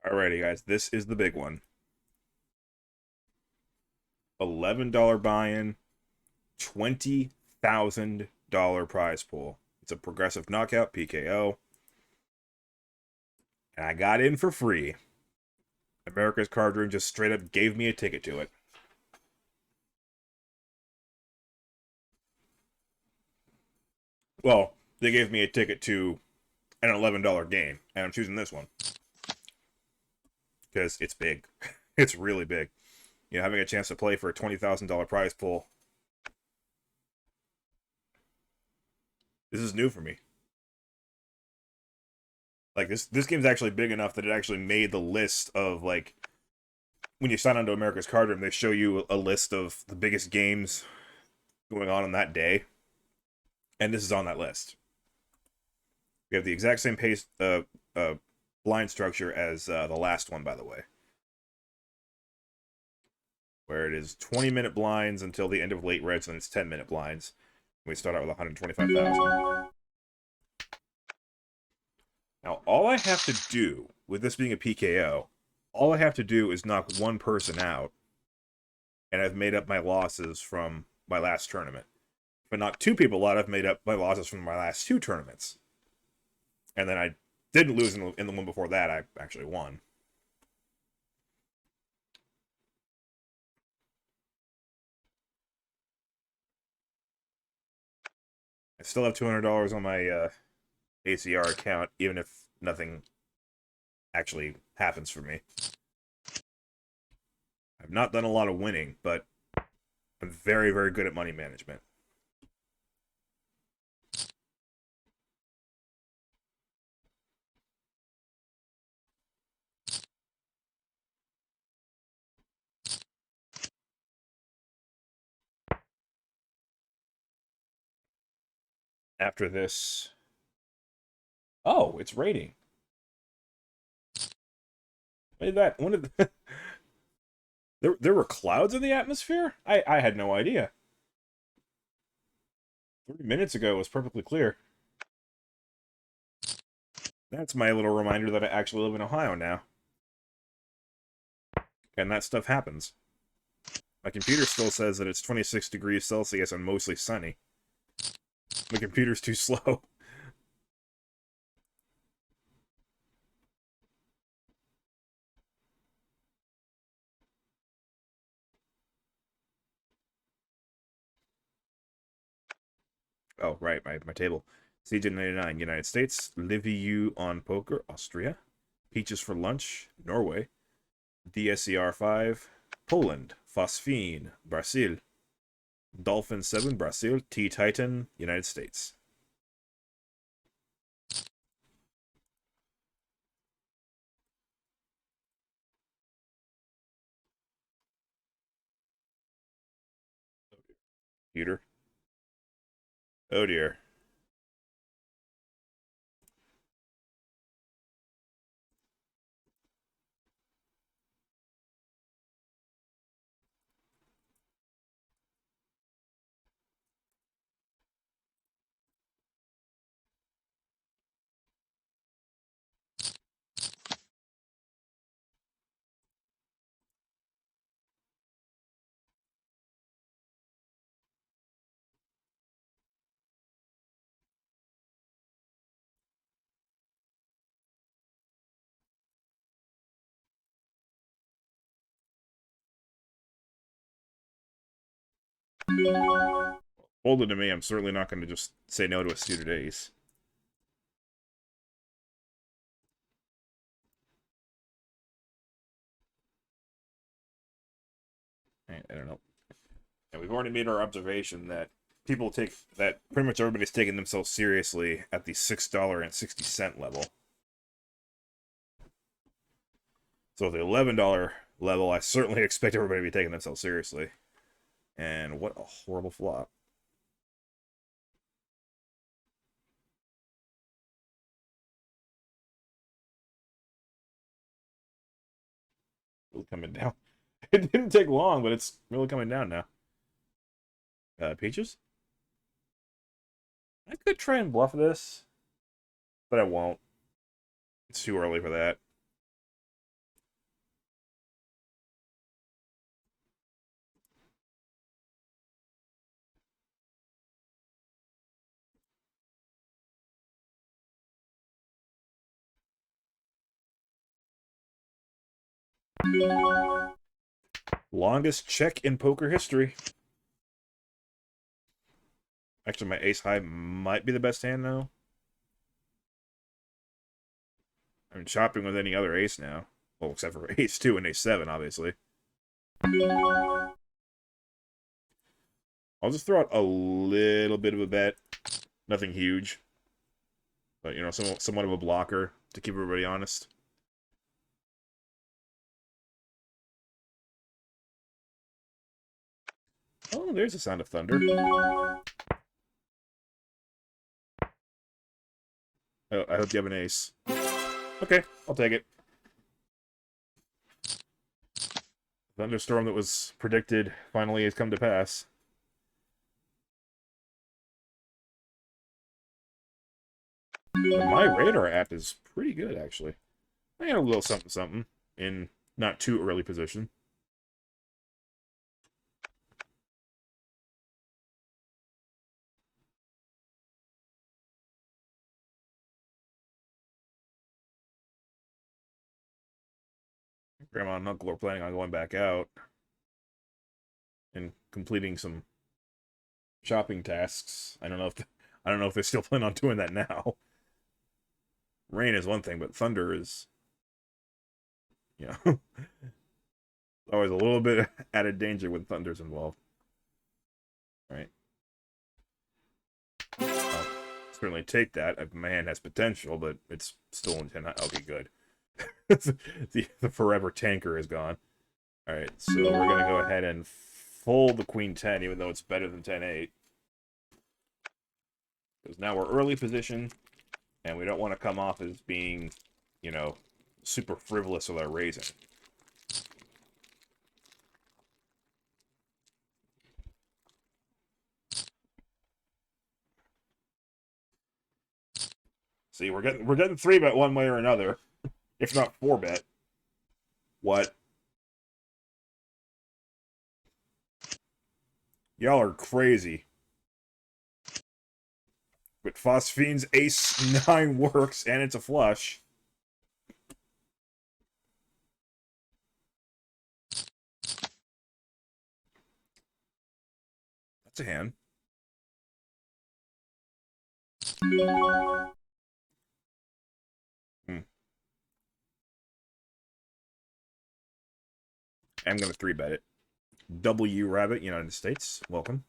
Alrighty, guys, this is the big one. $11 buy-in, $20,000 prize pool. It's a progressive knockout, PKO, and I got in for free. America's Cardroom just straight up gave me a ticket to it. Well, they gave me a ticket to an $11 game, and I'm choosing this one because it's big. It's really big. Having a chance to play for a $20,000 prize pool. This is new for me. Like this game's actually big enough that it actually made the list of like when you sign on to America's Card Room, they show you a list of the biggest games going on that day, and this is on that list. We have the exact same pace blind structure as the last one, by the way, where it is 20-minute blinds until the end of late reds, and it's 10-minute blinds. We start out with 125,000. Now, all I have to do with this being a PKO, all I have to do is knock one person out, and I've made up my losses from my last tournament. If I knock two people out, I've made up my losses from my last two tournaments. And then I didn't lose in the one before that. I actually won. I still have $200 on my ACR account, even if nothing actually happens for me. I've not done a lot of winning, but I'm very, very good at money management. After this... Oh, it's raining. When did that... When did... there were clouds in the atmosphere? I had no idea. 3 minutes ago it was perfectly clear. That's my little reminder that I actually live in Ohio now. And that stuff happens. My computer still says that it's 26 degrees Celsius and mostly sunny. My computer's too slow. Oh, right, my table. CJ99, United States. Liviu on poker, Austria. Peaches for lunch, Norway. DSCR5, Poland. Phosphine, Brazil. Dolphin 7, Brazil. T-Titan, United States. Computer. Oh dear. Hold it to me, I'm certainly not going to just say no to a suited ace. I don't know. And we've already made our observation that pretty much everybody's taking themselves seriously at the $6.60 level. So at the $11 level, I certainly expect everybody to be taking themselves seriously. And what a horrible flop. Really coming down. It didn't take long, but it's really coming down now. Peaches? I could try and bluff this, but I won't. It's too early for that. Longest check in poker history. Actually, my ace high might be the best hand now. I'm chopping with any other ace now. Well, except for ace 2 and ace 7, obviously. I'll just throw out a little bit of a bet. Nothing huge. But, you know, somewhat of a blocker to keep everybody honest. Oh, there's the sound of thunder. Oh, I hope you have an ace. Okay, I'll take it. Thunderstorm that was predicted finally has come to pass. My radar app is pretty good, actually. I got a little something something in not too early position. Grandma and uncle are planning on going back out and completing some shopping tasks. I don't know if they're still planning on doing that now. Rain is one thing, but thunder is, you know, always a little bit added danger when thunder's involved. All right. I'll certainly take that. My hand has potential, but it's still in 10. Okay, good. the forever tanker is gone. All right, so we're gonna go ahead and fold the queen 10, even though it's better than 10-8. Because now we're early position, and we don't want to come off as being, you know, super frivolous with our raising. See, we're getting 3-bet one way or another, if not 4-bet. What? Y'all are crazy. But Phosphine's ace 9 works, and it's a flush. That's a hand. I'm going to 3-bet it. W Rabbit, United States. Welcome.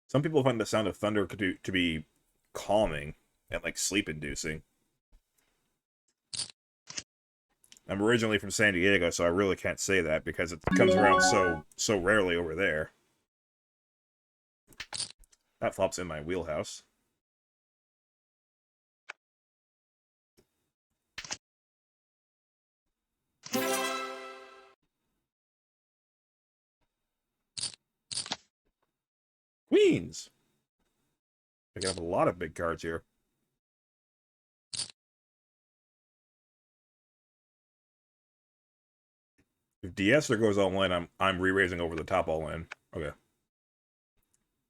Some people find the sound of thunder to be calming and like sleep-inducing. I'm originally from San Diego, so I really can't say that because it comes around so rarely over there. That flop's in my wheelhouse. Queens! Picking up a lot of big cards here. If de-esser goes all in, I'm re-raising over the top all in. Okay.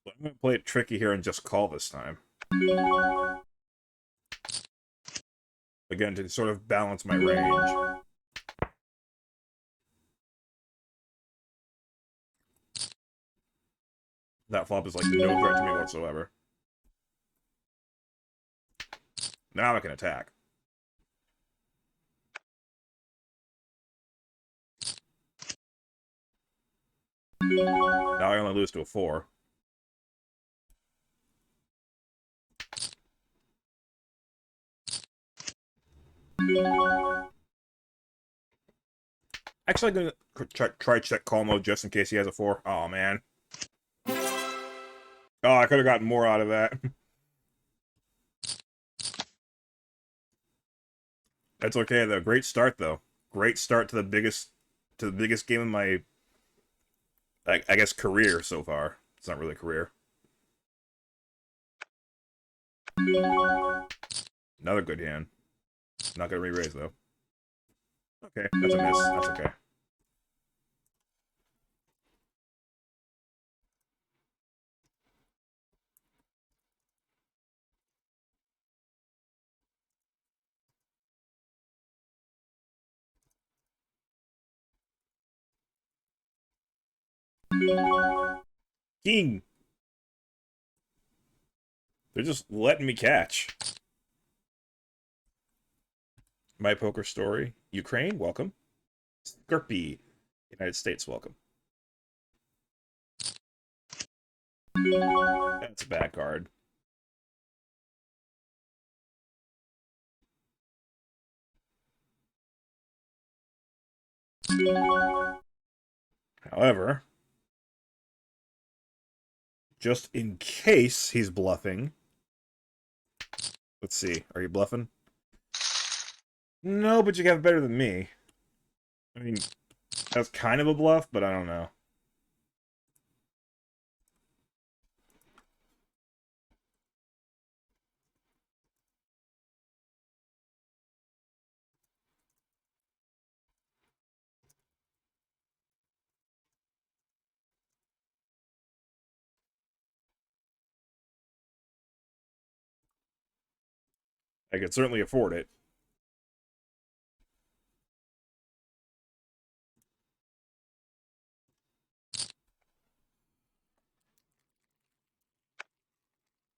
But I'm gonna play it tricky here and just call this time. Again, to sort of balance my range. That flop is like no threat to me whatsoever. Now I can attack. Now I only lose to a 4. Actually, I'm gonna try check call mode just in case he has a 4. Oh man. Oh, I could have gotten more out of that. That's okay though. Great start though. Great start to the biggest game of my I guess career so far. It's not really a career. Another good hand. Not gonna re-raise though. Okay, that's a miss. That's okay. King. They're just letting me catch. My Poker Story. Ukraine, welcome. Skirpy. United States, welcome. That's a bad card. However, just in case he's bluffing. Let's see. Are you bluffing? No, but you have better than me. I mean, that's kind of a bluff, but I don't know. I could certainly afford it.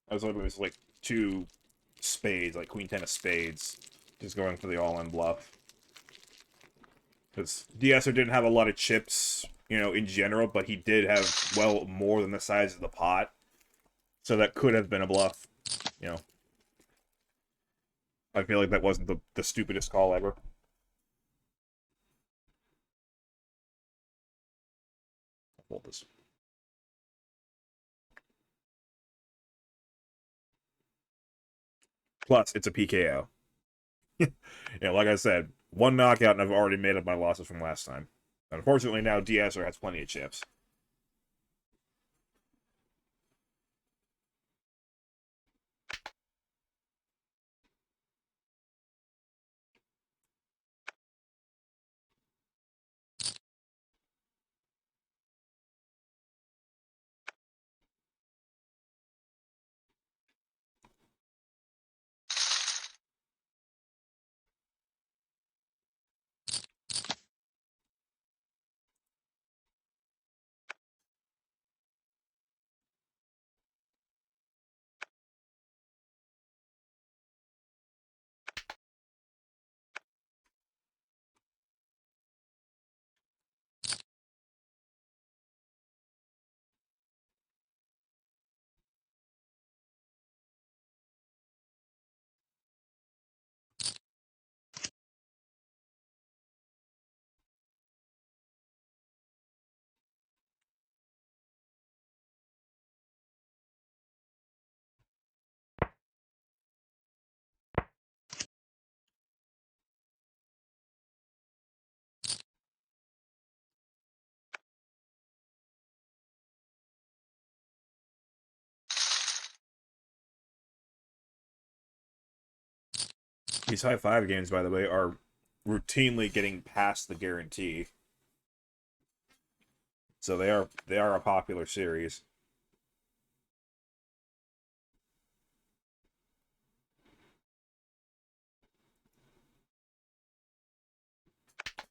I was hoping it was like two spades, like queen ten of spades, just going for the all-in bluff. Because DSer didn't have a lot of chips, you know, in general, but he did have, well, more than the size of the pot. So that could have been a bluff, you know. I feel like that wasn't the stupidest call ever. I'll hold this. Plus, it's a PKO. Like I said, one knockout and I've already made up my losses from last time. Unfortunately, now DSer has plenty of chips. These Hi5 games, by the way, are routinely getting past the guarantee. So they are a popular series.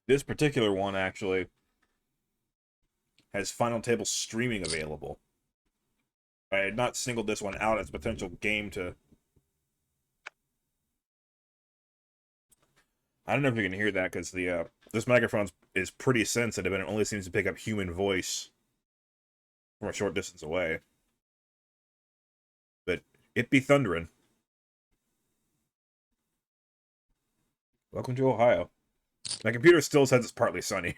This particular one actually has Final Table streaming available. I had not singled this one out as a potential game to... I don't know if you can hear that because the this microphone is pretty sensitive and it only seems to pick up human voice from a short distance away. But it be thundering. Welcome to Ohio. My computer still says it's partly sunny.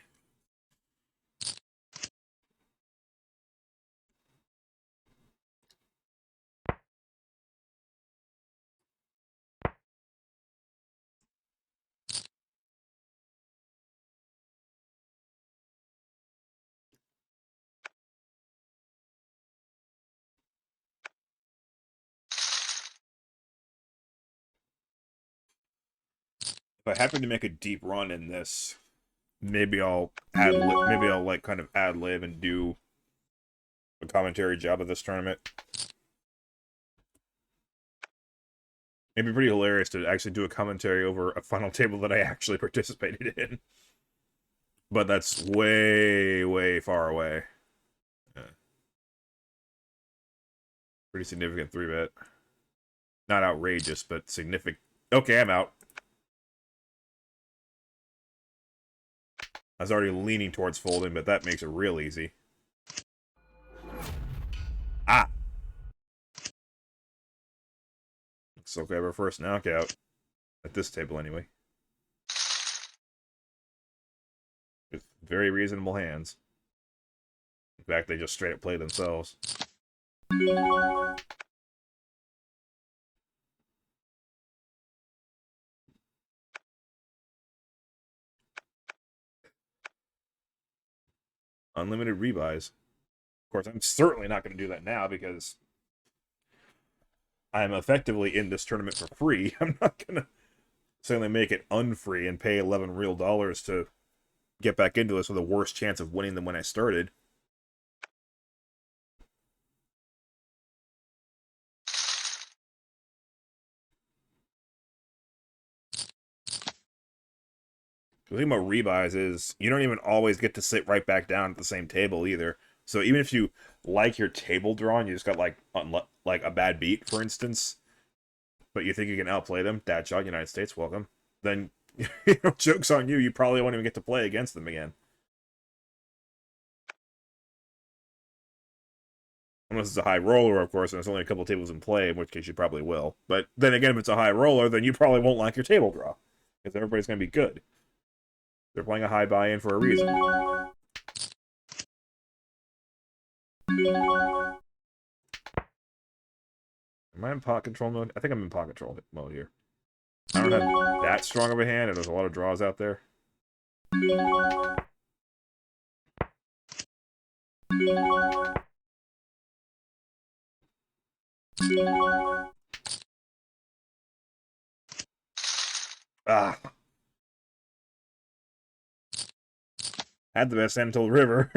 If I happen to make a deep run in this, maybe I'll maybe I'll like kind of ad lib and do a commentary job of this tournament. It'd be pretty hilarious to actually do a commentary over a final table that I actually participated in. But that's way, way far away. Pretty significant 3-bet. Not outrageous, but significant. Okay, I'm out. I was already leaning towards folding, but that makes it real easy. Ah! Looks like I have our first knockout. At this table, anyway. With very reasonable hands. In fact, they just straight up play themselves. Unlimited rebuys. Of course, I'm certainly not going to do that now because I'm effectively in this tournament for free. I'm not going to suddenly make it unfree and pay 11 real dollars to get back into this with a worse chance of winning than when I started. The thing about rebuys is you don't even always get to sit right back down at the same table either. So even if you like your table drawn, you just got like a bad beat, for instance, but you think you can outplay them, Dad shot, United States, welcome. Then, joke's on you. You probably won't even get to play against them again. Unless it's a high roller, of course, and there's only a couple tables in play, in which case you probably will. But then again, if it's a high roller, then you probably won't like your table draw. Because everybody's going to be good. They're playing a high buy-in for a reason. Am I in pot control mode? I think I'm in pot control mode here. I don't have that strong of a hand, and there's a lot of draws out there. Ah. Had the best hand until the river.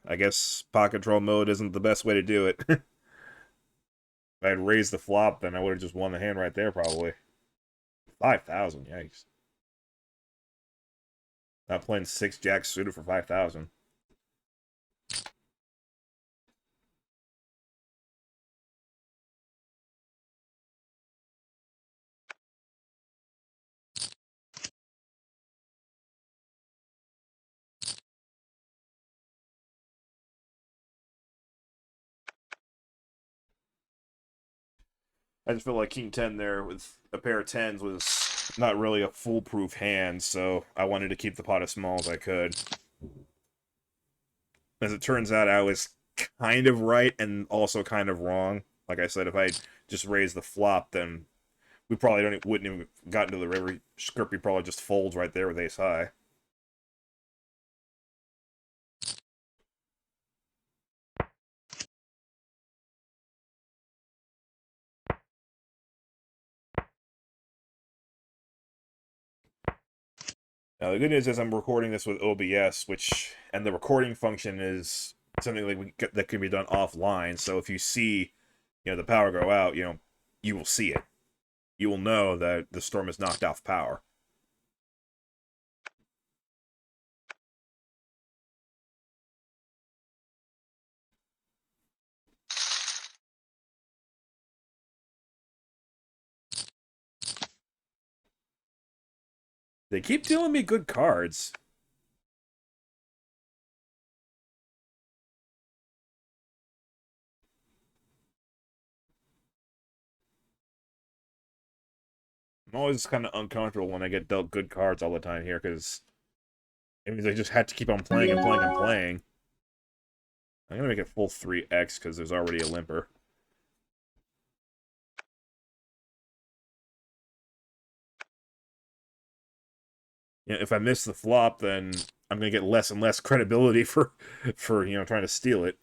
I guess pot control mode isn't the best way to do it. If I had raised the flop, then I would have just won the hand right there, probably. 5,000, yikes. Not playing 6 jacks suited for 5,000. I just feel like King 10 there with a pair of 10s was not really a foolproof hand, so I wanted to keep the pot as small as I could. As it turns out, I was kind of right and also kind of wrong. Like I said, if I just raised the flop, then we probably wouldn't have gotten to the river. Skirpy probably just folds right there with ace high. Now, the good news is I'm recording this with OBS, and the recording function is something like that can be done offline. So if you see, the power go out, you will see it. You will know that the storm has knocked off power. They keep dealing me good cards. I'm always kind of uncomfortable when I get dealt good cards all the time here, because it means I just had to keep on playing and playing and playing. I'm going to make it full 3x, because there's already a limper. If I miss the flop, then I'm going to get less and less credibility for trying to steal it.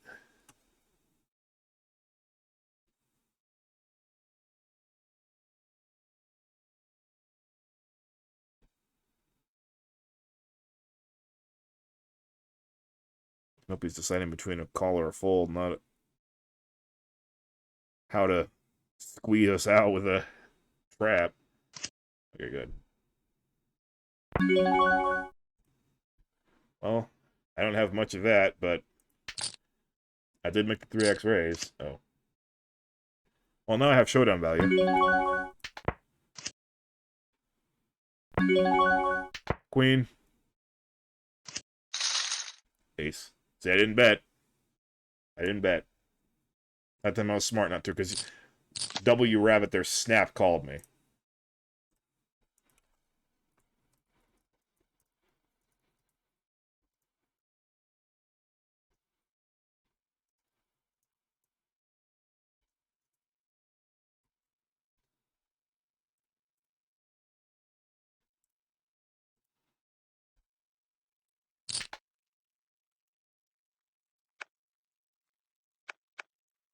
Nope, he's deciding between a call or a fold, not how to squeeze us out with a trap. Okay, good. Well, I don't have much of that, but I did make the 3x raise. Oh. Well, now I have showdown value. Queen. Ace. See, I didn't bet. I didn't bet. That time I was smart not to, because W Rabbit there snap called me.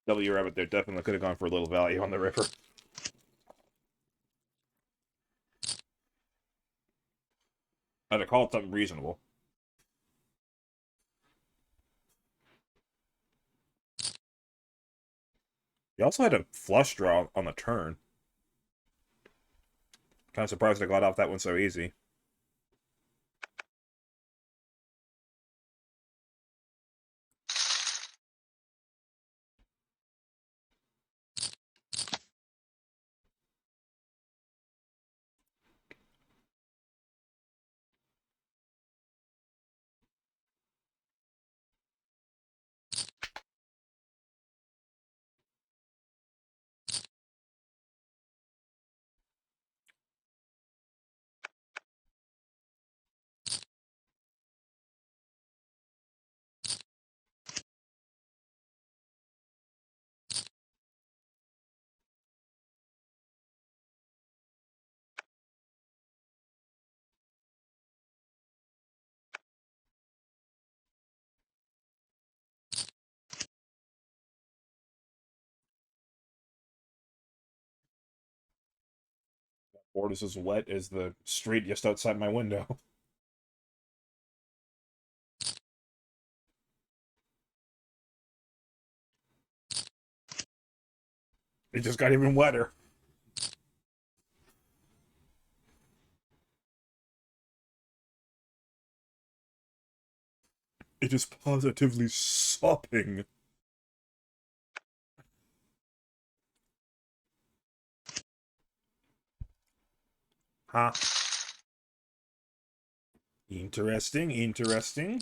W Rabbit there definitely could have gone for a little value on the river. I'd have called something reasonable. He also had a flush draw on the turn. Kind of surprised I got off that one so easy. Board is as wet as the street just outside my window. It just got even wetter. It is positively sopping. Huh? Interesting, interesting.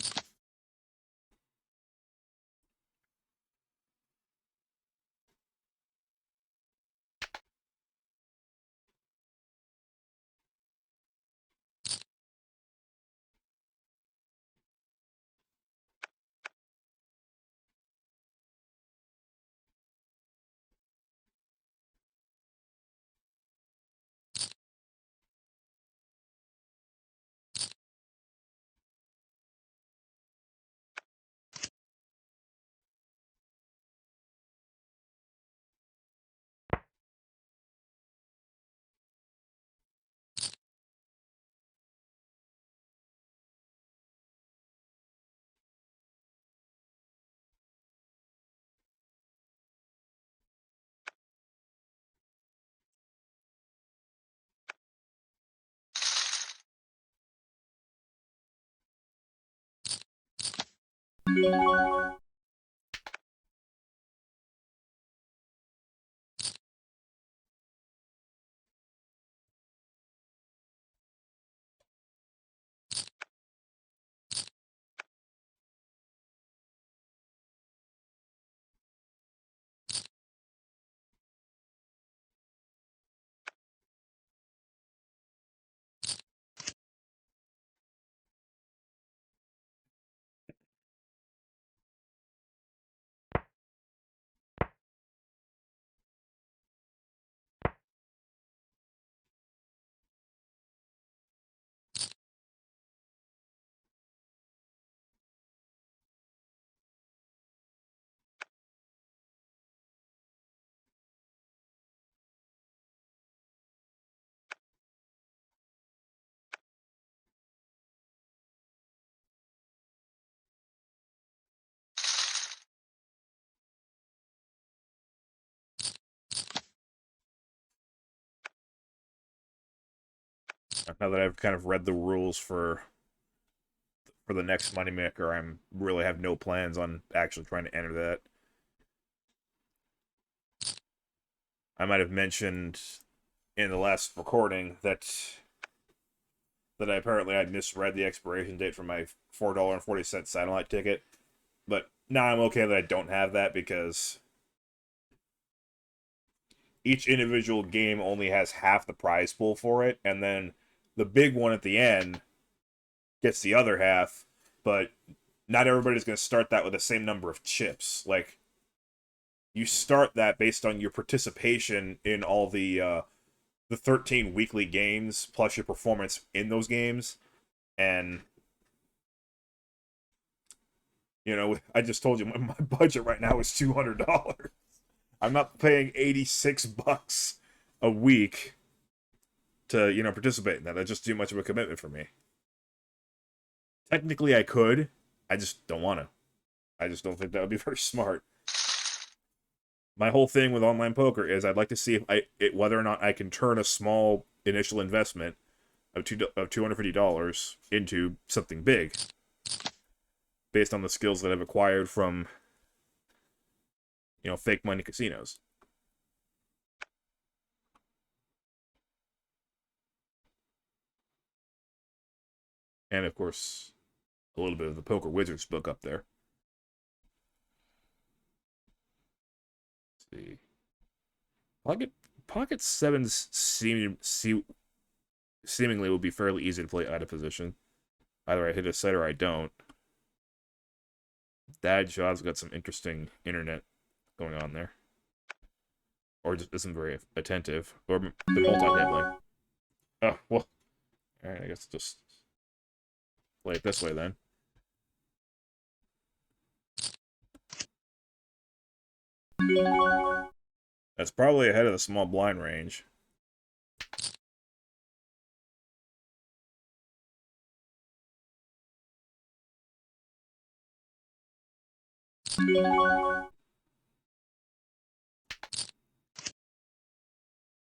Now that I've kind of read the rules for for the next moneymaker. I'm really have no plans on actually trying to enter that. I might have mentioned in the last recording that I apparently I misread the expiration date for my $4.40 satellite ticket. But now I'm okay that I don't have that because each individual game only has half the prize pool for it, and then the big one at the end gets the other half, but not everybody's going to start that with the same number of chips. Like, you start that based on your participation in all the 13 weekly games plus your performance in those games. And you know, I just told you my budget right now is $200. I'm not paying $86 a week to, you know, participate in that. That's just too much of a commitment for me. Technically I could, I just don't want to. I just don't think that would be very smart. My whole thing with online poker is I'd like to see if whether or not I can turn a small initial investment of $250 into something big based on the skills that I've acquired from, you know, fake money casinos. And of course, a little bit of the Poker Wizards book up there. Let's see. Pocket sevens seemingly will be fairly easy to play out of position. Either I hit a set or I don't. Dad Job's got some interesting internet going on there. Or just isn't very attentive. Or the multi-deadly. Oh, well. Alright, I guess just play it this way then. That's probably ahead of the small blind range.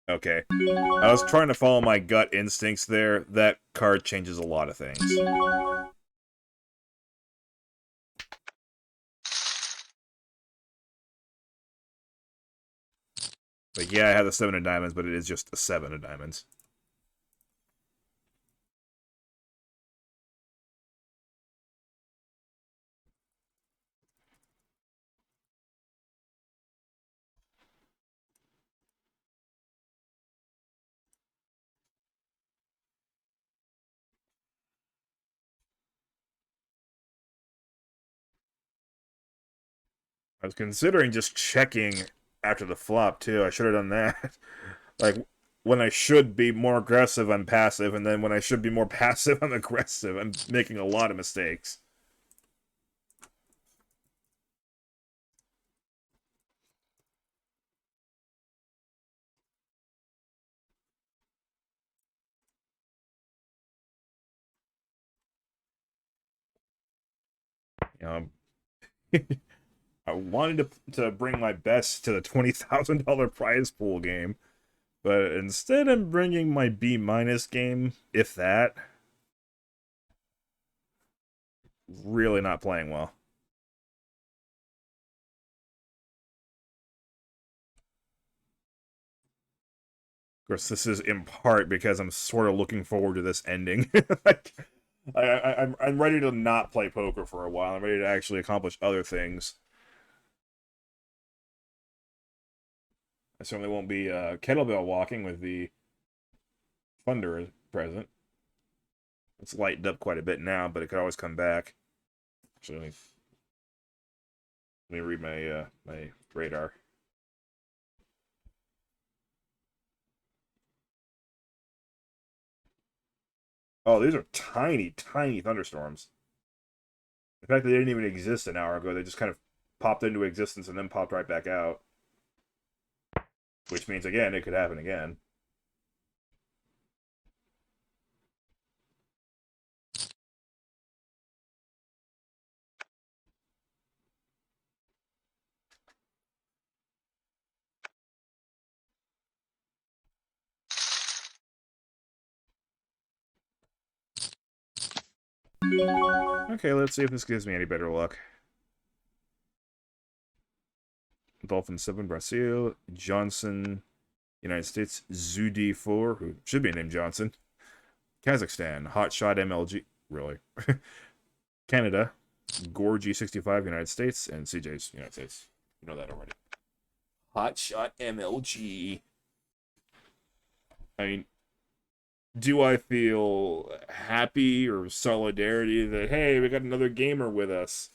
Okay. I was trying to follow my gut instincts there. That card changes a lot of things. But yeah, I have the 7 of diamonds, but it is just a 7 of diamonds. I was considering just checking after the flop, too. I should have done that. Like, when I should be more aggressive, I'm passive, and then when I should be more passive, I'm aggressive. I'm making a lot of mistakes. You know, I wanted to bring my best to the $20,000 prize pool game, but instead I'm bringing my B- game, if that. Really not playing well. Of course, this is in part because I'm sort of looking forward to this ending. Like, I'm ready to not play poker for a while. I'm ready to actually accomplish other things. I certainly won't be kettlebell walking with the thunder present. It's lightened up quite a bit now, but it could always come back. Actually, let me read my my radar. Oh, these are tiny, tiny thunderstorms. In fact, they didn't even exist an hour ago. They just kind of popped into existence and then popped right back out. Which means, again, it could happen again. Okay, let's see if this gives me any better luck. Dolphin 7, Brazil. Johnson, United States. Zudi 4, who should be named Johnson. Kazakhstan. Hotshot MLG. Really? Canada. Gorgie 65, United States. And CJ's United States. You know that already. Hotshot MLG. I mean, do I feel happy or solidarity that, hey, we got another gamer with us?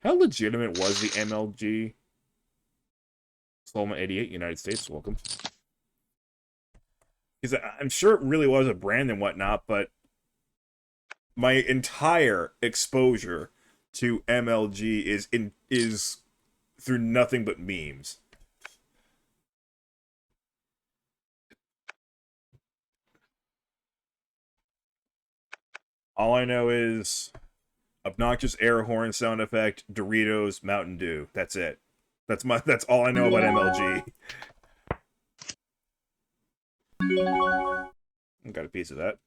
How legitimate was the MLG? Solomon 88, United States, welcome. Because I'm sure it really was a brand and whatnot, but my entire exposure to MLG is through nothing but memes. All I know is obnoxious air horn sound effect, Doritos, Mountain Dew. That's it. That's all I know about MLG. Got a piece of that.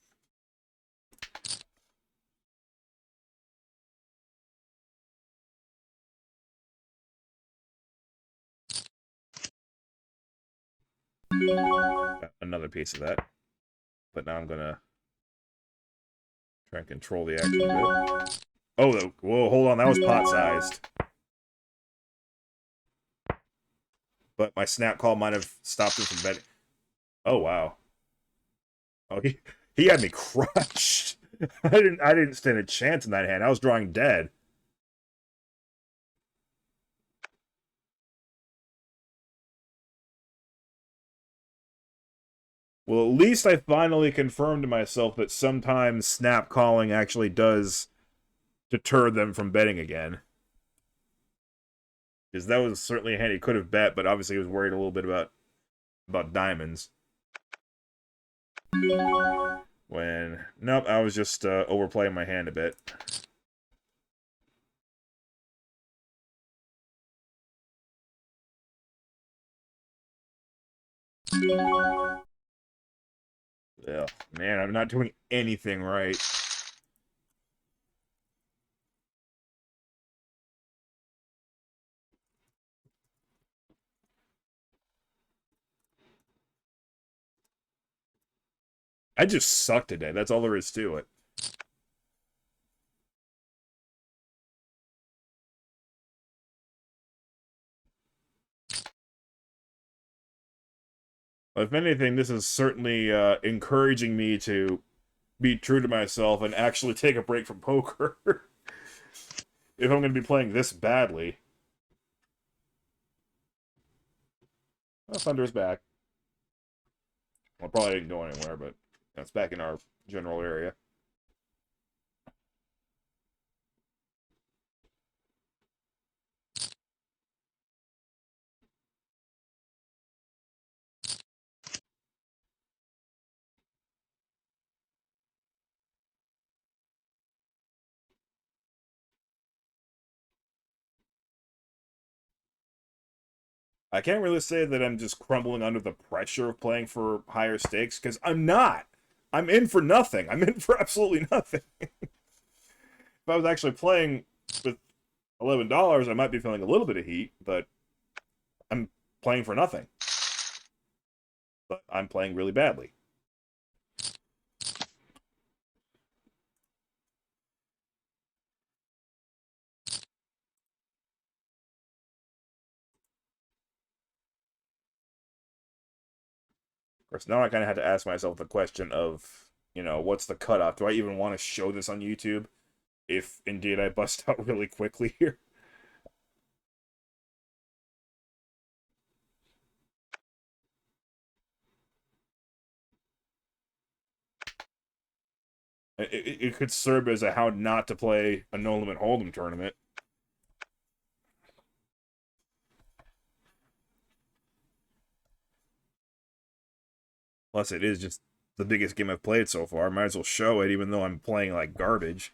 Got another piece of that. But now I'm gonna try and control the action a bit. Oh, whoa, hold on, that was pot-sized. But my snap call might have stopped him from betting. Oh, wow. Oh, he had me crushed. I didn't stand a chance in that hand. I was drawing dead. Well, at least I finally confirmed to myself that sometimes snap calling actually does deter them from betting again. Because that was certainly a hand he could have bet, but obviously he was worried a little bit about diamonds. When, nope, I was just overplaying my hand a bit. Yeah, man, I'm not doing anything right. I just suck today. That's all there is to it. If anything, this is certainly encouraging me to be true to myself and actually take a break from poker. If I'm going to be playing this badly. Oh, Thunder's back. Well, probably didn't go anywhere, but it's back in our general area. I can't really say that I'm just crumbling under the pressure of playing for higher stakes, because I'm not. I'm in for nothing. I'm in for absolutely nothing. If I was actually playing with $11, I might be feeling a little bit of heat, but I'm playing for nothing. But I'm playing really badly. Of course, now I kind of had to ask myself the question of, what's the cutoff? Do I even want to show this on YouTube? If indeed I bust out really quickly here. It could serve as a how not to play a no limit hold'em tournament. Plus, it is just the biggest game I've played so far. Might as well show it, even though I'm playing like garbage.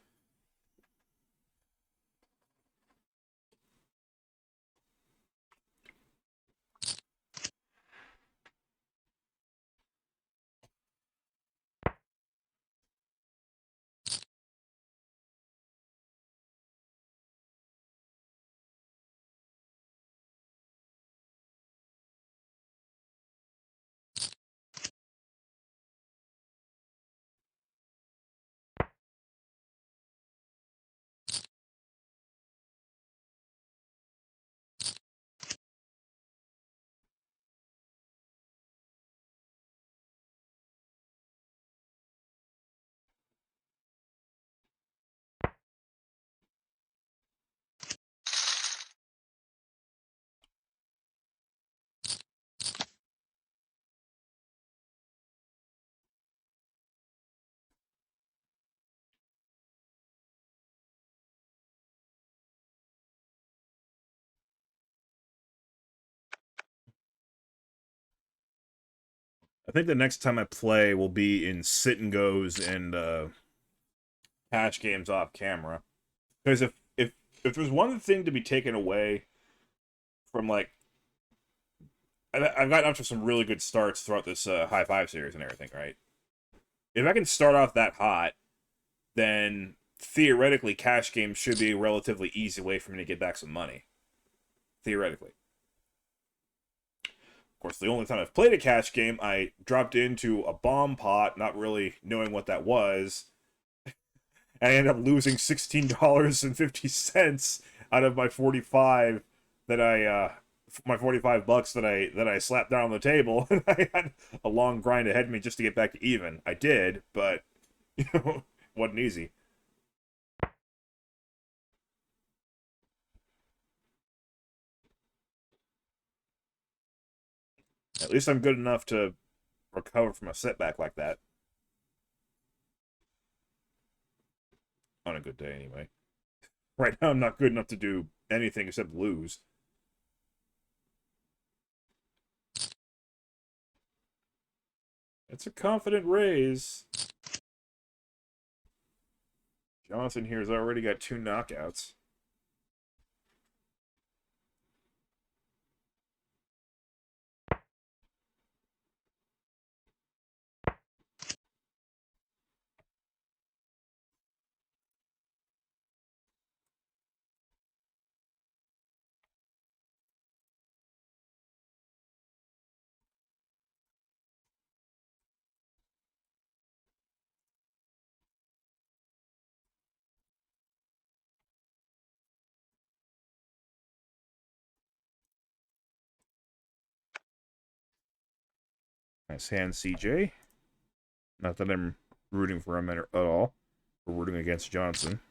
I think the next time I play will be in sit and goes and cash games off camera. Because if there's one thing to be taken away from like I've gotten up to some really good starts throughout this Hi5 series and everything, right? If I can start off that hot, then theoretically cash games should be a relatively easy way for me to get back some money. Theoretically. Of course, the only time I've played a cash game, I dropped into a bomb pot, not really knowing what that was, and I ended up losing $16.50 out of my 45 that my 45 bucks that I slapped down on the table. And I had a long grind ahead of me just to get back to even. I did, but wasn't easy. At least I'm good enough to recover from a setback like that on a good day anyway. Right now I'm not good enough to do anything except lose. It's a confident raise. Jonathan here has already got 2 knockouts. Nice hand, CJ. Not that I'm rooting for him at all. We're rooting against Johnson.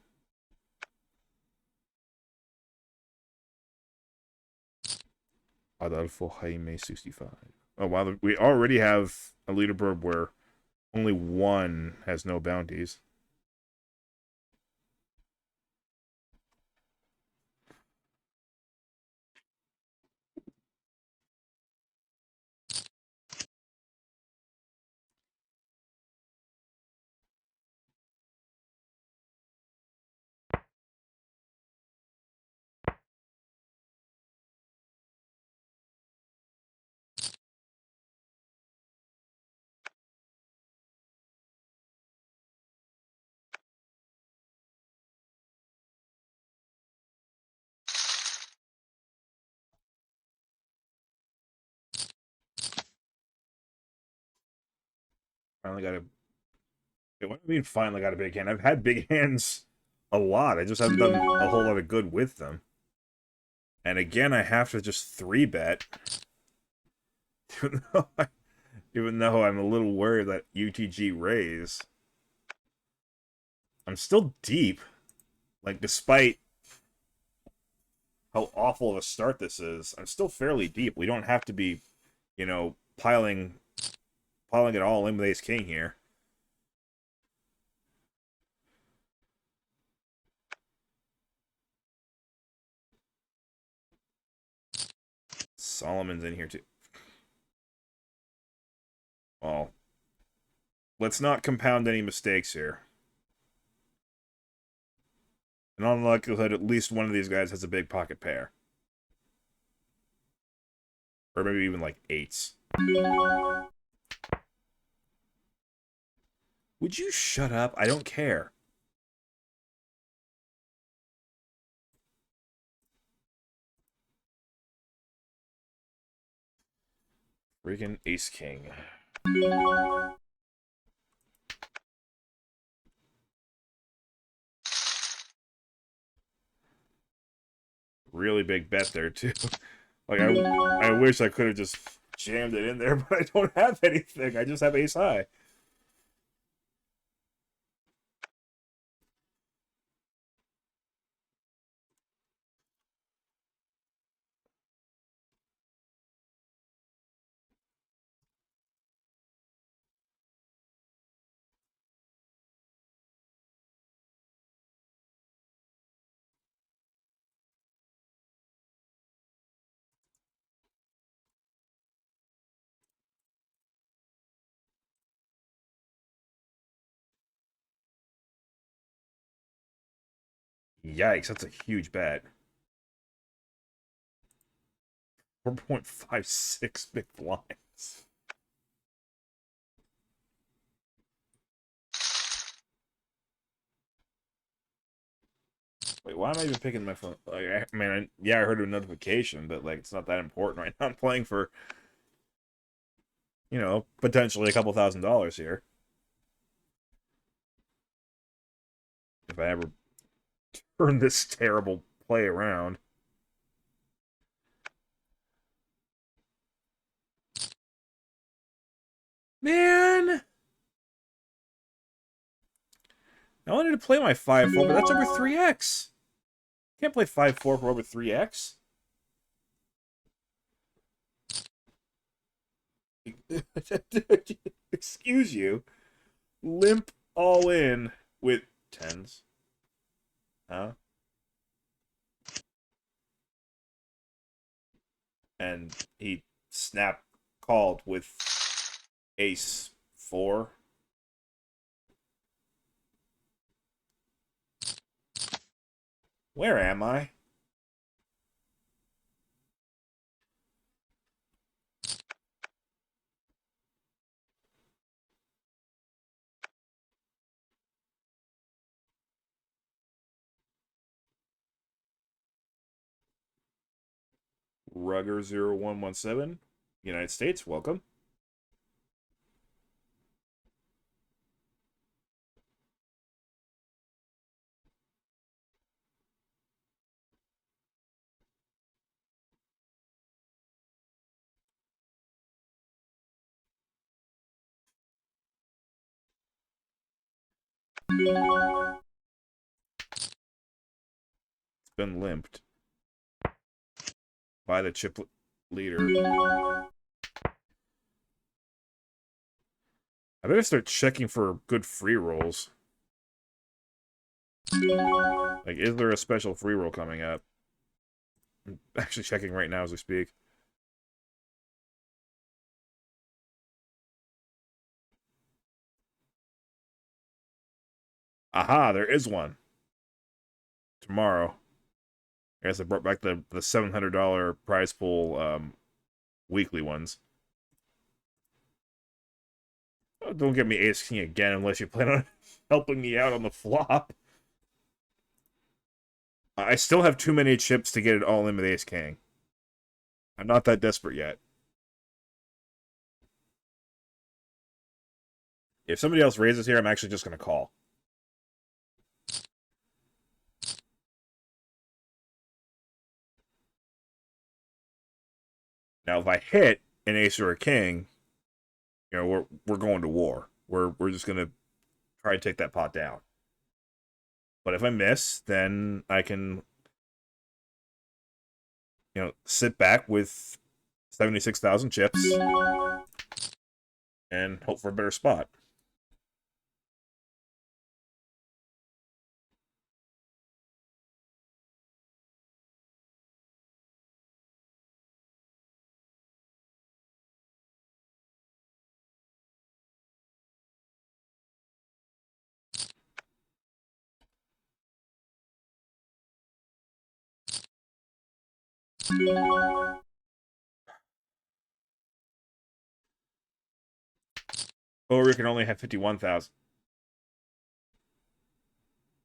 Adolfo Jaime 65. Oh, wow. We already have a leaderboard where only one has no bounties. Finally got a. What do you mean finally got a big hand? I've had big hands a lot. I just haven't done a whole lot of good with them. And again, I have to just 3-bet. Even though I'm a little worried that UTG raise. I'm still deep. Like, despite how awful of a start this is, I'm still fairly deep. We don't have to be, piling it all in with Ace King here. Solomon's in here too. Well, let's not compound any mistakes here. In all likelihood, at least one of these guys has a big pocket pair. Or maybe even like 8s. Would you shut up? I don't care. Freaking Ace King. Really big bet there, too. Like, I wish I could have just jammed it in there, but I don't have anything. I just have Ace High. Yikes, that's a huge bet. 4.56 big blinds. Wait, why am I even picking my phone? Like, I mean, yeah, I heard a notification, but like, it's not that important right now. I'm playing for, potentially a couple $1,000s here. If I ever turn this terrible play around. Man! I wanted to play my 5-4, but that's over 3x. Can't play 5-4 for over 3x. Excuse you. Limp all in with tens. Huh? And he snap called with ace 4. Where am I? Rugger0117. United States, welcome. It's been limped by the chip leader. I better start checking for good free rolls. Like, is there a special free roll coming up? I'm actually checking right now as we speak. Aha, there is one. Tomorrow. I guess I brought back the $700 prize pool weekly ones. Oh, don't get me ace king again unless you plan on helping me out on the flop. I still have too many chips to get it all in with ace king. I'm not that desperate yet. If somebody else raises here, I'm actually just going to call. Now, if I hit an ace or a king, we're going to war. We're just going to try to take that pot down. But if I miss, then I can, sit back with 76,000 chips and hope for a better spot. Or we can only have 51,000.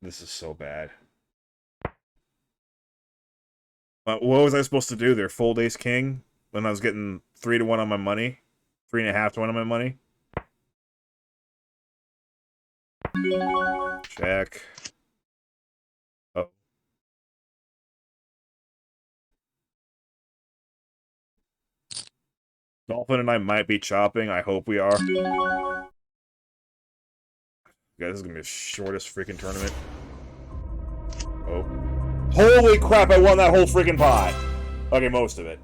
This is so bad. What was I supposed to do there? Fold ace king when I was getting 3-1 on my money? 3.5-1 on my money? Check. Oh. Dolphin and I might be chopping. I hope we are. Yeah, this is gonna be the shortest freaking tournament. Oh. Holy crap, I won that whole freaking pot! Okay, most of it.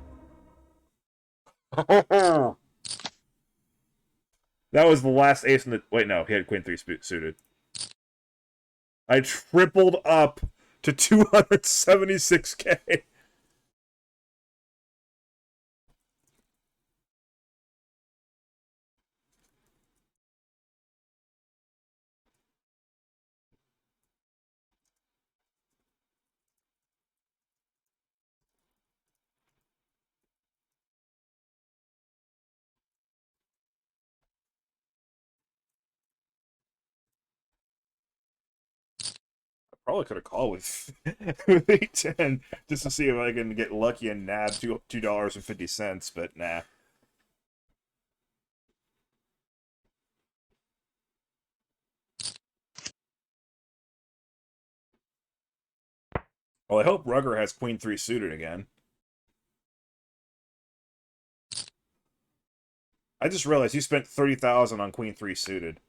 That was the last ace in the... Wait, no, he had queen 3 suited. I tripled up to 276k. Probably could have called with with 810 just to see if I can get lucky and nab $2.50, but nah. Well, I hope Rugger has Queen 3 suited again. I just realized he spent 30,000 on Queen 3 suited.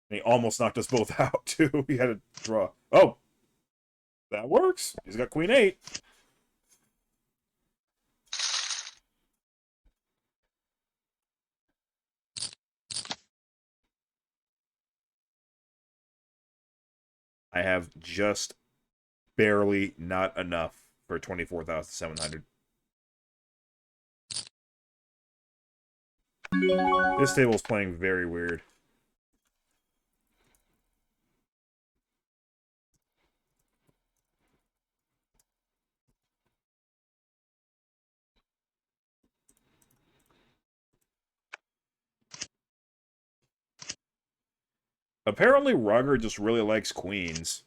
And he almost knocked us both out, too. He had a draw. Oh! That works. He's got Queen 8. I have just barely not enough for 24,700. This table's playing very weird. Apparently, Rugger just really likes queens.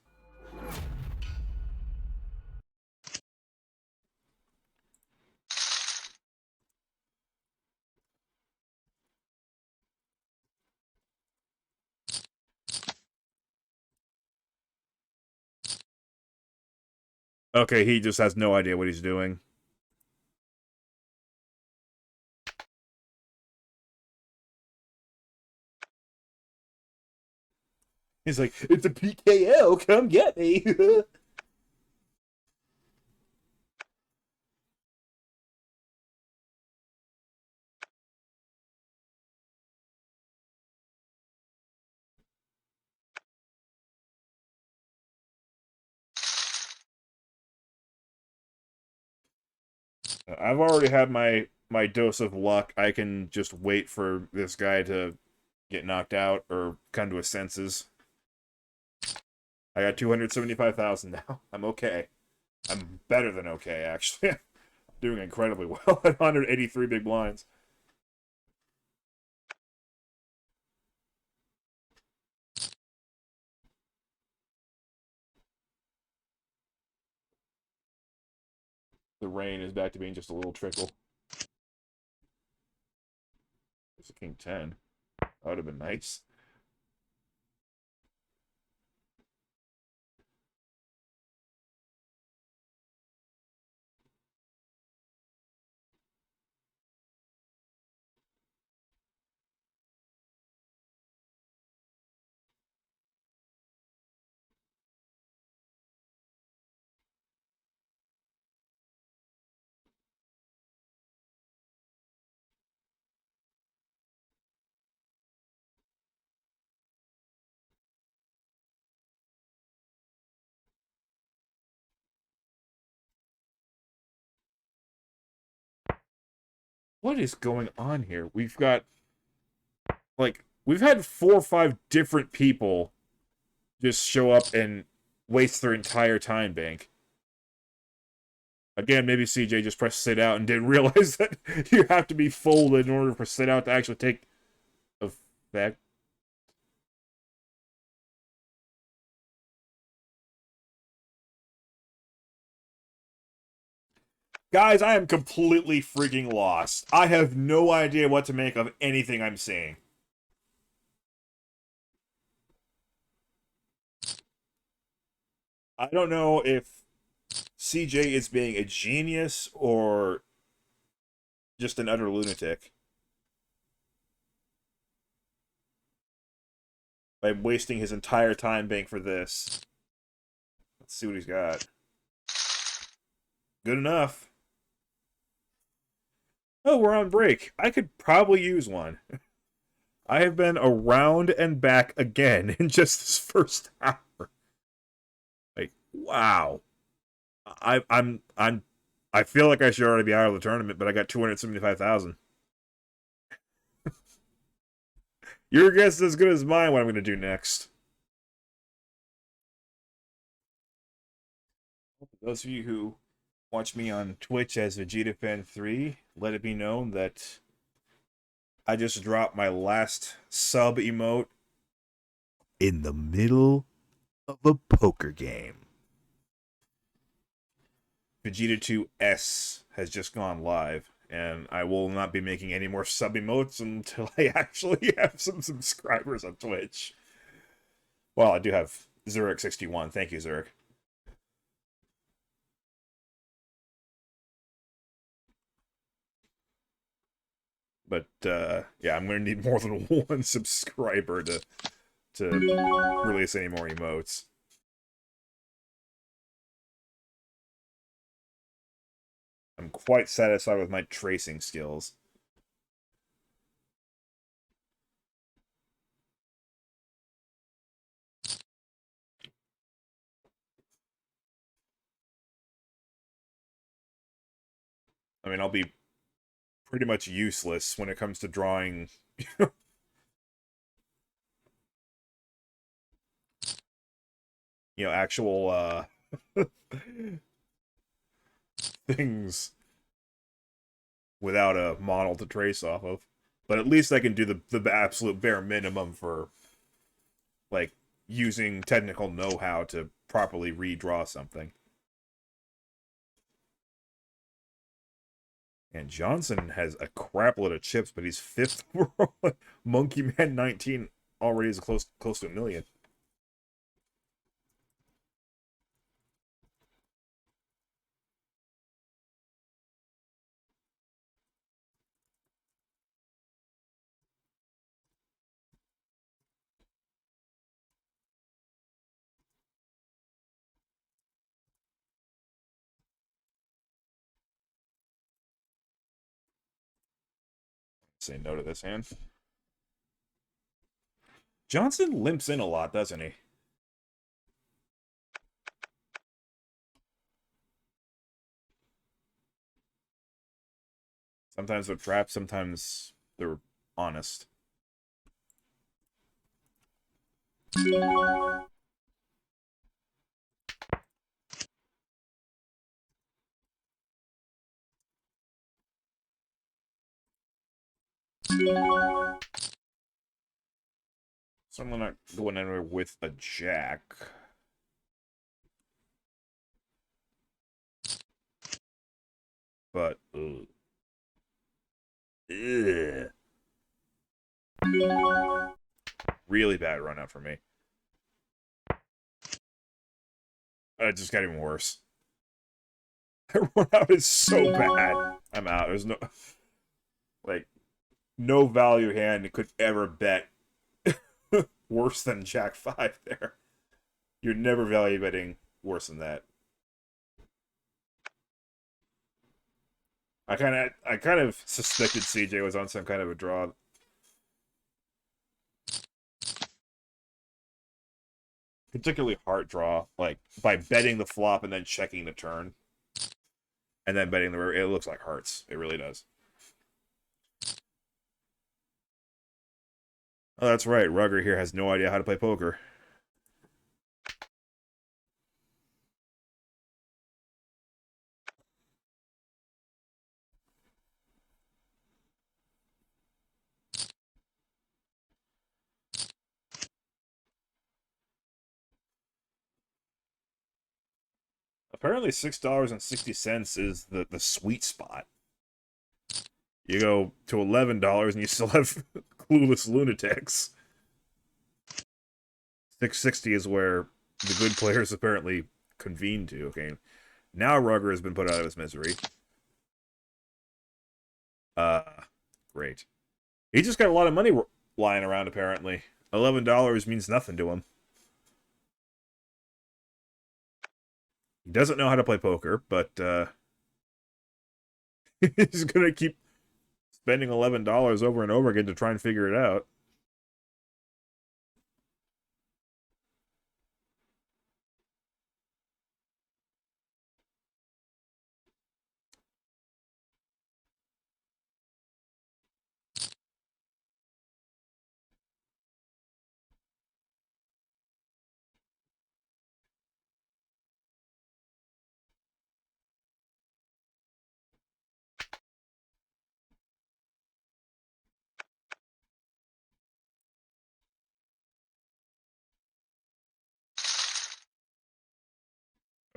Okay, he just has no idea what he's doing. He's like, it's a PKO, come get me. I've already had my dose of luck. I can just wait for this guy to get knocked out or come to his senses. I got 275,000 now. I'm okay. I'm better than okay, actually. Doing incredibly well at 183 big blinds. The rain is back to being just a little trickle. It's a king 10. That would have been nice. What is going on here? We've got, like, we've had 4 or 5 different people just show up and waste their entire time bank. Again, maybe CJ just pressed sit out and didn't realize that you have to be folded in order for sit out to actually take effect. Guys, I am completely freaking lost. I have no idea what to make of anything I'm seeing. I don't know if CJ is being a genius or just an utter lunatic by wasting his entire time bank for this. Let's see what he's got. Good enough. Oh, we're on break. I could probably use one. I have been around and back again in just this first hour. Like, wow. I feel like I should already be out of the tournament, but I got 275,000. Your guess is as good as mine what I'm going to do next. For those of you who watch me on Twitch as VegetaFan3, let it be known that I just dropped my last sub emote in the middle of a poker game. Vegeta 2S has just gone live, and I will not be making any more sub emotes until I actually have some subscribers on Twitch. Well, I do have Zurich61. Thank you, Zurich. But yeah, I'm gonna need more than one subscriber to release any more emotes. I'm quite satisfied with my tracing skills. I mean, I'll be pretty much useless when it comes to drawing actual things without a model to trace off of. But at least I can do the absolute bare minimum for like using technical know-how to properly redraw something. And Johnson has a crapload of chips, but he's fifth overall. Monkey Man 19 already is close to a million. Say no to this hand. Johnson limps in a lot, doesn't he? Sometimes they're trapped, sometimes they're honest. So I'm not going anywhere with a jack. But, ugh. Really bad run out for me. It just got even worse. That run out is so bad. I'm out. There's no, like, no value hand could ever bet worse than Jack 5 there. You're never value betting worse than that. I kind of suspected CJ was on some kind of a draw. Particularly hard draw, like by betting the flop and then checking the turn. And then betting the river. It looks like hearts. It really does. Oh, that's right. Rugger here has no idea how to play poker. Apparently $6.60 is the sweet spot. You go to $11 and you still have clueless lunatics. 660 is where the good players apparently convene to. Okay, now Rugger has been put out of his misery. Uh, great. He just got a lot of money lying around. Apparently, $11 means nothing to him. He doesn't know how to play poker, but he's gonna keep spending $11 over and over again to try and figure it out.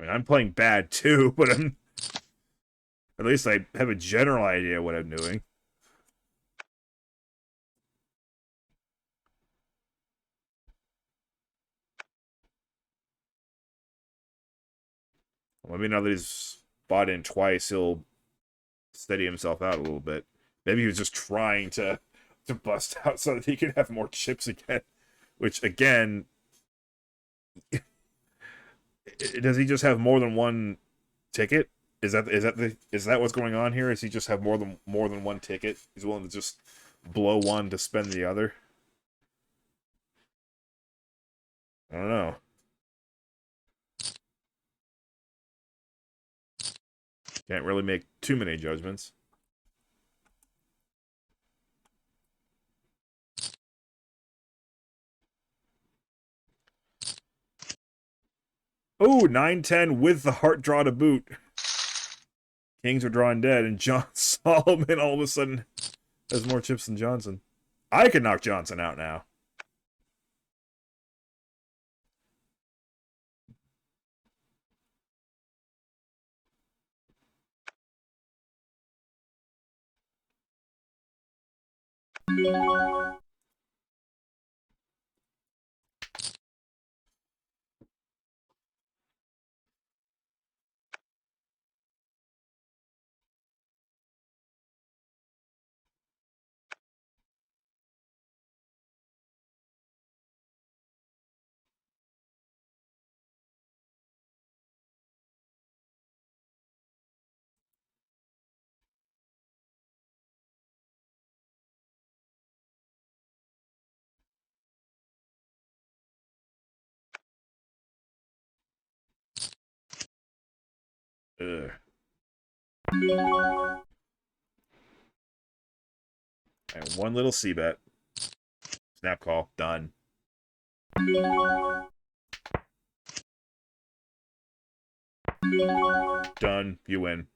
I mean, I'm playing bad too, but at least I have a general idea what I'm doing. Maybe now that he's bought in twice, he'll steady himself out a little bit. Maybe he was just trying to bust out so that he could have more chips again. Which again, does he just have more than one ticket? Is that what's going on here? Is he just have more than one ticket? He's willing to just blow one to spend the other? I don't know. Can't really make too many judgments. Oh, 9-10 with the heart draw to boot. Kings are drawing dead, and John Solomon all of a sudden has more chips than Johnson. I can knock Johnson out now. Ugh. And one little C-bet. Snap call. Done. Done. You win.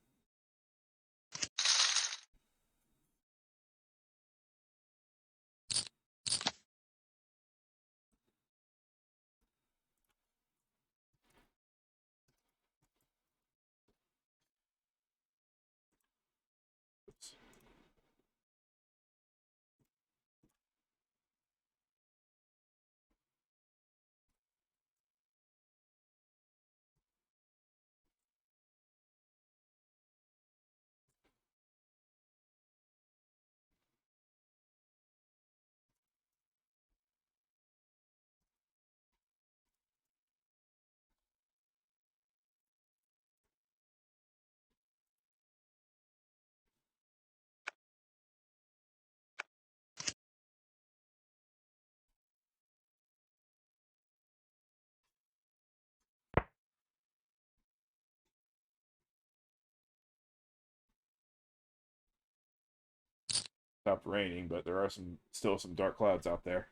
Stopped raining, but there are still some dark clouds out there.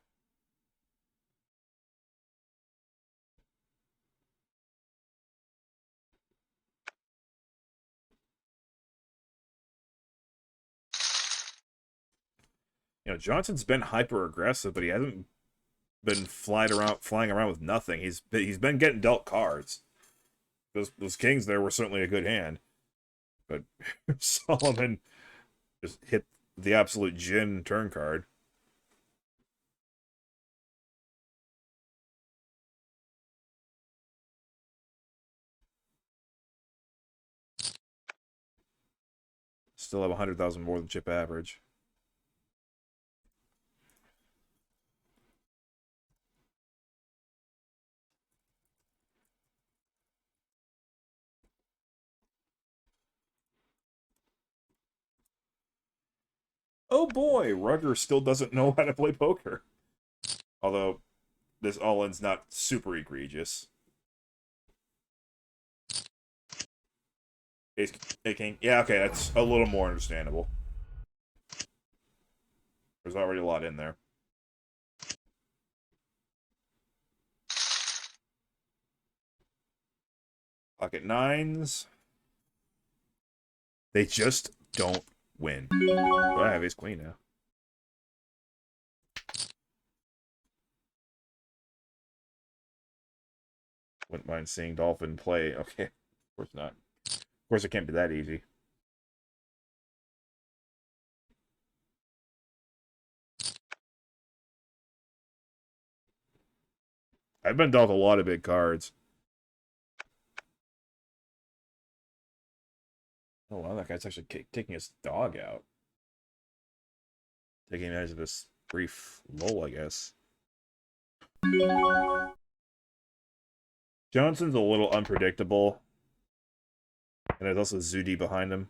Johnson's been hyper aggressive, but he hasn't been flying around with nothing. He's been getting dealt cards. Those kings there were certainly a good hand, but Solomon just hit the absolute gin turn card. Still have 100,000 more than chip average. Oh boy, Rugger still doesn't know how to play poker. Although, this all-in's not super egregious. Ace King. Yeah, okay, that's a little more understandable. There's already a lot in there. Pocket nines. They just don't win. Well, I have ace queen now. Wouldn't mind seeing Dolphin play. Okay, of course not. Of course, it can't be that easy. I've been dealt a lot of big cards. Oh wow, that guy's actually taking his dog out. Taking advantage of this brief lull, I guess. Johnson's a little unpredictable. And there's also Zudi behind him.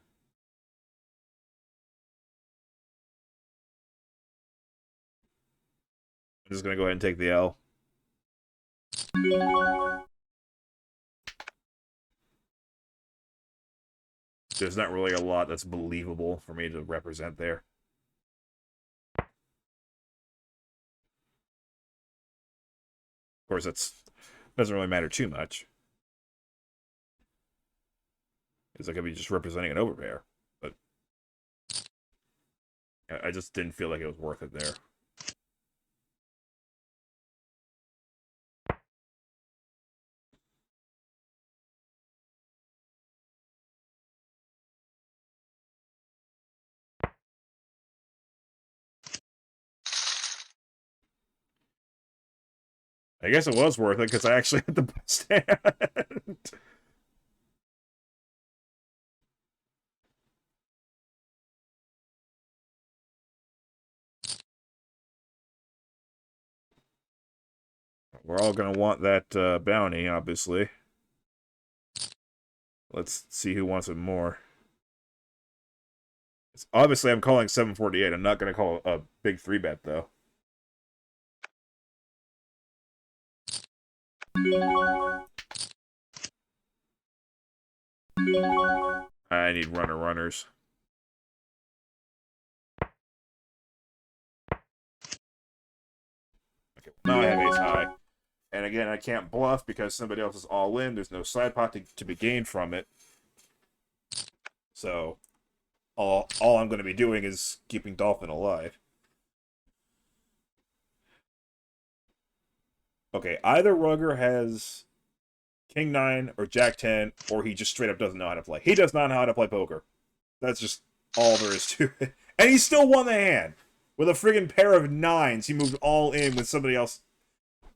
I'm just going to go ahead and take the L. There's not really a lot that's believable for me to represent there. Of course, that doesn't really matter too much. Because I could be just representing an overpair. But I just didn't feel like it was worth it there. I guess it was worth it because I actually had the best hand. We're all going to want that bounty, obviously. Let's see who wants it more. Obviously, I'm calling 748. I'm not going to call a big 3-bet, though. I need runners. Okay, now I have ace high. And again, I can't bluff because somebody else is all in. There's no side pot to be gained from it. So, all I'm going to be doing is keeping Dolphin alive. Okay, either Rugger has King 9 or Jack 10, or he just straight up doesn't know how to play. He does not know how to play poker. That's just all there is to it. And he still won the hand. With a friggin' pair of 9s, he moved all in with somebody else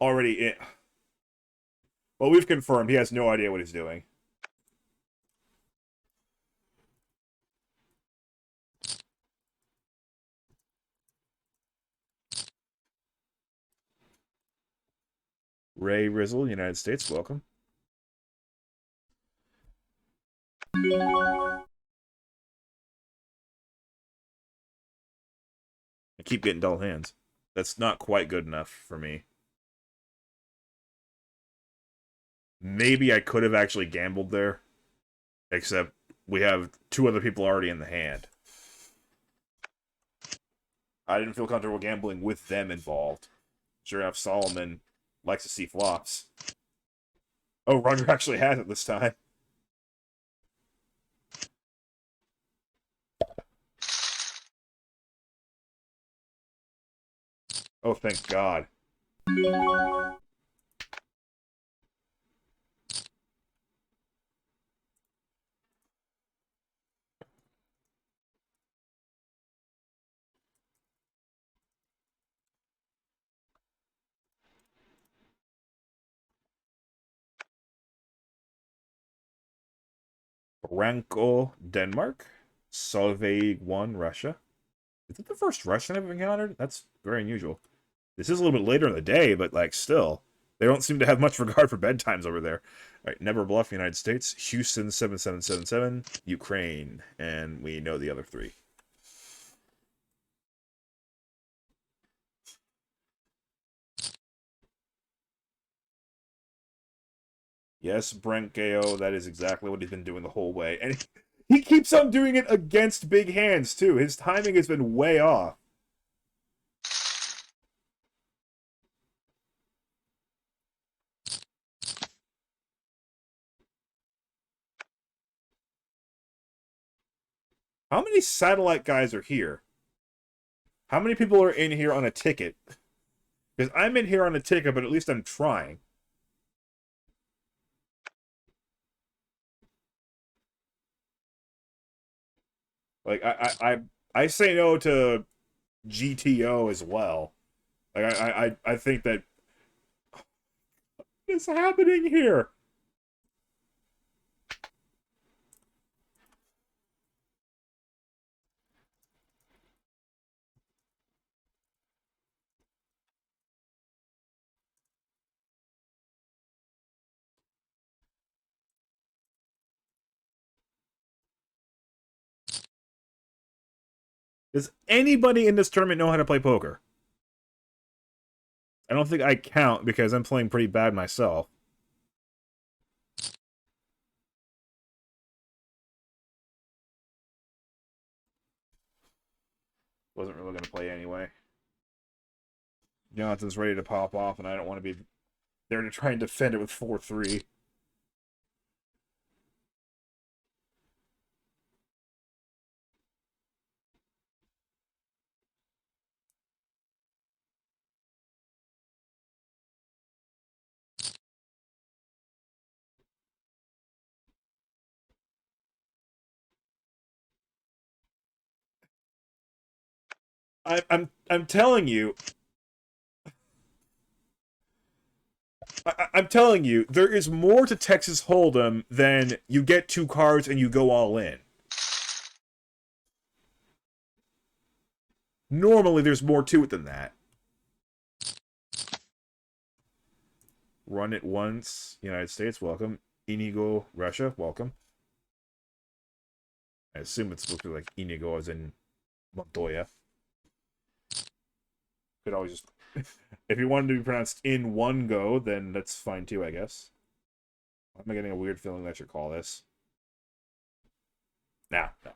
already in. Well, we've confirmed he has no idea what he's doing. Ray Rizzle, United States, welcome. I keep getting dull hands. That's not quite good enough for me. Maybe I could have actually gambled there. Except we have 2 other people already in the hand. I didn't feel comfortable gambling with them involved. Sure enough, Solomon likes to see flops. Oh, Roger actually has it this time. Oh, thank God. Ranko, Denmark. Solveig 1, Russia. Is it the first Russian I've encountered? That's very unusual. This is a little bit later in the day, but, like, still. They don't seem to have much regard for bedtimes over there. All right, Never Bluff, United States. Houston, 7777. Ukraine. And we know the other 3. Yes, Brent Gao, that is exactly what he's been doing the whole way. And he keeps on doing it against big hands, too. His timing has been way off. How many satellite guys are here? How many people are in here on a ticket? Because I'm in here on a ticket, but at least I'm trying. Like I say no to GTO as well. Like I think that it's happening here. Does anybody in this tournament know how to play poker? I don't think I count because I'm playing pretty bad myself. Wasn't really going to play anyway. Jonathan's ready to pop off, and I don't want to be there to try and defend it with 4-3. I'm telling you, I'm telling you, there is more to Texas Hold'em than you get 2 cards and you go all in. Normally, there's more to it than that. Run it once, United States, welcome. Inigo, Russia, welcome. I assume it's supposed to be like Inigo as in Montoya. Could always just... if you wanted to be pronounced in one go, then that's fine too, I guess. Why am I getting a weird feeling that I should call this? Nah, no.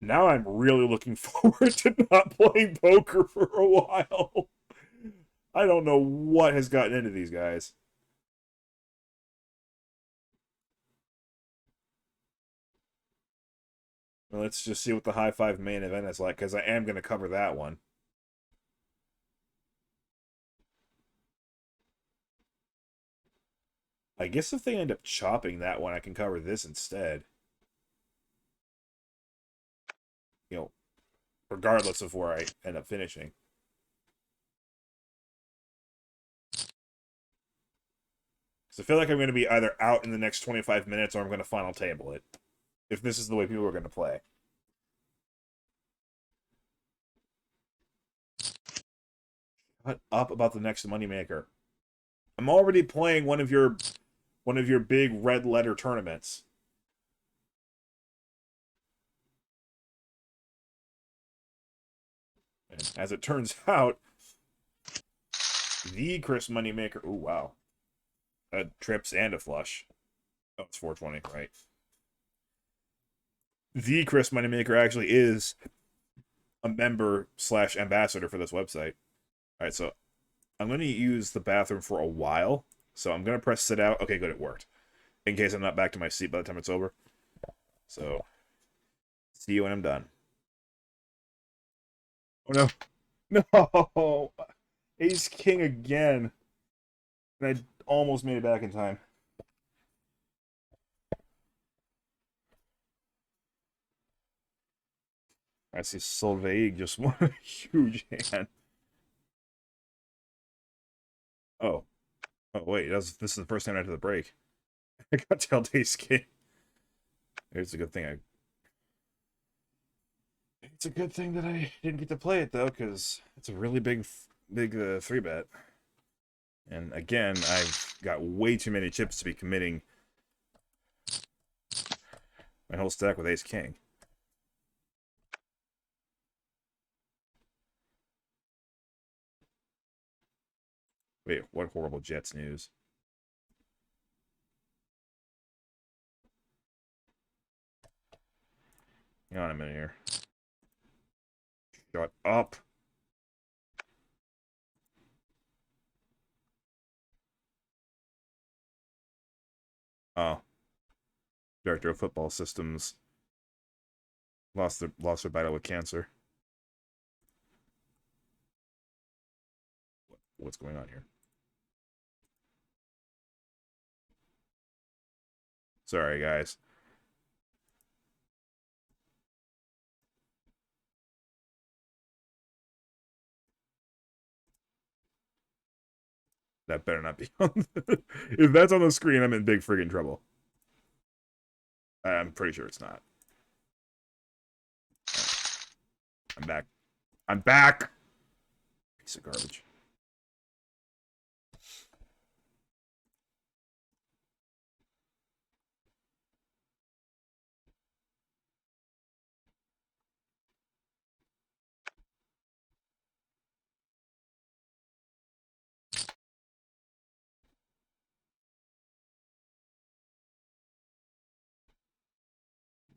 Now I'm really looking forward to not playing poker for a while. I don't know what has gotten into these guys. Well, let's just see what the Hi5 main event is like, because I am going to cover that one. I guess if they end up chopping that one, I can cover this instead. Regardless of where I end up finishing. Because I feel like I'm going to be either out in the next 25 minutes or I'm going to final table it. If this is the way people are going to play. Shut up about the next moneymaker. I'm already playing one of your big red letter tournaments. And as it turns out, the Chris Moneymaker... Ooh, wow. Trips and a flush. Oh, it's 420, right. The Chris Moneymaker actually is a member/ambassador for this website. Alright, so I'm going to use the bathroom for a while. So I'm going to press sit out. Okay, good, it worked. In case I'm not back to my seat by the time it's over. So, see you when I'm done. Oh, no. No! Ace King again. And I almost made it back in time. I see Solveig just won a huge hand. Oh. Oh, wait. This is the first hand after the break. I got dealt Ace King. It's a good thing It's a good thing that I didn't get to play it, though, because it's a really big 3-bet. And again, I've got way too many chips to be committing my whole stack with Ace King. Wait, what horrible Jets news. Hang on a minute here. Shut up. Oh, director of football systems lost their battle with cancer. What's going on here? Sorry, guys. That better not be on. If that's on the screen, I'm in big friggin' trouble. I'm pretty sure it's not. I'm back. I'm back! Piece of garbage.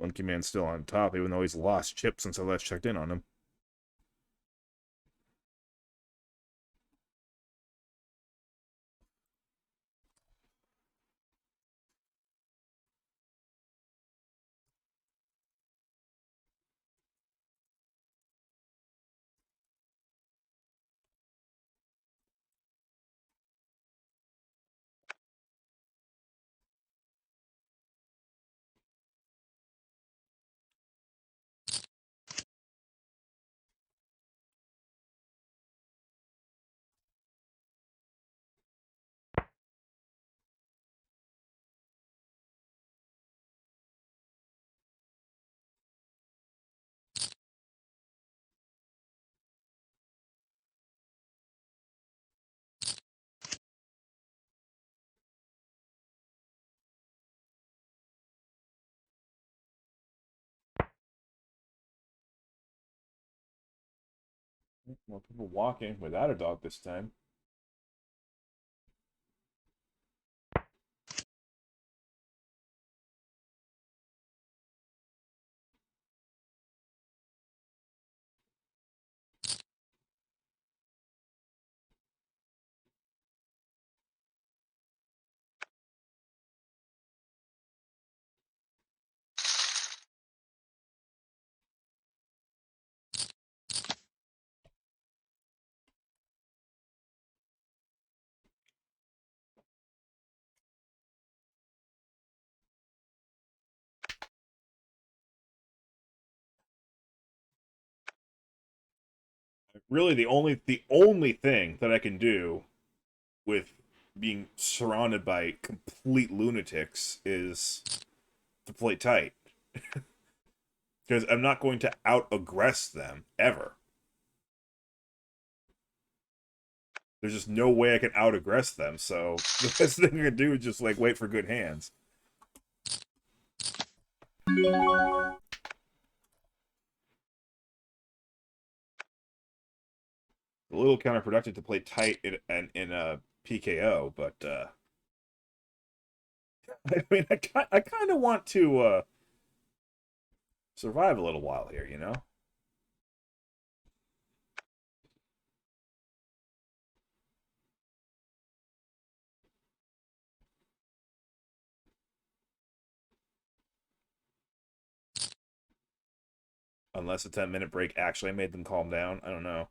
Monkey Man's still on top, even though he's lost chips since I last checked in on him. More people walking without a dog this time. Really, the only thing that I can do with being surrounded by complete lunatics is to play tight. Because I'm not going to out aggress them ever. There's just no way I can out aggress them, so the best thing I can do is just like wait for good hands. A little counterproductive to play tight in a PKO, but I mean, I kind of want to survive a little while here, you know? Unless a 10-minute break actually made them calm down. I don't know.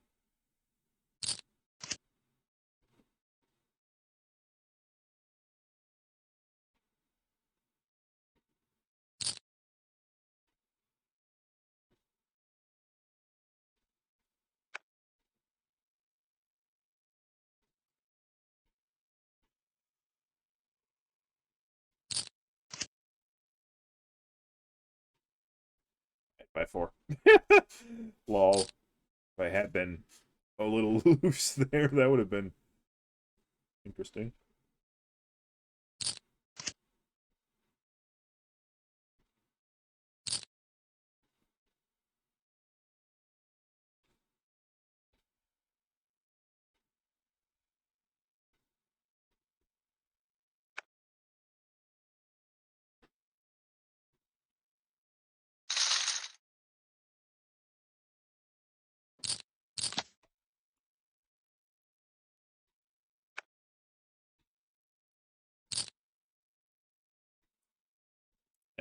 8 by 4. Lol. If I had been a little loose there, that would have been interesting.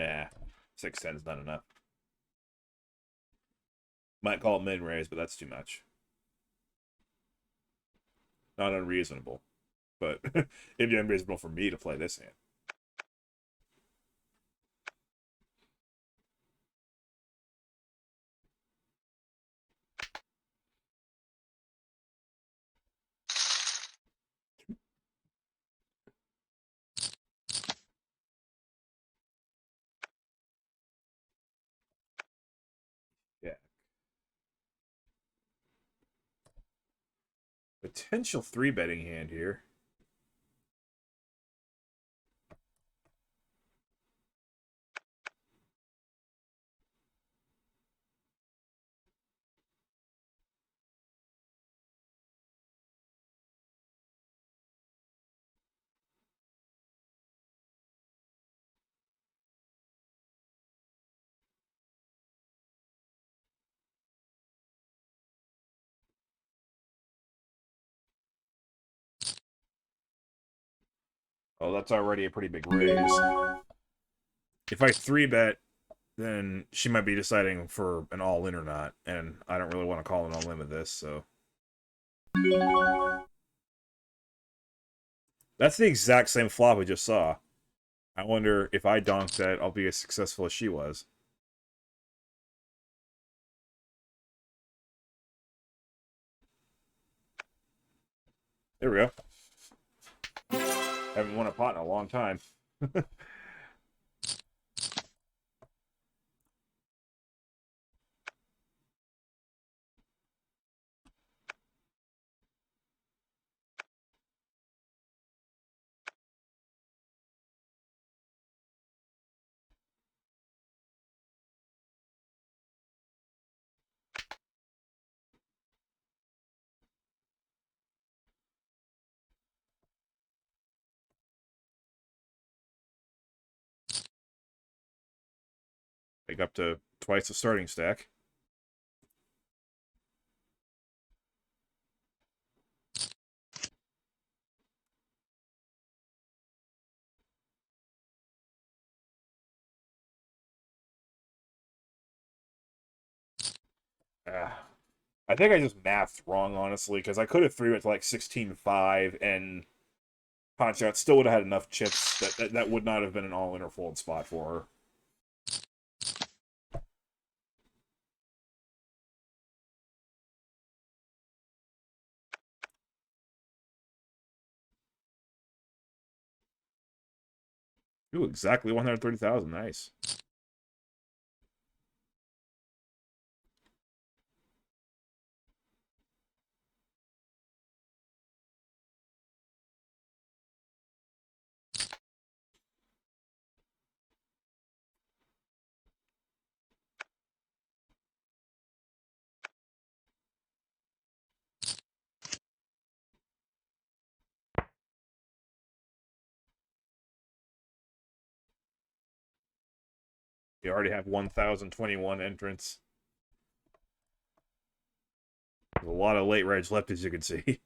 Yeah, 610's not enough. Might call it mid-raise, but that's too much. Not unreasonable, but it'd be unreasonable for me to play this hand. Yeah. Potential 3-betting hand here. Oh, that's already a pretty big raise. If I 3-bet, then she might be deciding for an all-in or not, and I don't really want to call an all-in with this, so... That's the exact same flop we just saw. I wonder if I donk that I'll be as successful as she was. There we go. Haven't won a pot in a long time. Make up to twice the starting stack. I think I just mathed wrong, honestly, because I could have threw it to like 16-5, and Ponchot still would have had enough chips that would not have been an all-in or fold spot for her. Ooh, exactly 130,000. Nice. You already have 1,021 entrants. There's a lot of late reg left, as you can see.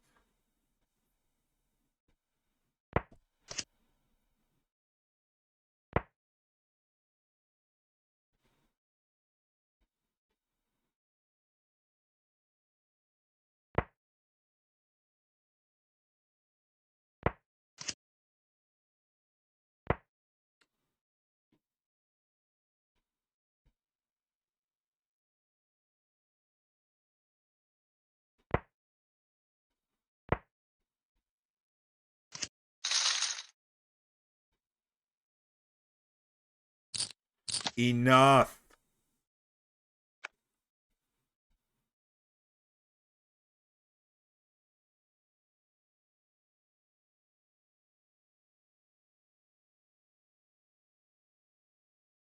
Enough.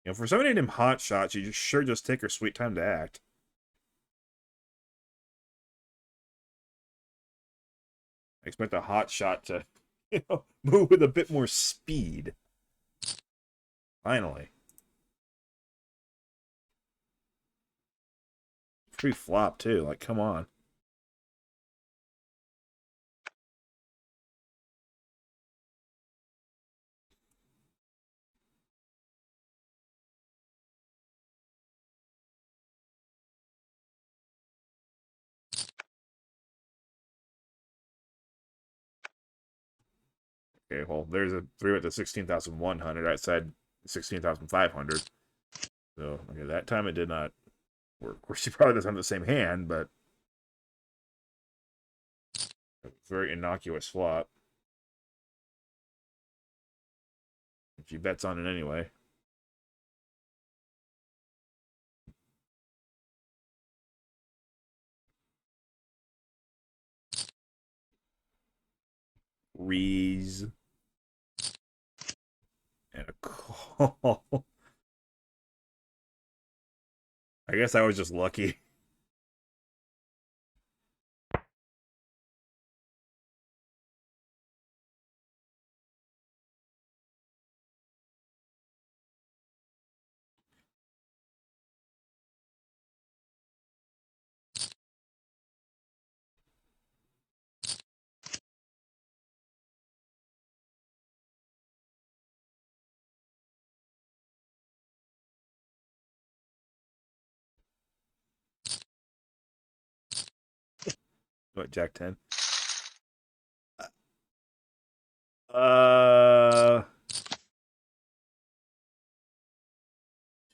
You know, for somebody named Hot Shots, you sure just take her sweet time to act. I expect a Hot Shot to, move with a bit more speed. Finally. Free flop, too. Like, come on. Okay, well, there's a 3 to 16,100 outside 16,500. So, okay, that time it did not work. Of course, she probably doesn't have the same hand, but a very innocuous flop. She bets on it anyway. Rees. And a call. I guess I was just lucky. What, Jack 10? Uh,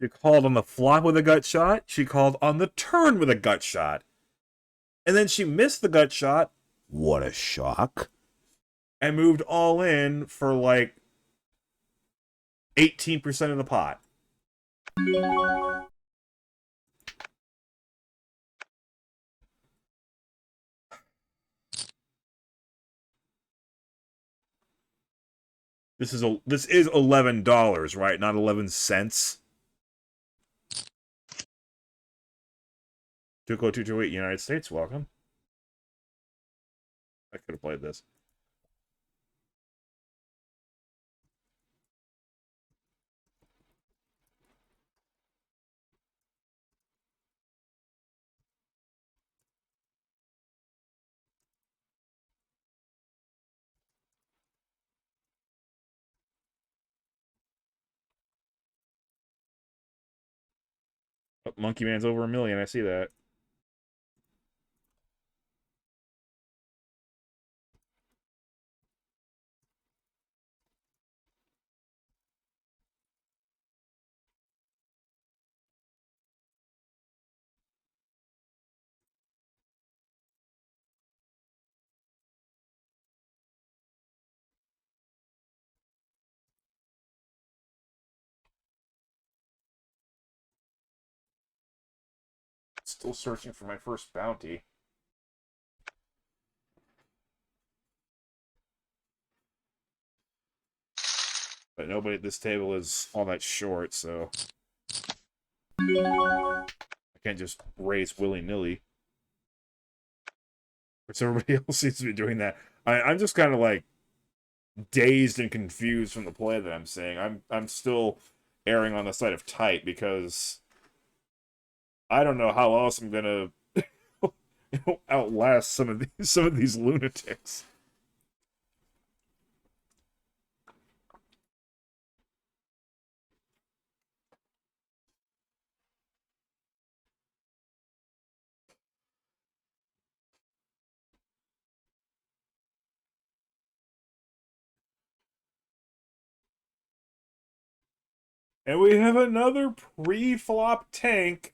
she called on the flop with a gut shot. She called on the turn with a gut shot. And then she missed the gut shot. What a shock. And moved all in for like 18% of the pot. This is $11, right? Not 11 cents. 20228 United States, welcome. I could have played this. Oh, Monkey Man's over 1,000,000. I see that. Still searching for my first bounty. But nobody at this table is all that short, so I can't just raise willy-nilly. Which everybody else seems to be doing that. I'm just kind of like dazed and confused from the play that I'm seeing. I'm still erring on the side of tight because I don't know how else I'm gonna outlast some of these lunatics. And we have another pre-flop tank.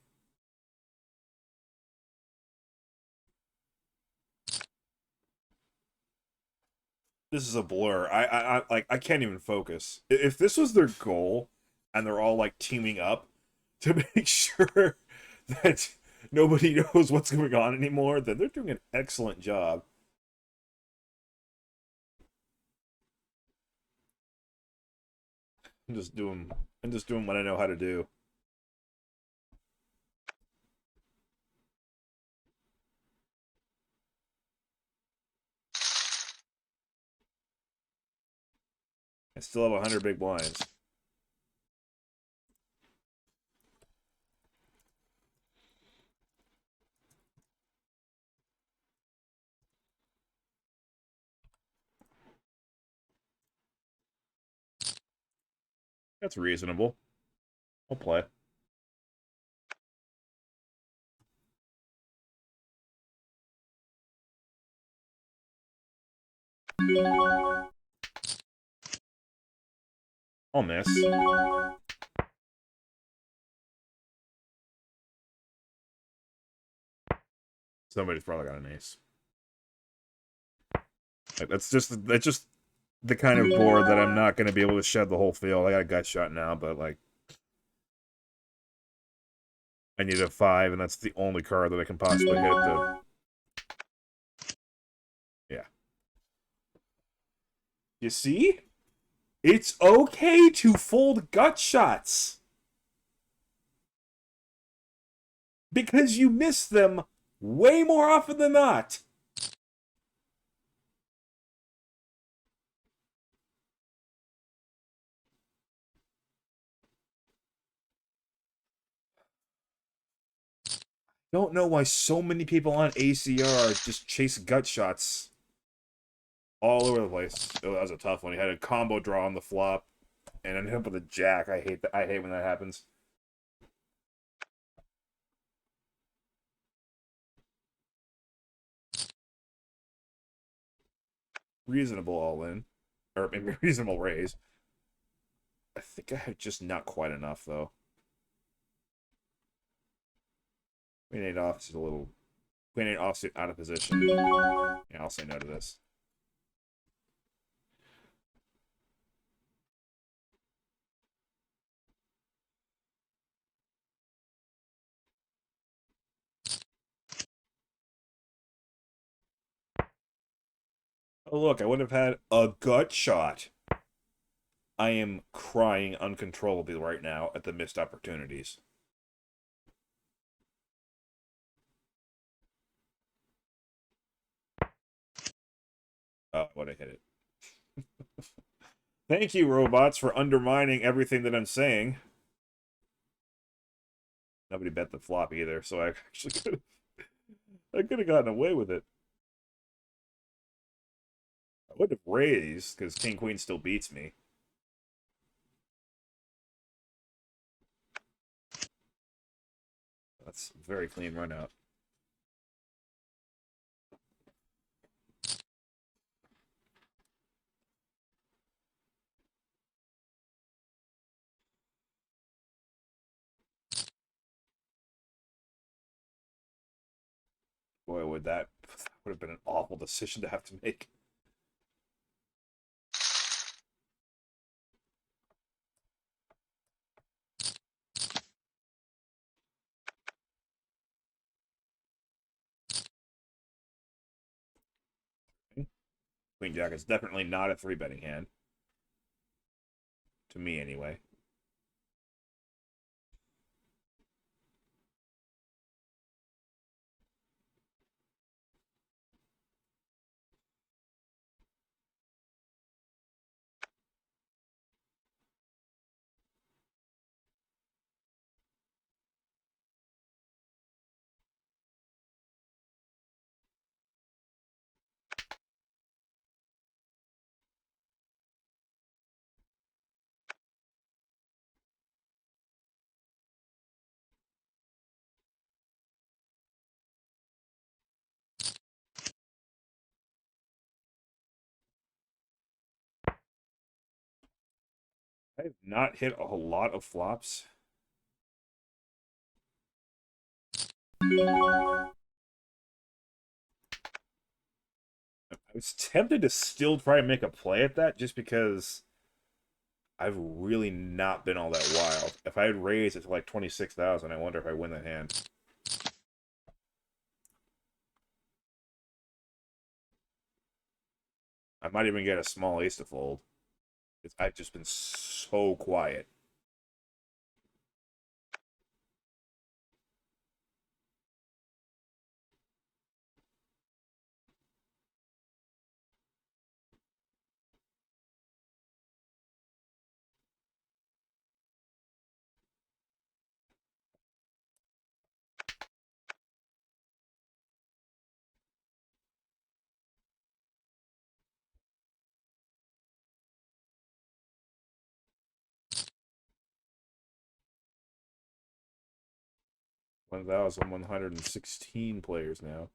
This is a blur. I can't even focus. If this was their goal, and they're all like teaming up to make sure that nobody knows what's going on anymore, then they're doing an excellent job. I'm just doing what I know how to do. I still have 100 big blinds. That's reasonable. I'll play. I'll miss. Somebody's probably got an ace. That's just the kind of board that I'm not going to be able to shed the whole field. I got a gut shot now, but like I need a 5, and that's the only card that I can possibly hit. Yeah. You see? It's okay to fold gut shots. Because you miss them way more often than not. Don't know why so many people on ACR just chase gut shots all over the place. Oh, that was a tough one. He had a combo draw on the flop and ended up with a jack. I hate that. I hate when that happens. Reasonable all in, or maybe reasonable raise. I think I had just not quite enough though. Queen 8 off is a little. Queen 8 offsuit out of position. Yeah, I'll say no to this. Oh look, I would have had a gut shot. I am crying uncontrollably right now at the missed opportunities. Oh, would have hit it. Thank you, robots, for undermining everything that I'm saying. Nobody bet the flop either, so I actually could have gotten away with it. I would have raised, because King Queen still beats me. That's a very clean run out. Boy, that would have been an awful decision to have to make. Queen Jack is definitely not a 3-betting hand. To me, anyway. I have not hit a lot of flops. I was tempted to still try and make a play at that just because I've really not been all that wild. If I had raised it to like 26,000, I wonder if I win that hand. I might even get a small ace to fold. I've just been so quiet. One thousand 116 players now.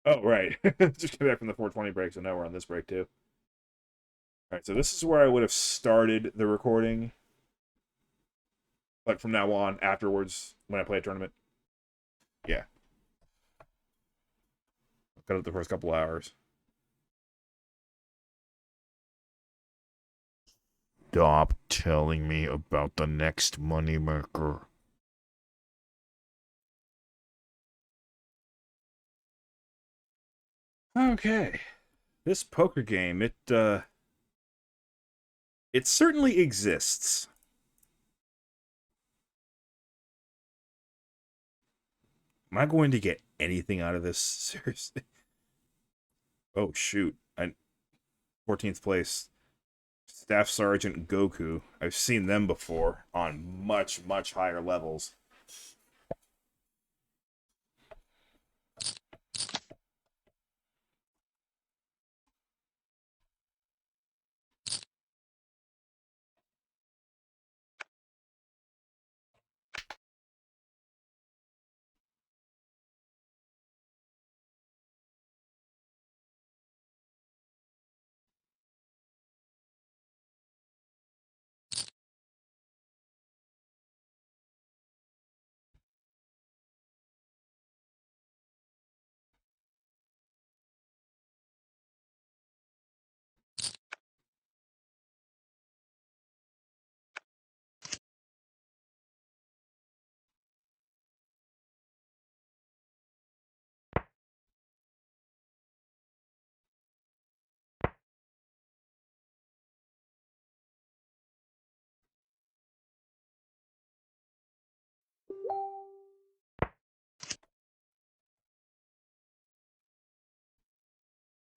Oh, right. Just came back from the 420 break, so now we're on this break too. All right, so this is where I would have started the recording, like from now on, afterwards, when I play a tournament. Yeah, cut it the first couple hours. Stop telling me about the next moneymaker. Okay, this poker game, it certainly exists. Am I going to get anything out of this? Seriously? Oh shoot! 14th place, Staff Sergeant Goku. I've seen them before on much, much higher levels.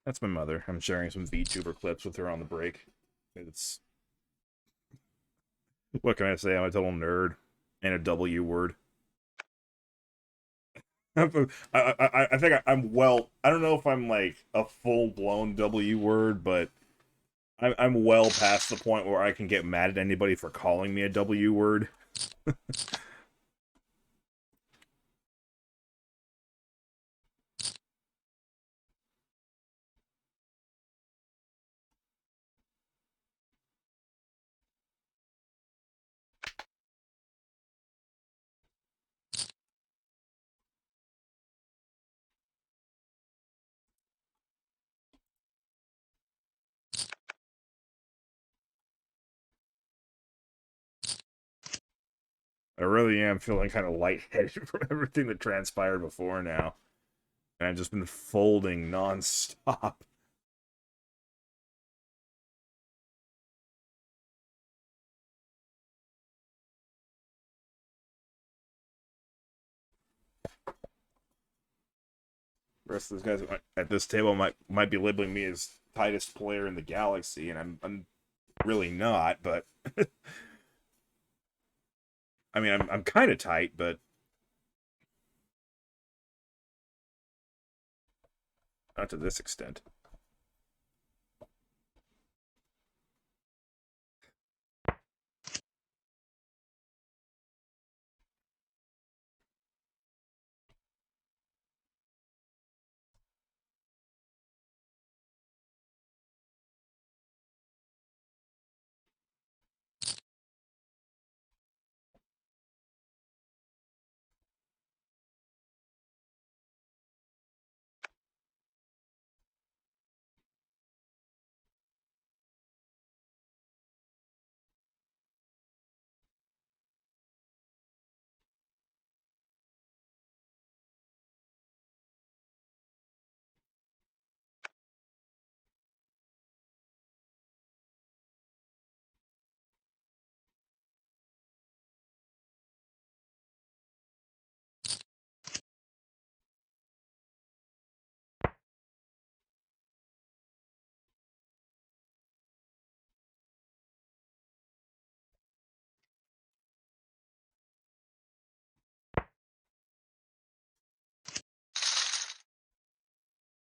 That's my mother. I'm sharing some VTuber clips with her on the break. It's what can I say? I'm a total nerd and a W word. I think I'm well. I don't know if I'm like a full blown W word, but I'm well past the point where I can get mad at anybody for calling me a W word. I really am feeling kind of lightheaded from everything that transpired before now, and I've just been folding nonstop. The rest of those guys at this table might be labeling me as tightest player in the galaxy, and I'm really not. But I mean, I'm kind of tight, but not to this extent.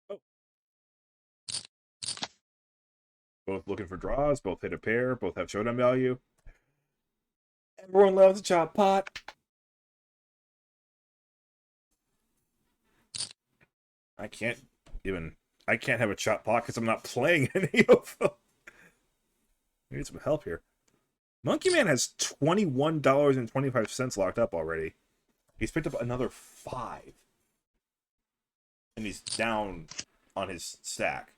Oh, both looking for draws, both hit a pair, both have showdown value. Everyone loves a chop pot. I can't even. I can't have a chop pot because I'm not playing any of them. I need some help here. Monkey Man has $21.25 locked up already. He's picked up another 5. And he's down on his stack.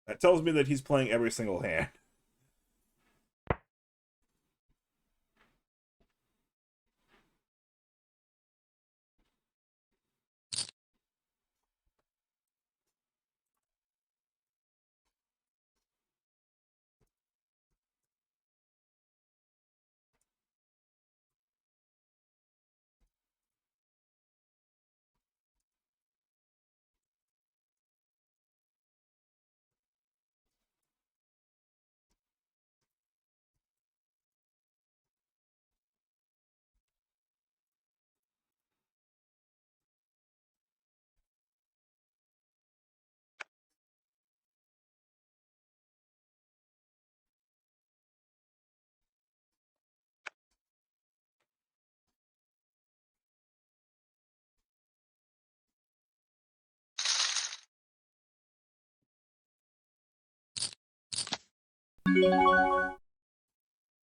That tells me that he's playing every single hand.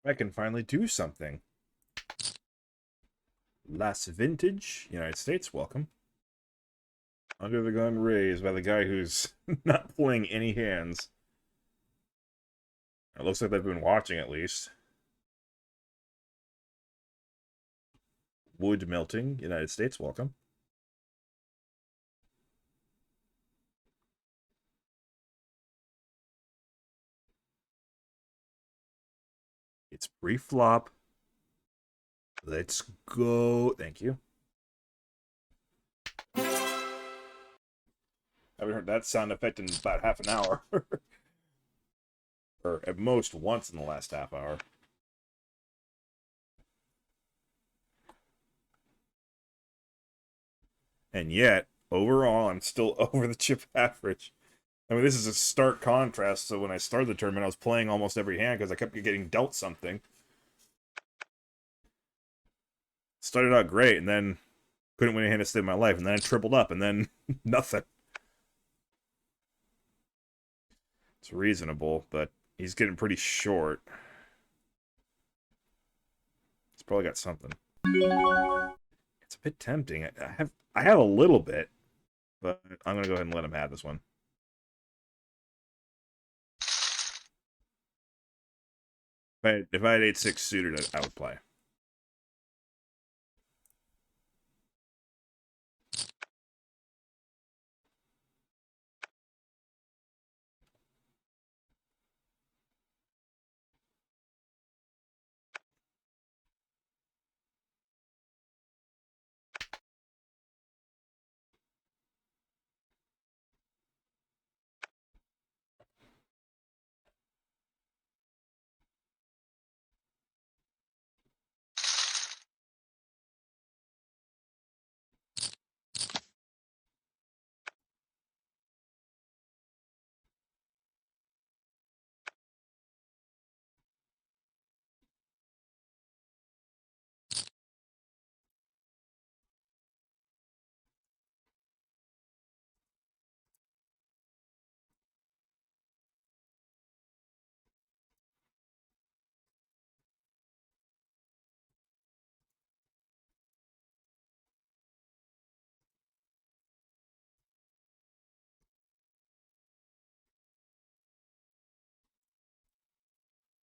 I can finally do something. Last Vintage, United States, welcome. Under the gun raised by the guy who's not playing any hands. It looks like they've been watching at least. Wood melting, United States, welcome. It's pre-flop. Let's go. Thank you. Haven't heard that sound effect in about half an hour. Or at most once in the last half hour. And yet, overall, I'm still over the chip average. I mean, this is a stark contrast. So when I started the tournament, I was playing almost every hand because I kept getting dealt something. Started out great, and then couldn't win a hand to save my life, and then I tripled up, and then nothing. It's reasonable, but he's getting pretty short. He's probably got something. It's a bit tempting. I have a little bit, but I'm gonna go ahead and let him have this one. If I had 8-6 suited, I would play.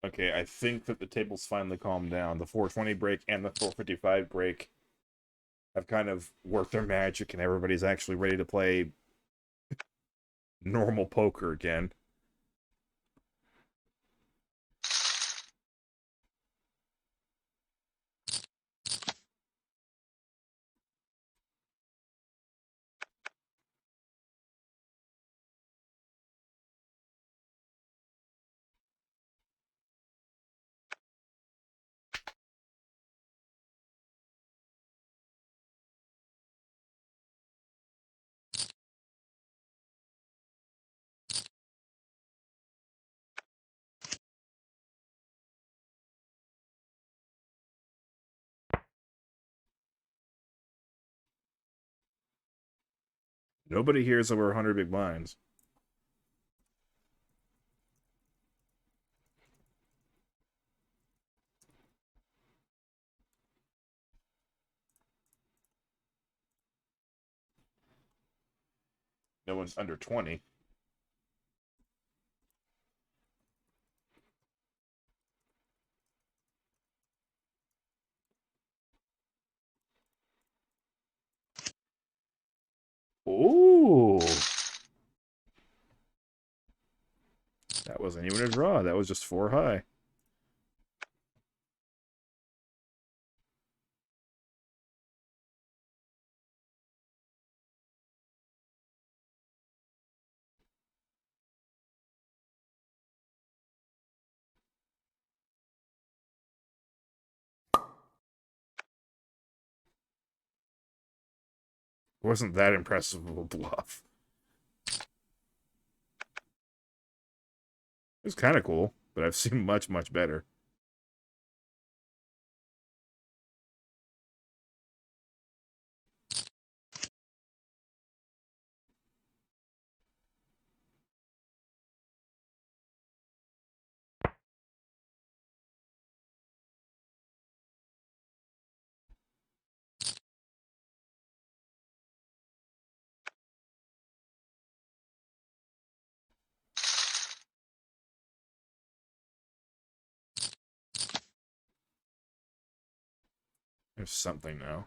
Okay, I think that the table's finally calmed down. The 420 break and the 455 break have kind of worked their magic, and everybody's actually ready to play normal poker again. Nobody hears over 100 big blinds. No one's under 20. Ooh. That wasn't even a draw. That was just 4 high. Wasn't that impressive of a bluff. It was kind of cool, but I've seen much, much better. There's something now.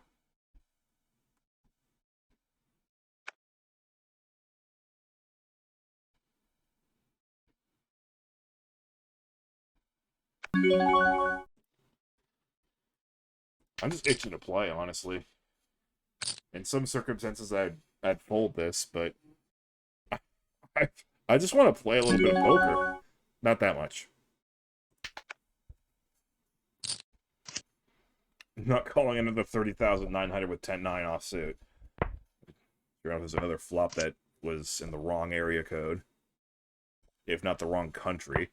I'm just itching to play, honestly. In some circumstances, I'd fold this, but I, I just want to play a little bit of poker. Not that much. I'm not calling another 30,900 with 10-9 offsuit. There's another flop that was in the wrong area code, if not the wrong country.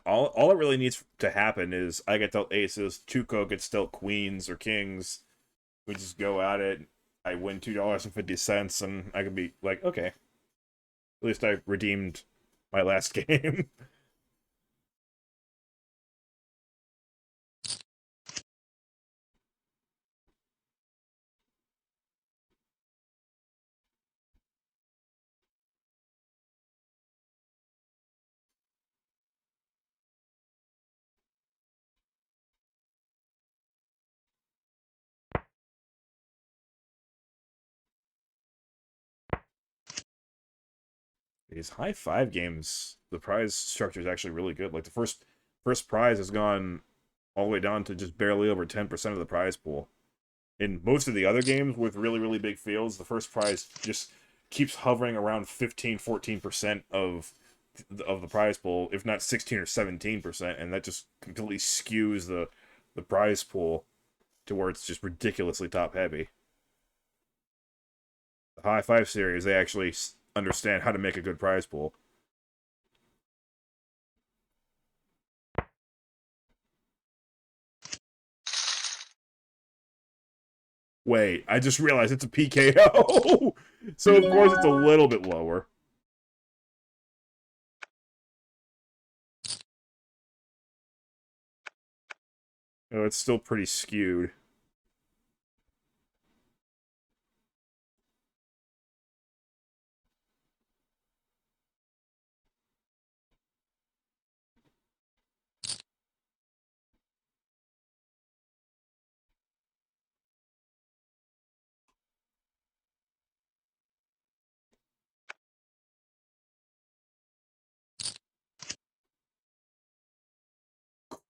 All it really needs to happen is I get dealt aces, Chuko gets dealt queens or kings. We just go at it. I win $2.50, and I can be like, okay, at least I redeemed my last game. These Hi5 games, the prize structure is actually really good. Like the first prize has gone all the way down to just barely over 10% of the prize pool. In most of the other games with really, really big fields, the first prize just keeps hovering around 15, 14% of the prize pool, if not 16 or 17%, and that just completely skews the prize pool to where it's just ridiculously top heavy. The Hi5 series, they actually understand how to make a good prize pool. Wait, I just realized it's a PKO. So of course it's a little bit lower. Oh, it's still pretty skewed.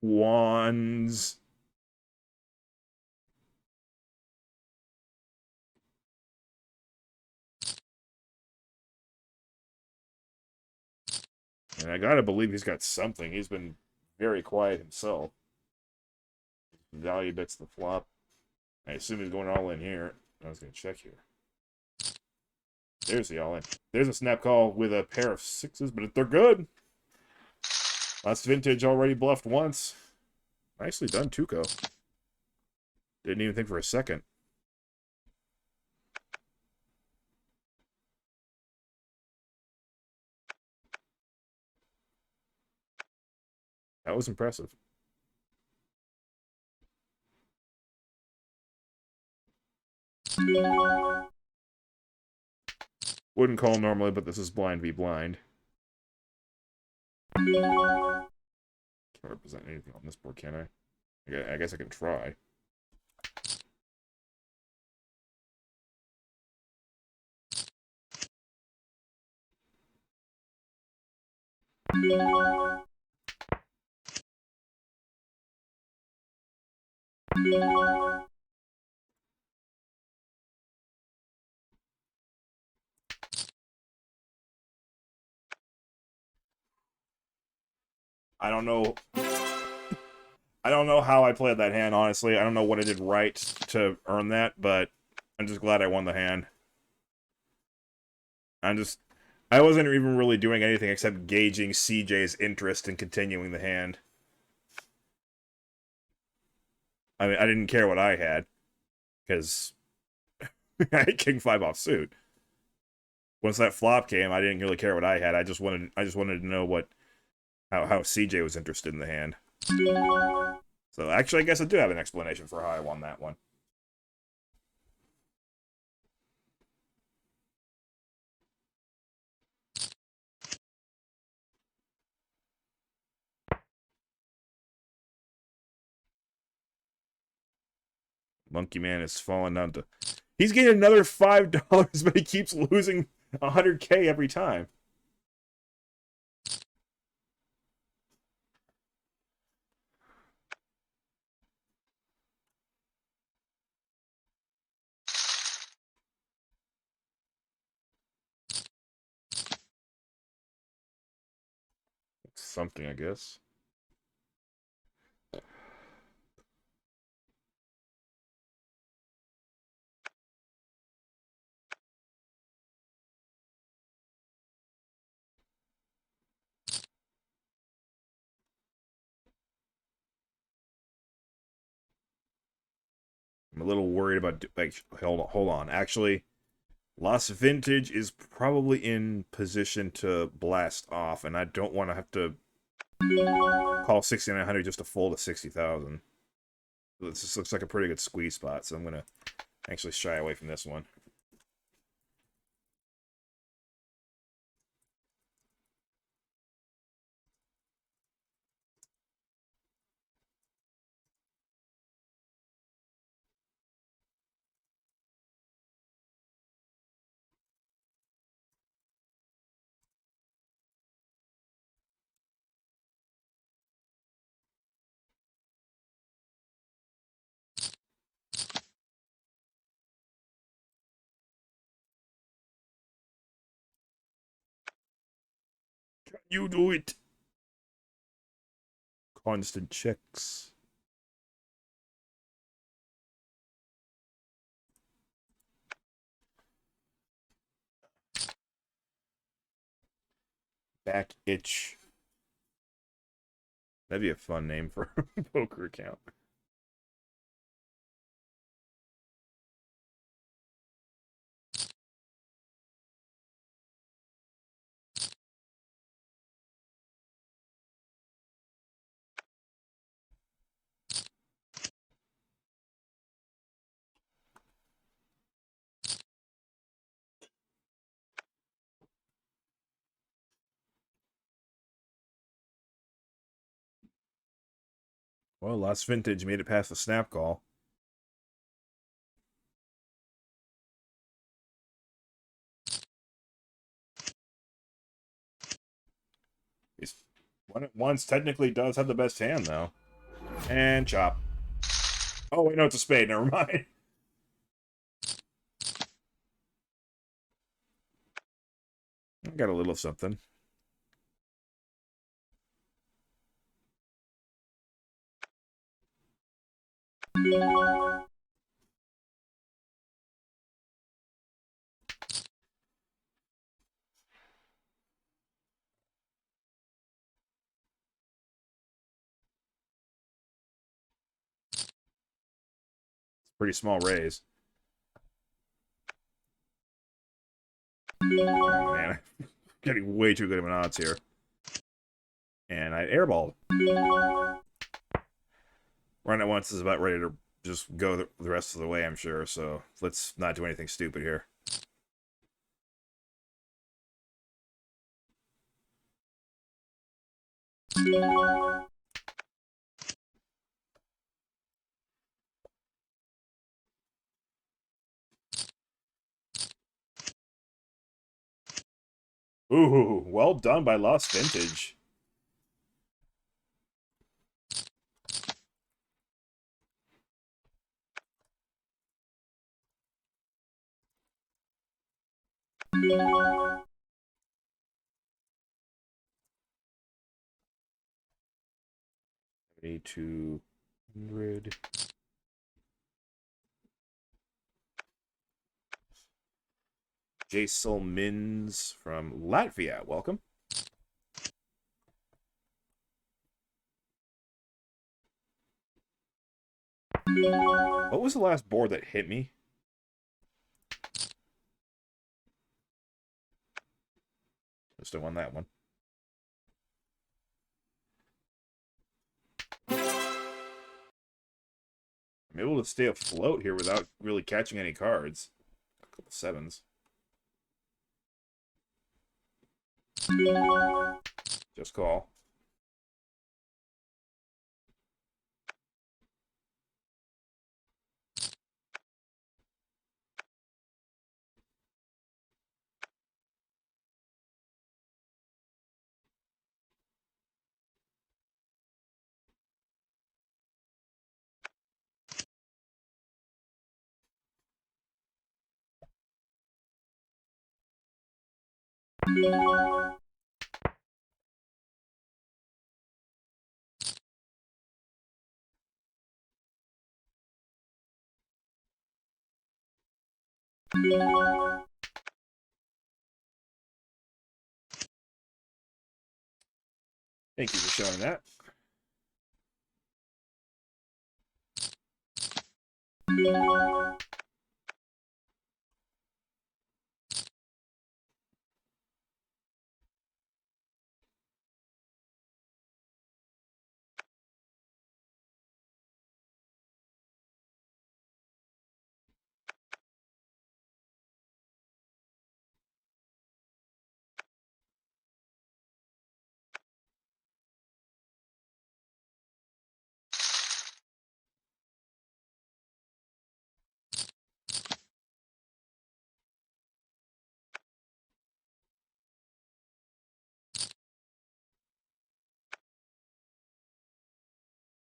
Wands. And I gotta believe he's got something. He's been very quiet himself. Value bets the flop. I assume he's going all in here. I was gonna check here. There's the all in. There's a snap call with a pair of sixes, but they're good. Last vintage already bluffed once. Nicely done, Tuco. Didn't even think for a second. That was impressive. Wouldn't call normally, but this is blind v blind. Can't represent anything on this board, can I? I guess I can try. I don't know. I don't know how I played that hand, honestly. I don't know what I did right to earn that, but I'm just glad I won the hand. I wasn't even really doing anything except gauging CJ's interest in continuing the hand. I mean, I didn't care what I had, because I had King 5 offsuit. Once that flop came, I didn't really care what I had. I just wanted to know how CJ was interested in the hand. So actually, I guess I do have an explanation for how I won that one. Monkey Man is falling down to... He's getting another $5, but he keeps losing 100K every time. Something, I guess. I'm a little worried about... Like, hold on. Actually, Lost Vintage is probably in position to blast off, and I don't want to have to call 6,900 just to fold a 60,000. This looks like a pretty good squeeze spot, so I'm going to actually shy away from this one. You do it! Constant checks. Back itch. That'd be a fun name for a poker account. Well, Lost Vintage made it past the snap call. He's once technically does have the best hand, though. And chop. Oh, wait, no, it's a spade. Never mind. I got a little of something. Pretty small raise. Oh, man, I'm getting way too good of an odds here. And I airballed. Run at once is about ready to just go the rest of the way, I'm sure. So let's not do anything stupid here. Ooh, well done by Lost Vintage. $200. Jason Mins from Latvia, welcome. What was the last board that hit me? I still won that one. I'm able to stay afloat here without really catching any cards. A couple sevens. Just call. Thank you for showing that.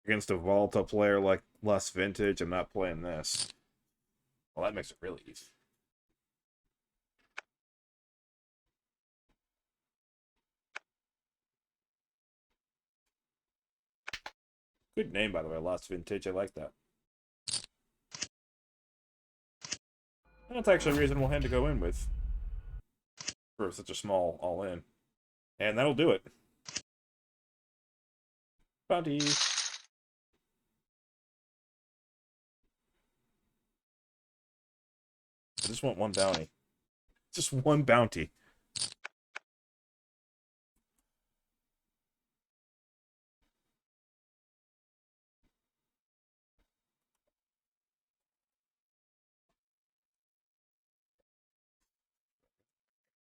Against a volatile player like Less Vintage, I'm not playing this. Well, that makes it really easy. Good name, by the way, Lost Vintage. I like that. That's actually a reasonable hand to go in with for such a small all-in. And that'll do it. Bounty. I just want one bounty. Just one bounty.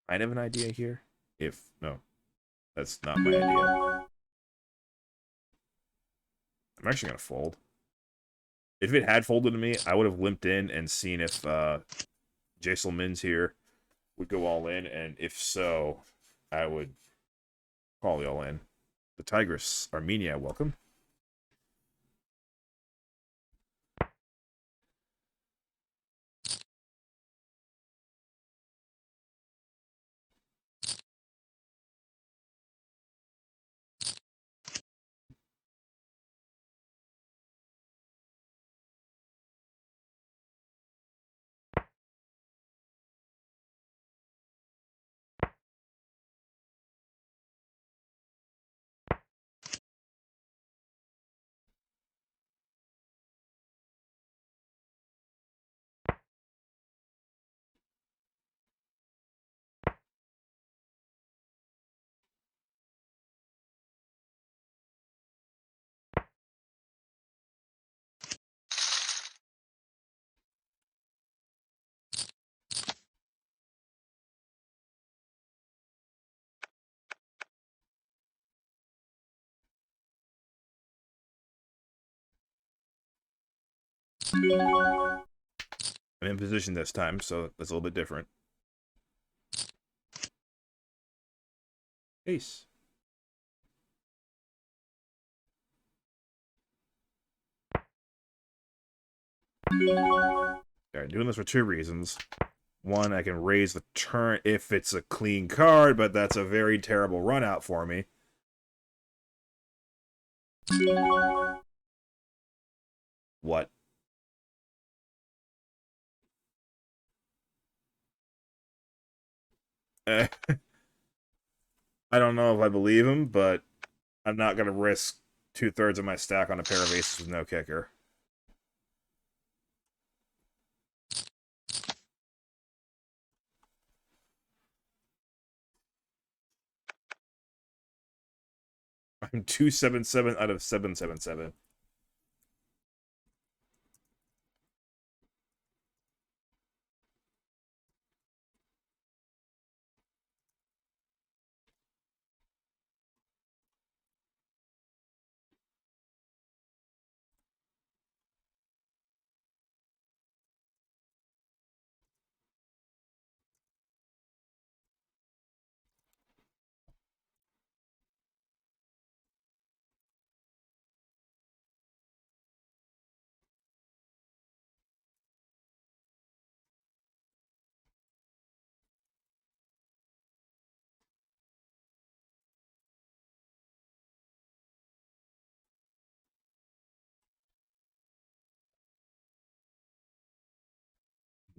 I have an idea here. If no, that's not my idea. I'm actually gonna fold. If it had folded to me, I would have limped in and seen if Jason Mins here would go all in, and if so, I would call the all in. The Tigress, Armenia, welcome. I'm in position this time, so that's a little bit different. Ace. Alright, doing this for two reasons. One, I can raise the turn if it's a clean card, but that's a very terrible run out for me. What? I don't know if I believe him, but I'm not going to risk 2/3 of my stack on a pair of aces with no kicker. I'm 277 out of 777.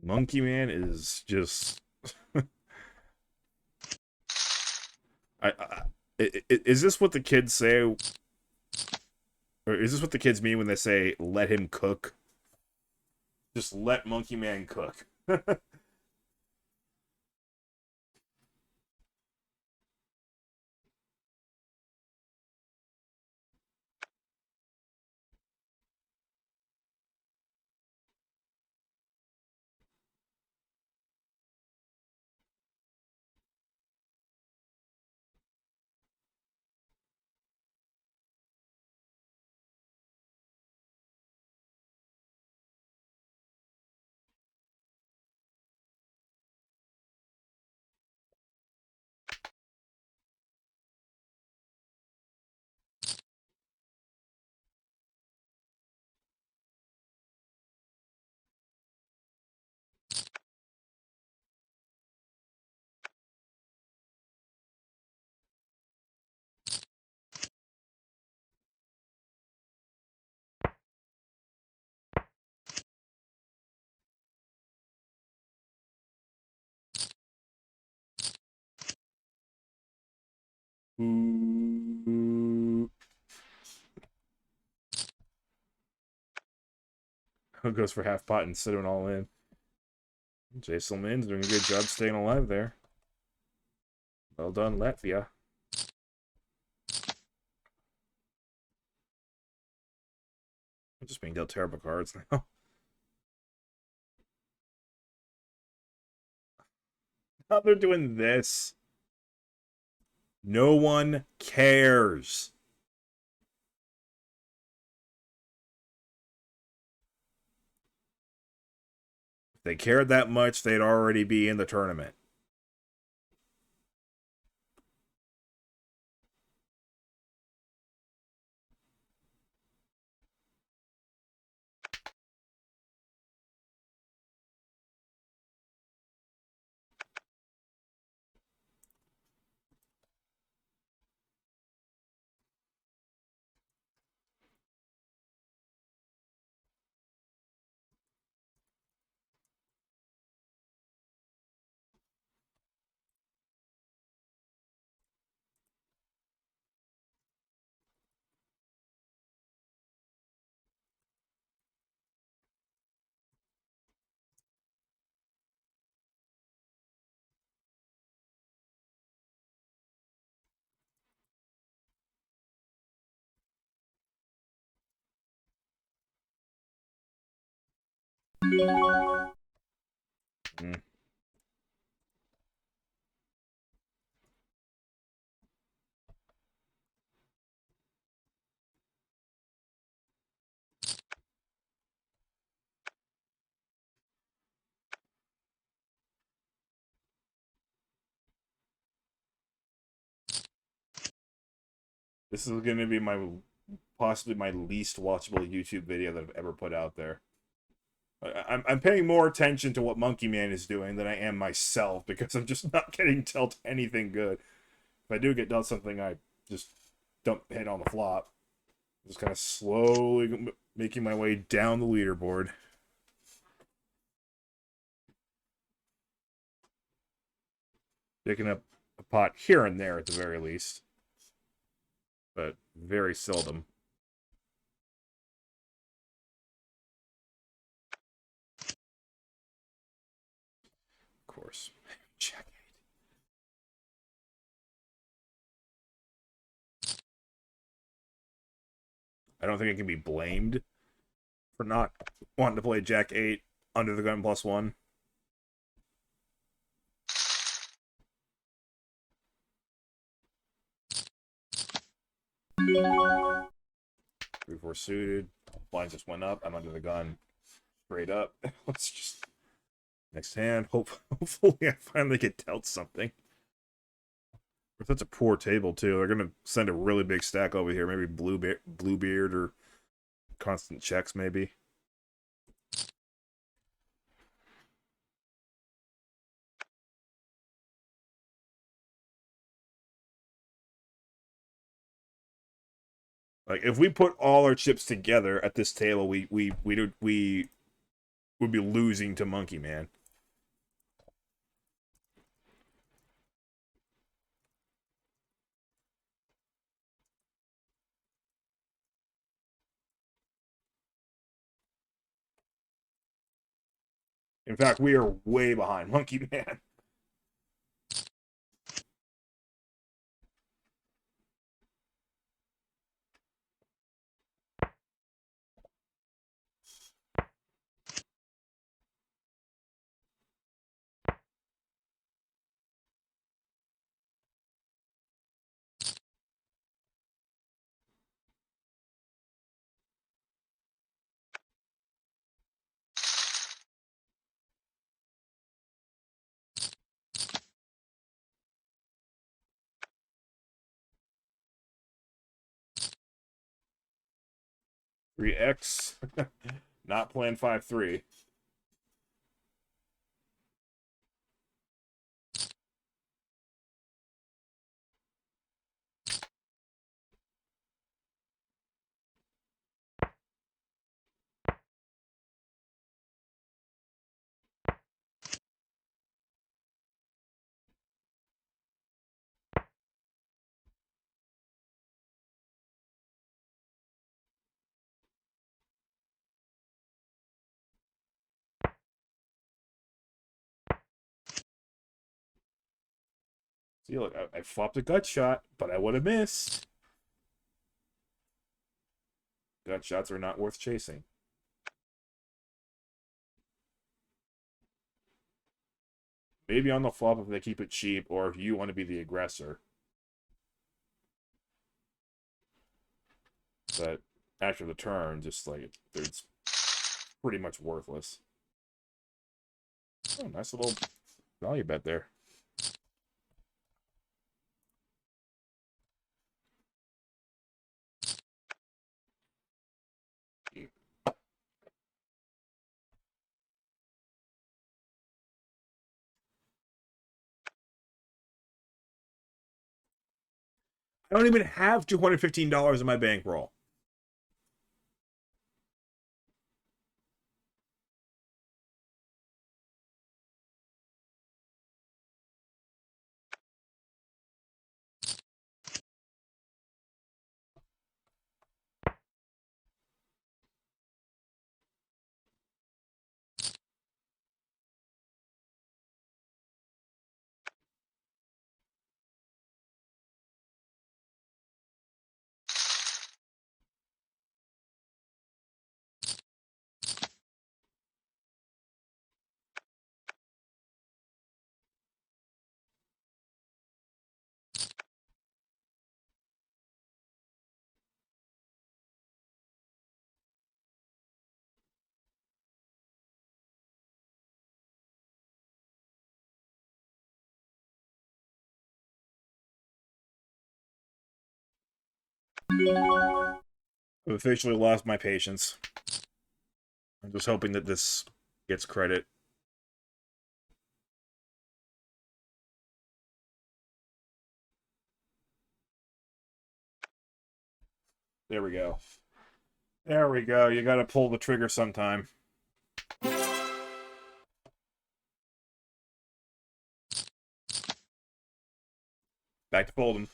Monkey Man is just. Is this what the kids say, or is this what the kids mean when they say "let him cook"? Just let Monkey Man cook. Ooh. Who goes for half pot instead of an all in? Jason Lin's doing a good job staying alive there. Well done, Latvia. I'm just being dealt terrible cards now. How they're doing this? No one cares. If they cared that much, they'd already be in the tournament. Mm. This is going to be my possibly my least watchable YouTube video that I've ever put out there. I'm paying more attention to what Monkey Man is doing than I am myself because I'm just not getting dealt anything good. If I do get dealt something, I just don't hit on the flop. Just kind of slowly making my way down the leaderboard. Picking up a pot here and there at the very least, but very seldom. Of course. Check. I don't think it can be blamed for not wanting to play Jack 8 under the gun +1. 3-4 suited. Blind just went up. I'm under the gun. Straight up. Let's just next hand. Hopefully I finally get dealt something. If that's a poor table too, they're gonna send a really big stack over here. Maybe Bluebeard or constant checks maybe. Like if we put all our chips together at this table, we would be losing to Monkey Man. In fact, we are way behind Monkey Man. Three X, not plan 5-3. See, look, I flopped a gut shot, but I would have missed. Gut shots are not worth chasing. Maybe on the flop if they keep it cheap, or if you want to be the aggressor. But after the turn, just like it's pretty much worthless. Oh, nice little value bet there. I don't even have $215 in my bankroll. I've officially lost my patience. I'm just hoping that this gets credit. There we go. There we go. You gotta pull the trigger sometime. Back to fold'em.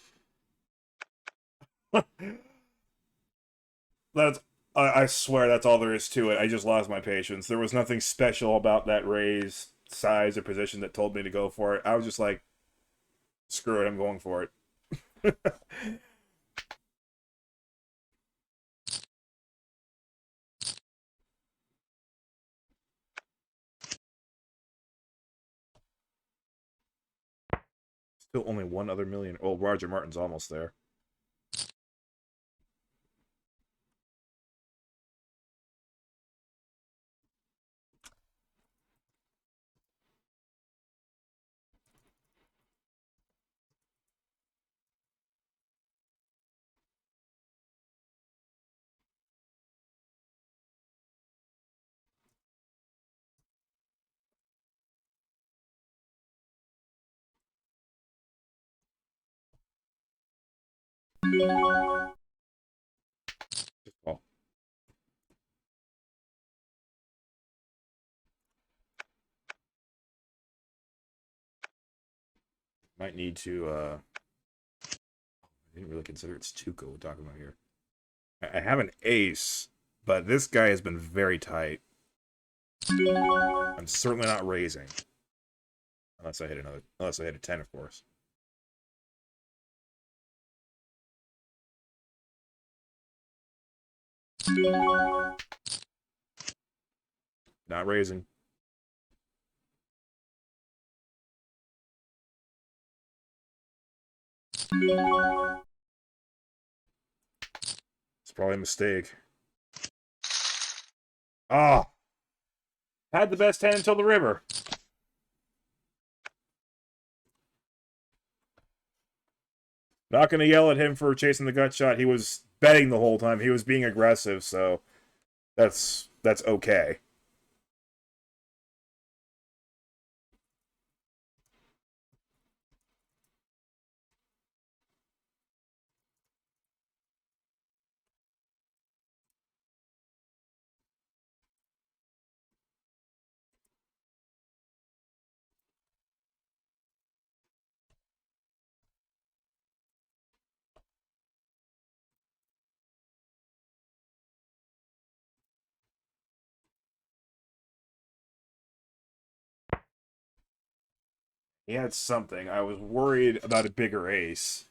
That's... I swear that's all there is to it. I just lost my patience. There was nothing special about that raise, size, or position that told me to go for it. I was just like, screw it, I'm going for it. Still only one other million. Oh, Roger Martin's almost there. Oh. Might need to, I didn't really consider it's Tuco we're talking about here. I have an ace, but this guy has been very tight. I'm certainly not raising. Unless I hit a 10, of course. Not raising. It's probably a mistake. Ah! Had the best hand until the river. Not gonna yell at him for chasing the gut shot. He was betting the whole time. He was being aggressive, so that's okay. He had something. I was worried about a bigger ace.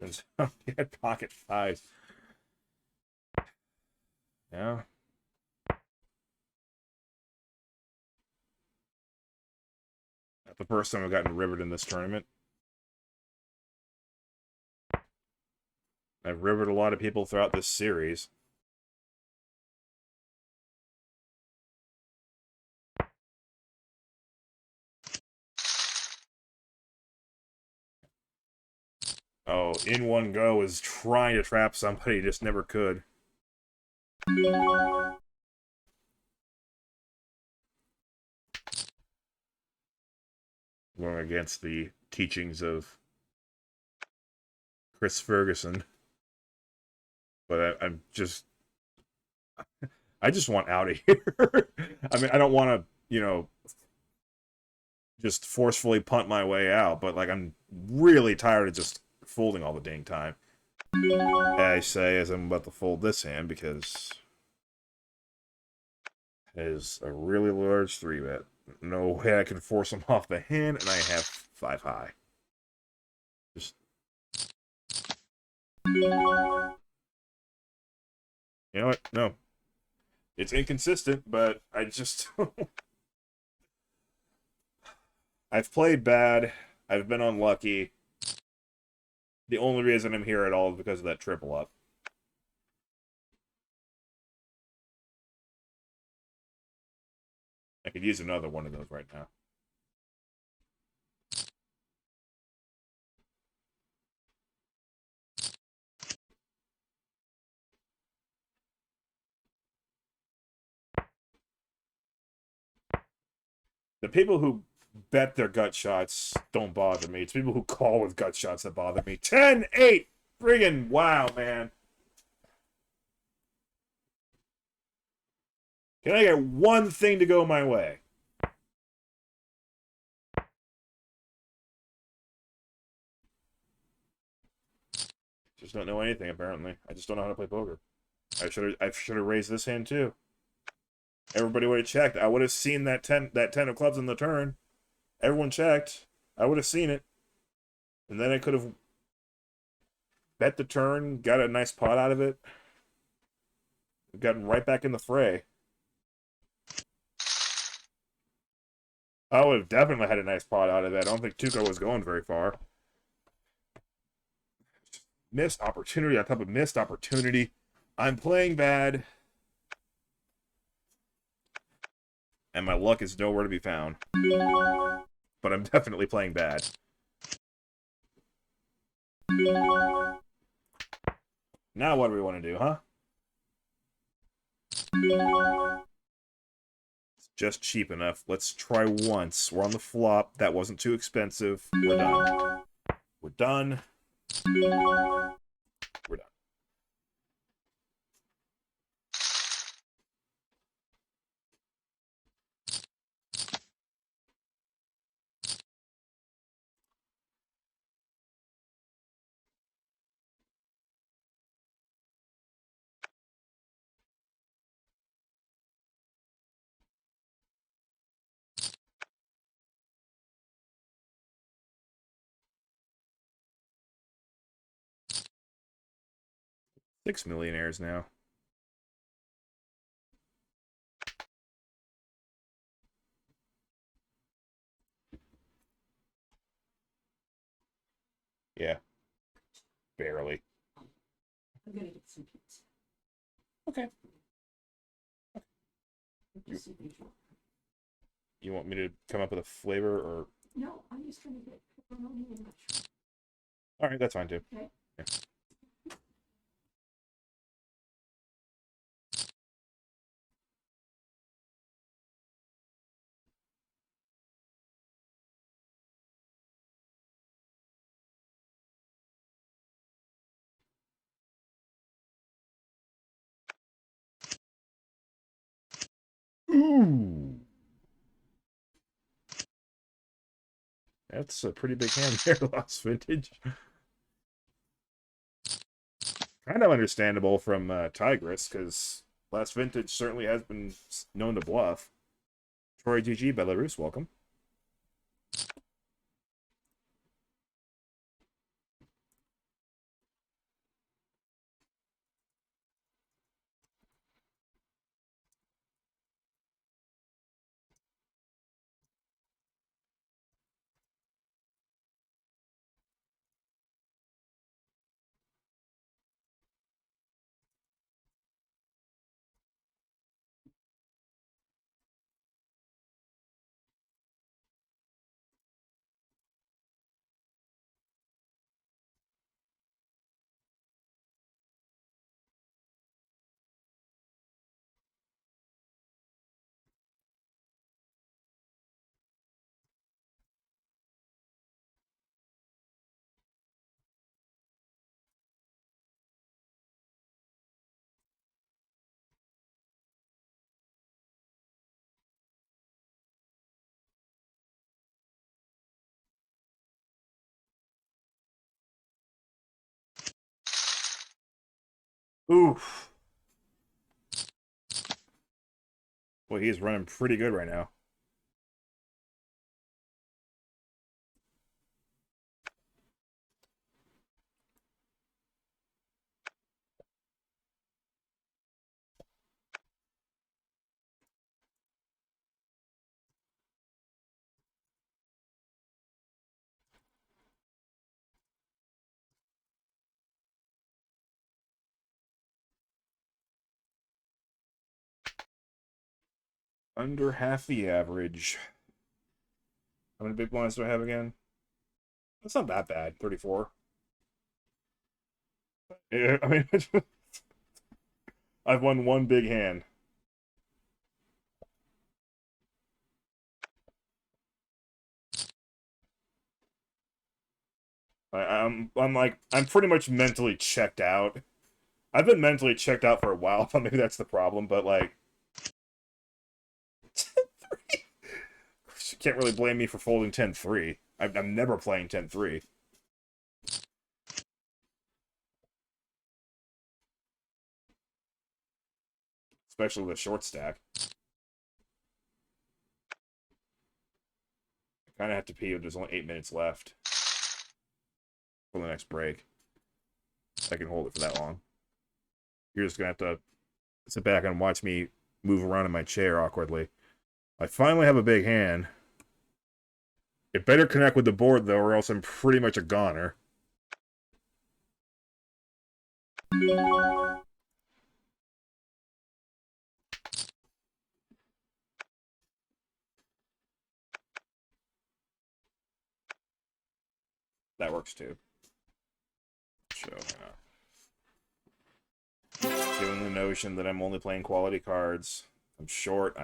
He had pocket fives. Yeah. Not the first time I've gotten rivered in this tournament. I've rivered a lot of people throughout this series. Oh, in one go is trying to trap somebody, just never could. Going against the teachings of Chris Ferguson. But I'm just... I just want out of here. I mean, I don't want to, just forcefully punt my way out, but, like, I'm really tired of just folding all the dang time. I say as I'm about to fold this hand because it is a really large 3-bet. No way I can force him off the hand, and I have 5 high. Just... You know what? No. It's inconsistent, but I just... I've played bad. I've been unlucky. The only reason I'm here at all is because of that triple up. I could use another one of those right now. The people who bet their gut shots don't bother me. It's people who call with gut shots that bother me. 10-8! Friggin' wow, man. Can I get one thing to go my way? Just don't know anything, apparently. I just don't know how to play poker. I should have raised this hand, too. Everybody would have checked. I would have seen that 10 of clubs in the turn. Everyone checked. I would have seen it. And then I could have bet the turn, got a nice pot out of it. Gotten right back in the fray. I would have definitely had a nice pot out of it. I don't think Tuco was going very far. Missed opportunity on top of missed opportunity. I'm playing bad. And my luck is nowhere to be found. But I'm definitely playing bad. Now what do we want to do, huh? It's just cheap enough. Let's try once. We're on the flop. That wasn't too expensive. We're done. We're done. We're done. Six millionaires now. Yeah. Barely. I'm gonna get some pizza. Okay. Just some pizza. You want me to come up with a flavor or... No, I'm just gonna get pepperoni and mushroom. Alright, that's fine too. Okay. Yeah. Ooh. That's a pretty big hand there, Lost Vintage. Kind of understandable from Tigris, because Last Vintage certainly has been known to bluff. Troy GG, Belarus, welcome. Oof. Well, he's running pretty good right now. Under half the average. How many big blinds do I have again? That's not that bad. 34. Yeah, I mean, I've won one big hand. I'm pretty much mentally checked out. I've been mentally checked out for a while, but maybe that's the problem, but like you can't really blame me for folding 10-3. I'm never playing 10-3. Especially with a short stack. I kind of have to pee, but there's only 8 minutes left for the next break. I can hold it for that long. You're just going to have to sit back and watch me move around in my chair awkwardly. I finally have a big hand. It better connect with the board, though, or else I'm pretty much a goner. That works, too. So, given the notion that I'm only playing quality cards, I'm short,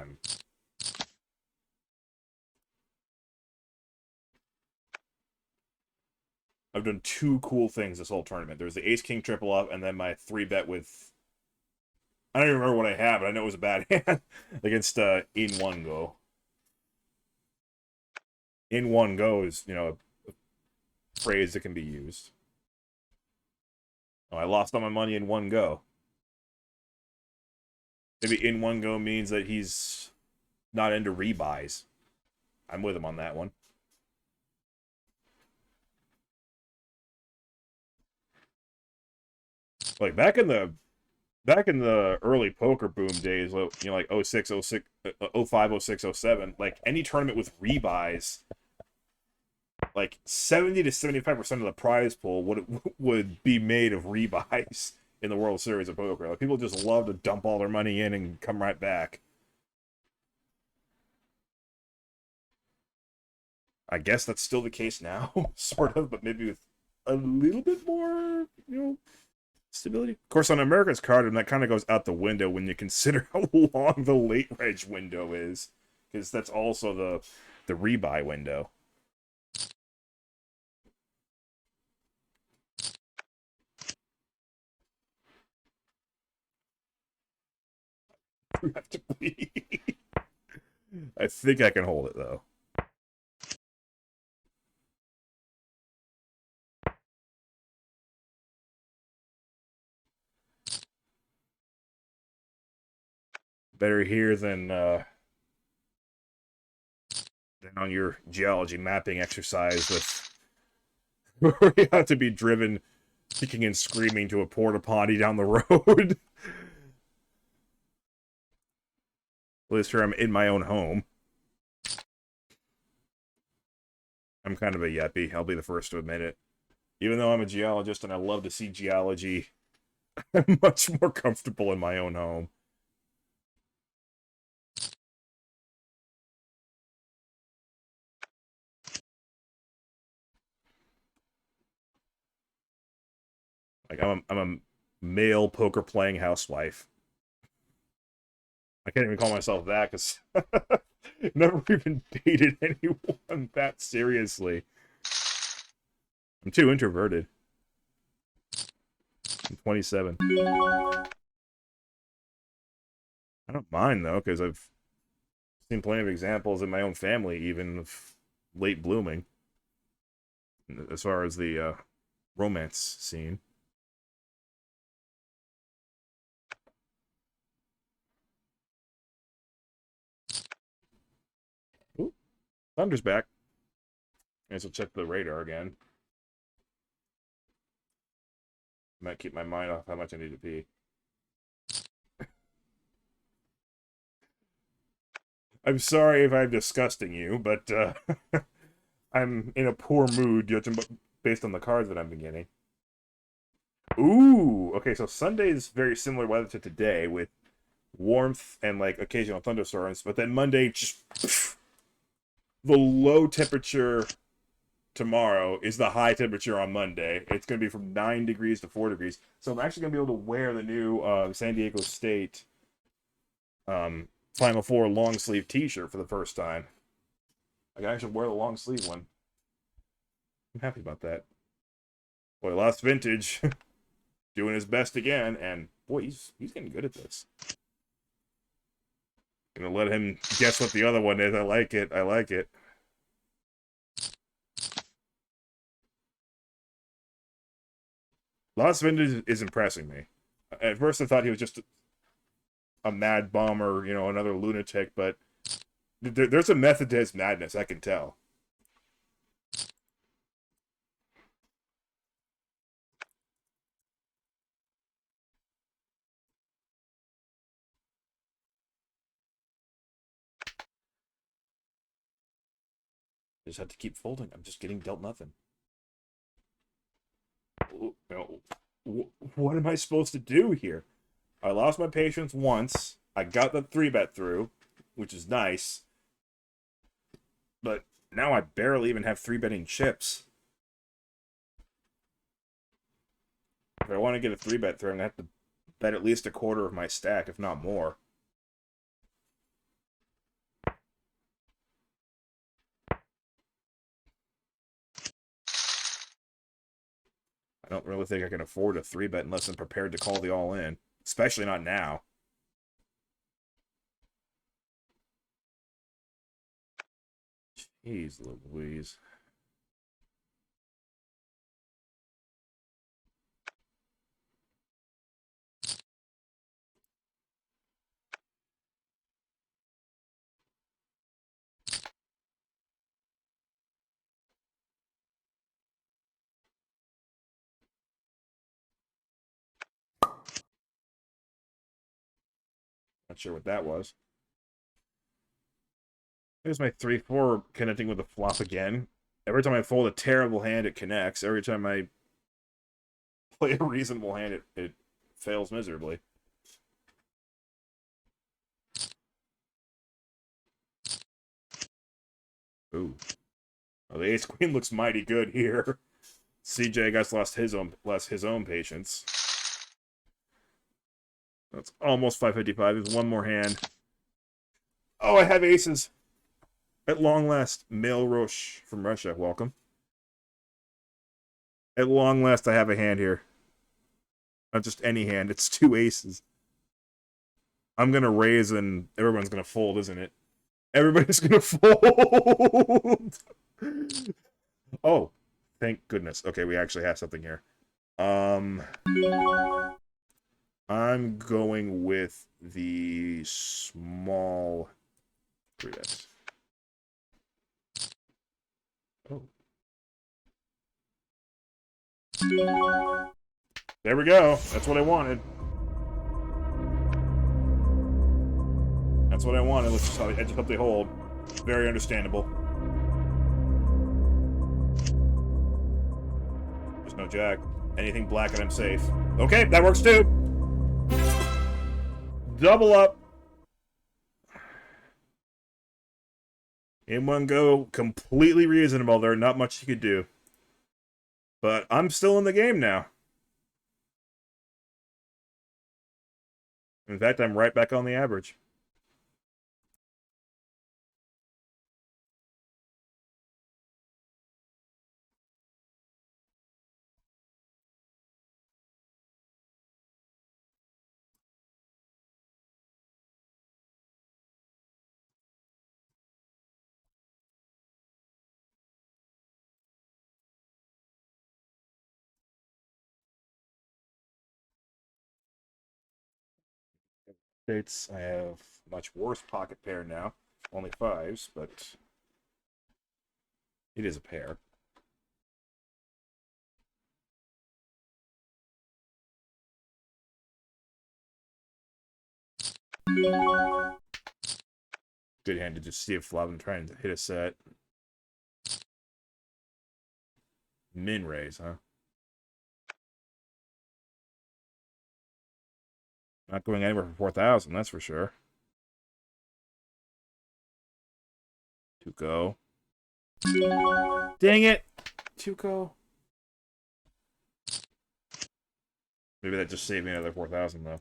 I've done two cool things this whole tournament. There was the Ace-King triple up, and then my 3-bet with... I don't even remember what I had, but I know it was a bad hand against In One Go. In One Go is, a phrase that can be used. Oh, I lost all my money in one go. Maybe In One Go means that he's not into rebuys. I'm with him on that one. Like back in the early poker boom days, like 06, 06, 05, 06, 07, like any tournament with rebuys, like 70 to 75% of the prize pool would be made of rebuys in the World Series of Poker. Like people just love to dump all their money in and come right back. I guess that's still the case now, sort of, but maybe with a little bit more, stability. Of course, on America's Cardroom, that kind of goes out the window when you consider how long the late reg window is, because that's also the rebuy window. You have to pee. I think I can hold it though. Better here than on your geology mapping exercise with where you have to be driven kicking and screaming to a porta potty down the road. At least here I'm in my own home. I'm kind of a yuppie. I'll be the first to admit it. Even though I'm a geologist and I love to see geology, I'm much more comfortable in my own home. Like I'm a male poker playing housewife. I can't even call myself that because never even dated anyone that seriously. I'm too introverted. I'm 27. I don't mind though, because I've seen plenty of examples in my own family, even of late blooming, as far as the romance scene. Ooh, Thunder's back. I guess I'll check the radar again. Might keep my mind off how much I need to pee. I'm sorry if I'm disgusting you, but I'm in a poor mood judging based on the cards that I'm beginning. Ooh, okay, so Sunday is very similar weather to today with warmth and like occasional thunderstorms, but then Monday just the low temperature tomorrow is the high temperature on Monday. It's going to be from 9 degrees to 4 degrees. So I'm actually going to be able to wear the new San Diego State Final Four long sleeve T-shirt for the first time. I can actually wear the long sleeve one. I'm happy about that. Boy, Lost Vintage doing his best again, and boy, he's getting good at this. Gonna let him guess what the other one is. I like it. I like it. Lost Vintage is impressing me. At first, I thought he was just a mad bomber, you know, another lunatic, but there's a method to his madness, I can tell. I just have to keep folding. I'm just getting dealt nothing. What am I supposed to do here? I lost my patience once. I got the 3-bet through, which is nice. But now I barely even have 3-betting chips. If I want to get a 3-bet through, I'm going to have to bet at least a quarter of my stack, if not more. I don't really think I can afford a 3-bet unless I'm prepared to call the all-in. Especially not now. Jeez Louise. Not sure what that was. There's my 3-4 connecting with a flop again. Every time I fold a terrible hand, it connects. Every time I play a reasonable hand, it fails miserably. Ooh. Oh, the ace queen looks mighty good here. CJ, I guess, lost his own patience. That's almost 555. There's one more hand. Oh, I have aces. At long last, Mail Roche from Russia. Welcome. At long last, I have a hand here. Not just any hand. It's 2 aces. I'm going to raise and everyone's going to fold, isn't it? Everybody's going to fold. Oh, thank goodness. Okay, we actually have something here. I'm going with the small 3-bet. Oh. There we go. That's what I wanted. That's what I wanted. I just hope they hold. Very understandable. There's no jack. Anything black and I'm safe. Okay, that works too. Double up. In one go. Completely reasonable. There's not much you could do. But I'm still in the game now. In fact, I'm right back on the average. States, I have much worse pocket pair now. Only 5s, but it is a pair. Good hand to just see a flop and trying to hit a set. Min raise, huh? Not going anywhere for 4,000, that's for sure. Tuco. Dang it! Tuco. Maybe that just saved me another 4,000, though.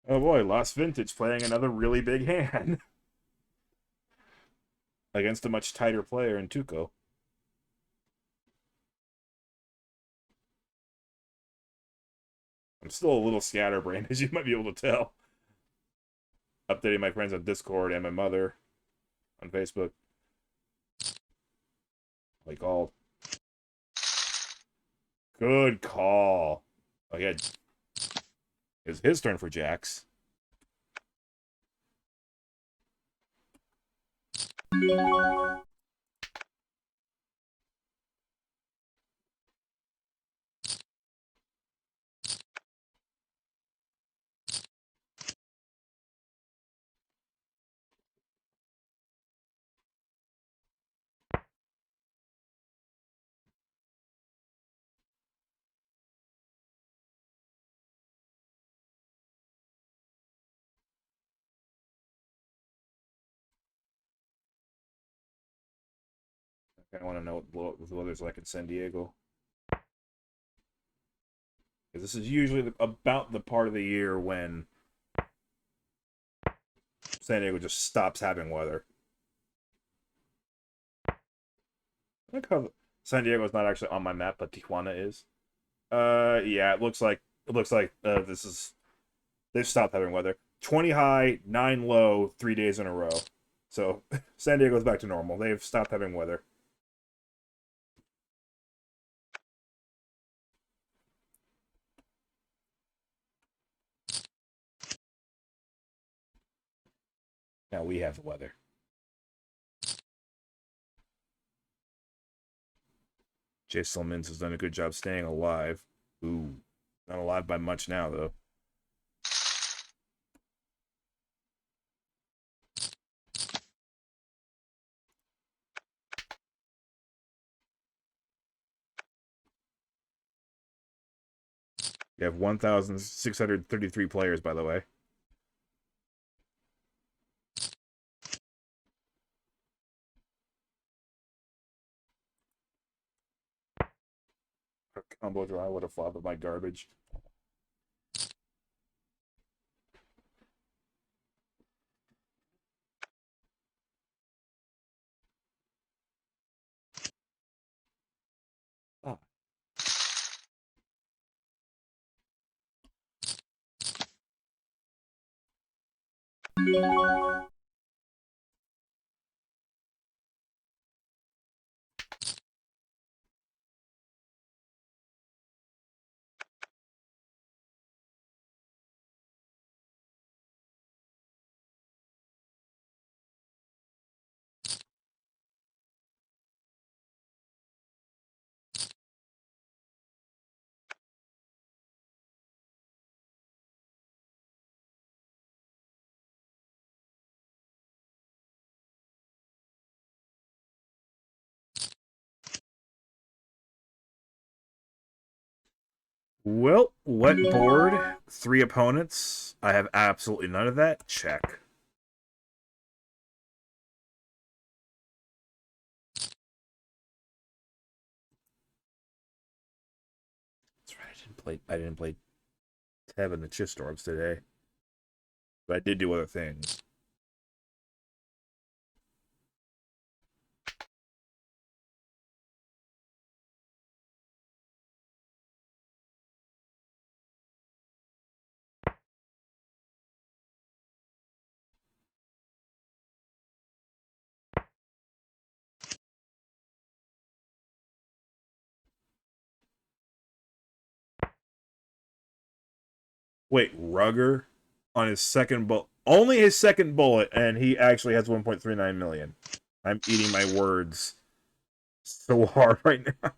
Oh boy, Lost Vintage playing another really big hand. Against a much tighter player in Tuco. I'm still a little scatterbrained, as you might be able to tell. Updating my friends on Discord and my mother on Facebook. Like all. Good call. Oh, yeah. It's his turn for jacks. I want to know what the weather's like in San Diego. Because this is usually about the part of the year when San Diego just stops having weather. I like how San Diego is not actually on my map, but Tijuana is. Yeah, it looks like this is they've stopped having weather. 20 high, 9 low, 3 days in a row. So San Diego's back to normal. They've stopped having weather. Now we have the weather. Jay Silmans has done a good job staying alive. Ooh, not alive by much now though. You have 1,633 players, by the way. A combo draw would have flopped my garbage. Ah. Well, wet board, 3 opponents. I have absolutely none of that. Check. That's right. I didn't play Tev and the Chistorms today. But I did do other things. Wait, Rugger on his second bullet. Only his second bullet, and he actually has 1.39 million. I'm eating my words so hard right now.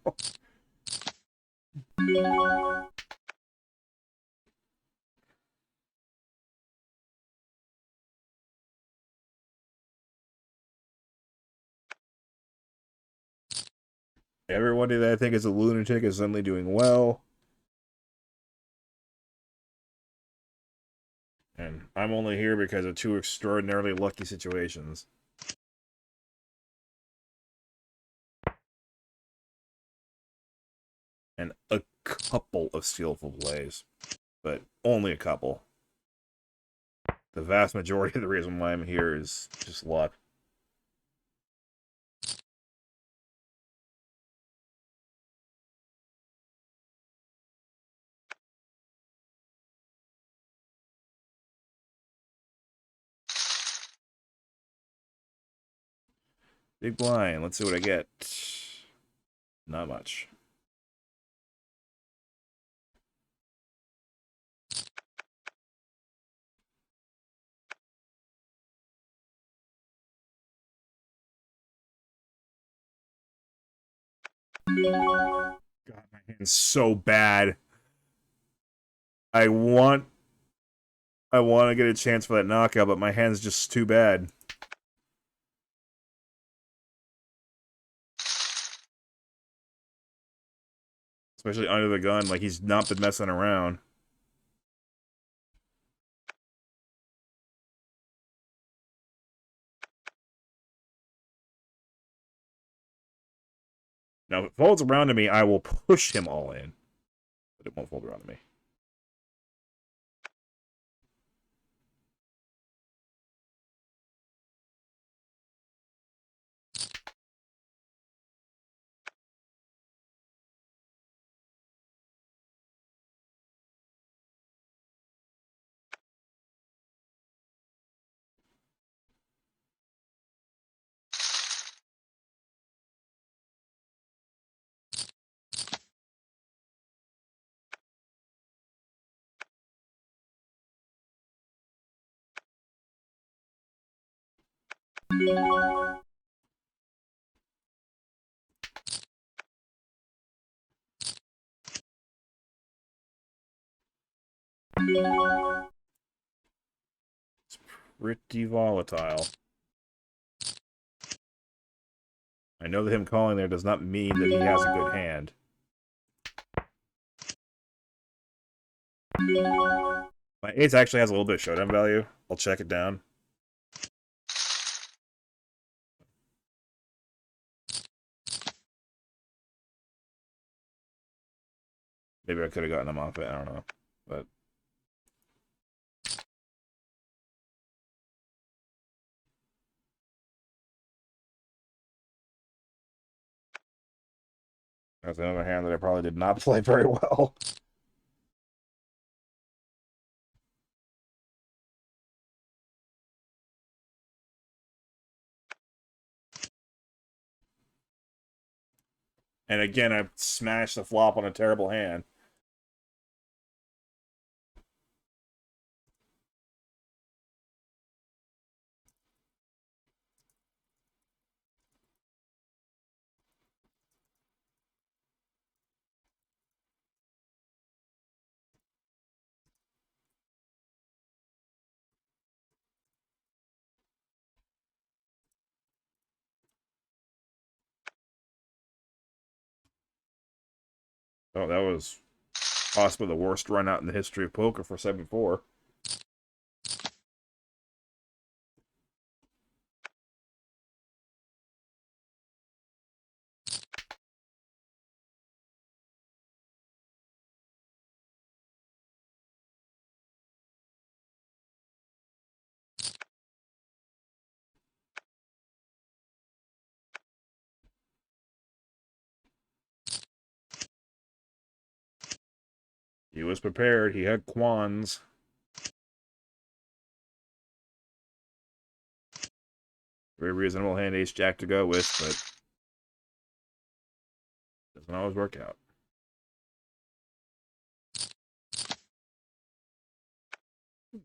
Everybody that I think is a lunatic is suddenly doing well. And I'm only here because of two extraordinarily lucky situations. And a couple of skillful plays. But only a couple. The vast majority of the reason why I'm here is just luck. Big blind. Let's see what I get. Not much. God, my hand's so bad. I want to get a chance for that knockout, but my hand's just too bad. Especially under the gun, like he's not been messing around. Now, if it folds around to me, I will push him all in. But it won't fold around to me. It's pretty volatile. I know that him calling there does not mean that he has a good hand. My ace actually has a little bit of showdown value. I'll check it down. Maybe I could have gotten him off it. I don't know. But that's another hand that I probably did not play very well. And again, I smashed the flop on a terrible hand. Oh, that was possibly the worst run out in the history of poker for 7-4. He was prepared. He had quans. Very reasonable hand, ace jack to go with, but doesn't always work out.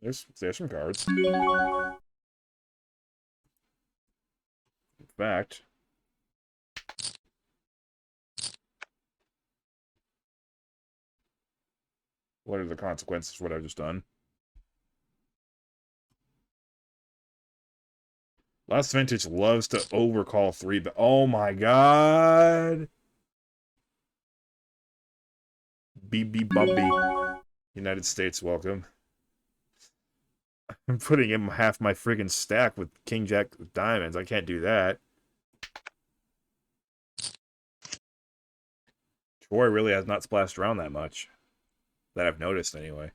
There's some cards. fact. What are the consequences of what I've just done? Last Vintage loves to overcall 3, but oh my god! BB Bubby. United States, welcome. I'm putting in half my friggin' stack with King Jack diamonds. I can't do that. Troy really has not splashed around that much. That I've noticed, anyway.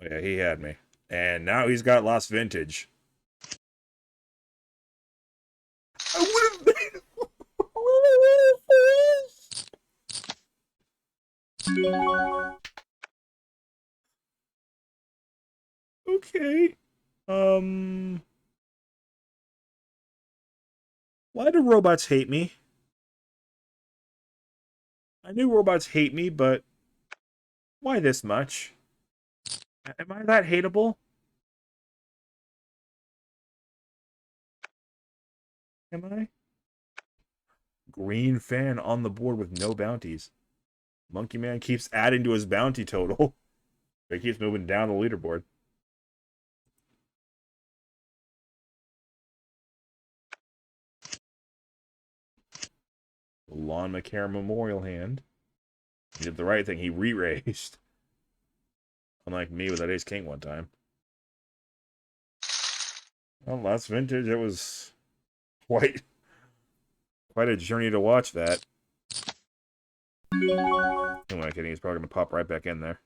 Oh, yeah, he had me. And now he's got Lost Vintage. I would have made Okay. Why do robots hate me? I knew robots hate me, but why this much? Am I that hateable? Am I? Green fan on the board with no bounties. Monkey Man keeps adding to his bounty total. He keeps moving down the leaderboard. The Lon McCare Memorial Hand. He did the right thing. He re-raised. Unlike me with that Ace King one time. Well, last vintage, it was quite a journey to watch that. Who am I kidding? He's probably going to pop right back in there.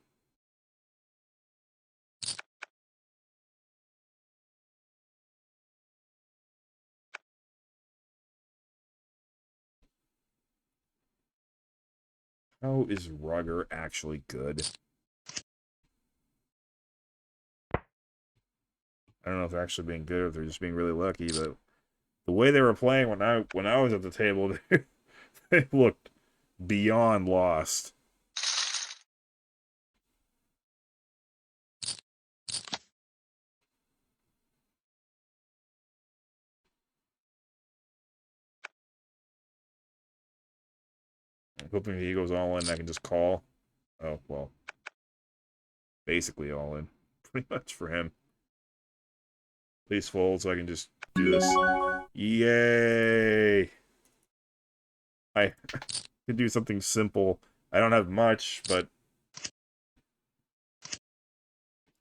How is Rugger actually good? I don't know if they're actually being good or if they're just being really lucky, but the way they were playing when I was at the table, they looked beyond lost. I'm hoping he goes all in, I can just call. Oh, well. Basically all in. Pretty much for him. Please fold so I can just do this. Yay! I could do something simple. I don't have much, but...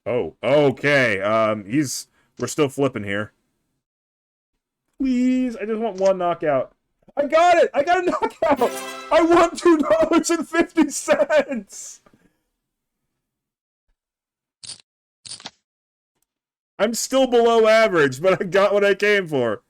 Oh, okay. We're still flipping here. Please, I just want one knockout. I got it! I got a knockout! I won $2.50! I'm still below average, but I got what I came for.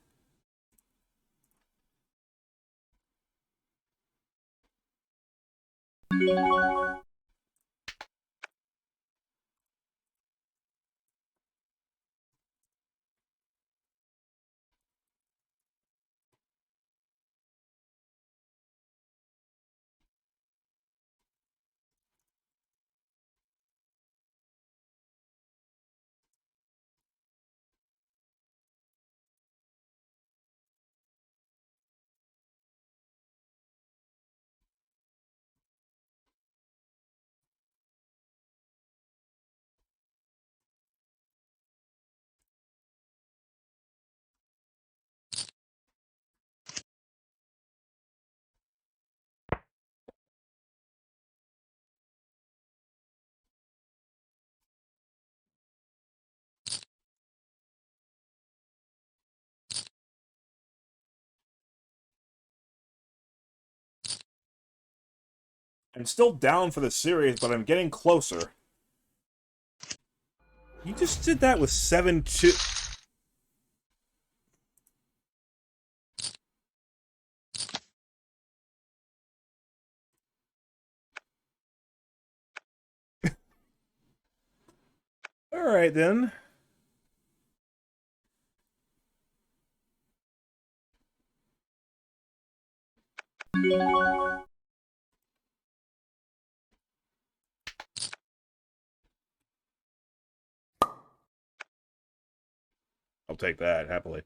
I'm still down for the series, but I'm getting closer. You just did that with 7-2. Alright, then. I'll take that happily.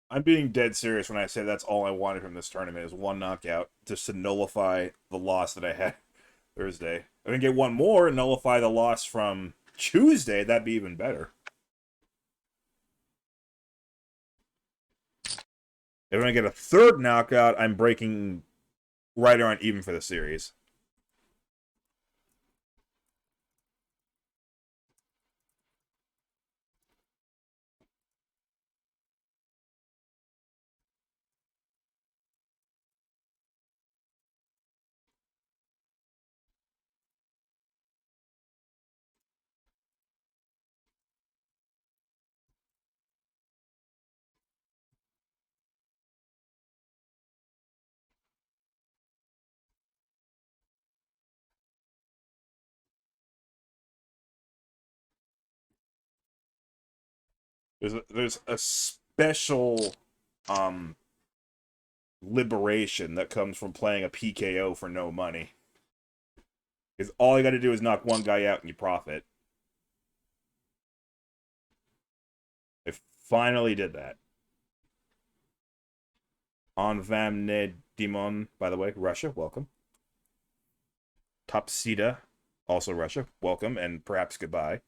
I'm being dead serious when I say that's all I wanted from this tournament is one knockout just to nullify the loss that I had Thursday. If I can get one more and nullify the loss from Tuesday, that'd be even better. If I get a third knockout, I'm breaking right around even for the series. There's a special um liberation that comes from playing a PKO for no money. Because all you got to do is knock one guy out and you profit. I finally did that. On Vam Ne Dimon, by the way, Russia, welcome. Topsida, also Russia, welcome, and perhaps goodbye.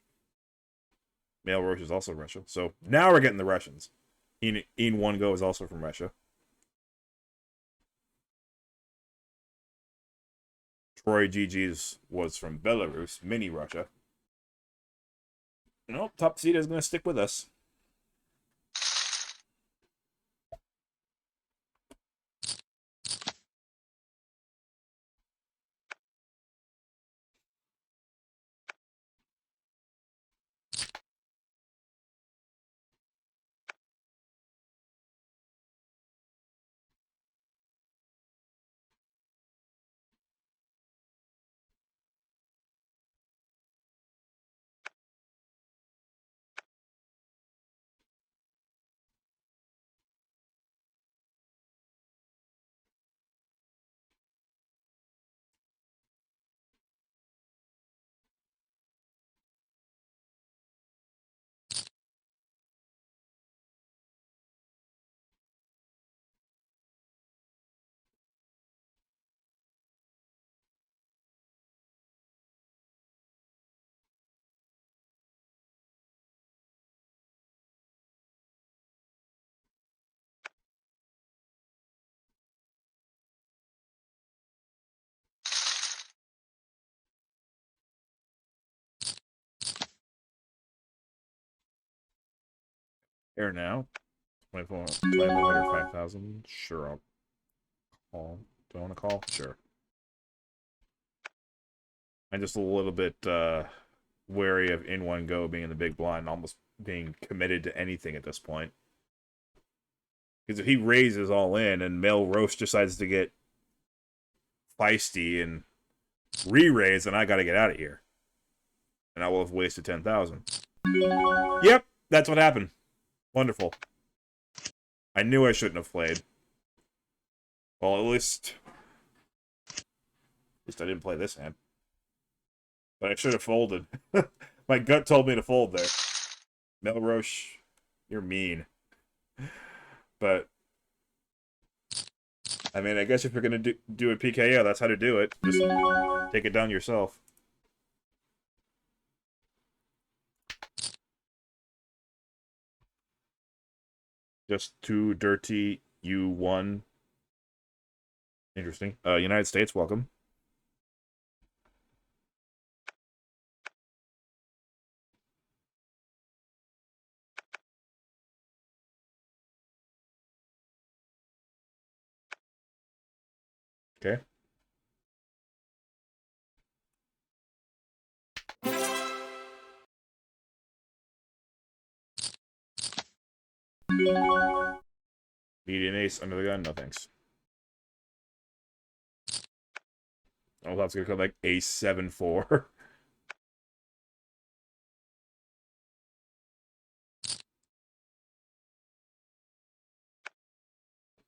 Male Roche is also Russia. So now we're getting the Russians. In One Go is also from Russia. Troy GG's was from Belarus, mini Russia. Nope, Topsida is going to stick with us. Here now. 2400, 5,000. Sure, I'll call. Do I want to call? Sure. I'm just a little bit wary of In One Go being in the big blind, almost being committed to anything at this point. Because if he raises all in and Mel Roast decides to get feisty and re-raise, then I got to get out of here. And I will have wasted 10,000. Yep, that's what happened. Wonderful. I knew I shouldn't have played. Well, at least I didn't play this hand. But I should have folded. My gut told me to fold there. Melroche, you're mean. But, I mean, I guess if you're going to do a PKO, that's how to do it. Just take it down yourself. Just too dirty, you won. Interesting. United States, welcome. Okay. Median ace under the gun, no thanks. Oh, that's gonna come like ace 7-4.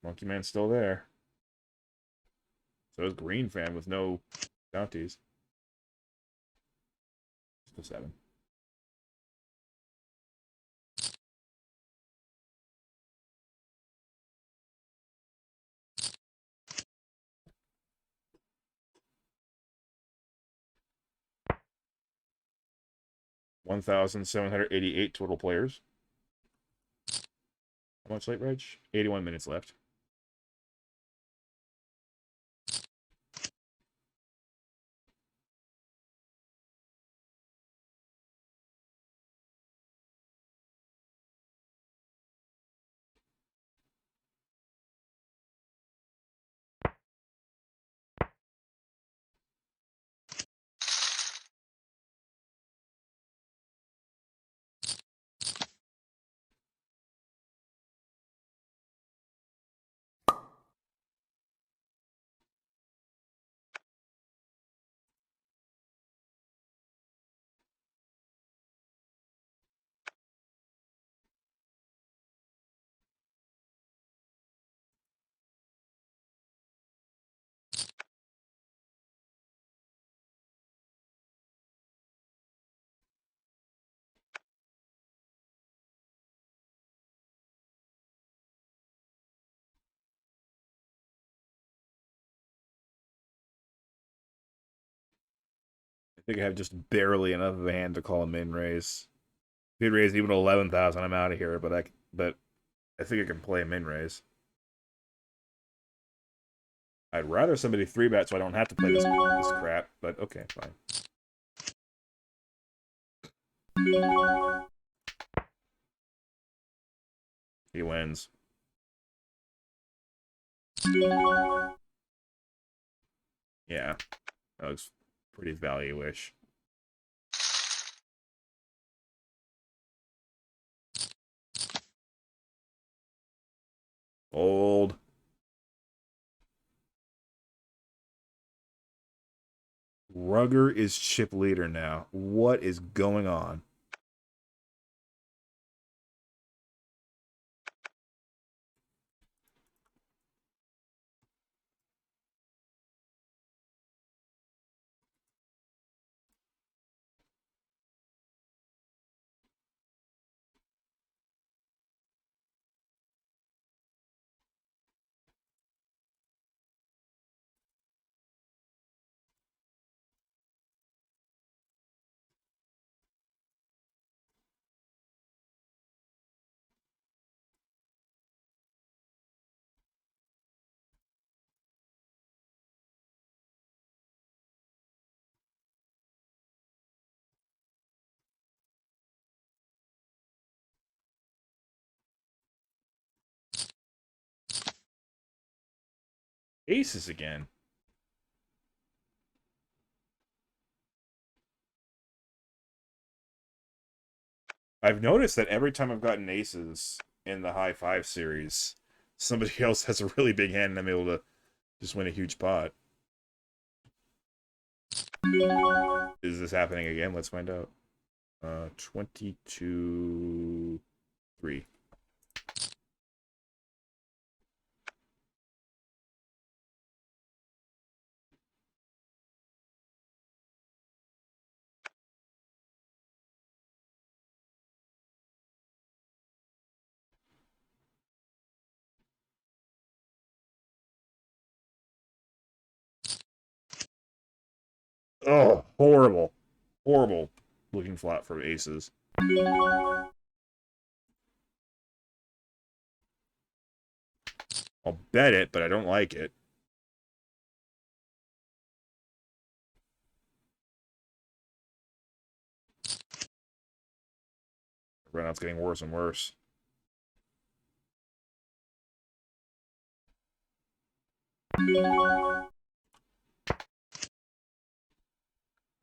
Monkey Man's still there. So is Green Fan with no bounties. Still 7. $1,788 total players. How much late, Reg? 81 minutes left. I think I have just barely enough of a hand to call a min raise. If he'd raise even 11,000, I'm out of here. But I think I can play a min raise. I'd rather somebody 3-bet so I don't have to play this crap. But okay, fine. He wins. Yeah, that looks pretty value-ish. Old. Rugger is chip leader now. What is going on? Aces again. I've noticed that every time I've gotten aces in the Hi5 series, somebody else has a really big hand and I'm able to just win a huge pot. Is this happening again? Let's find out. 22-3. Oh, horrible. Horrible looking flop for aces. I'll bet it, but I don't like it. Runout's getting worse and worse.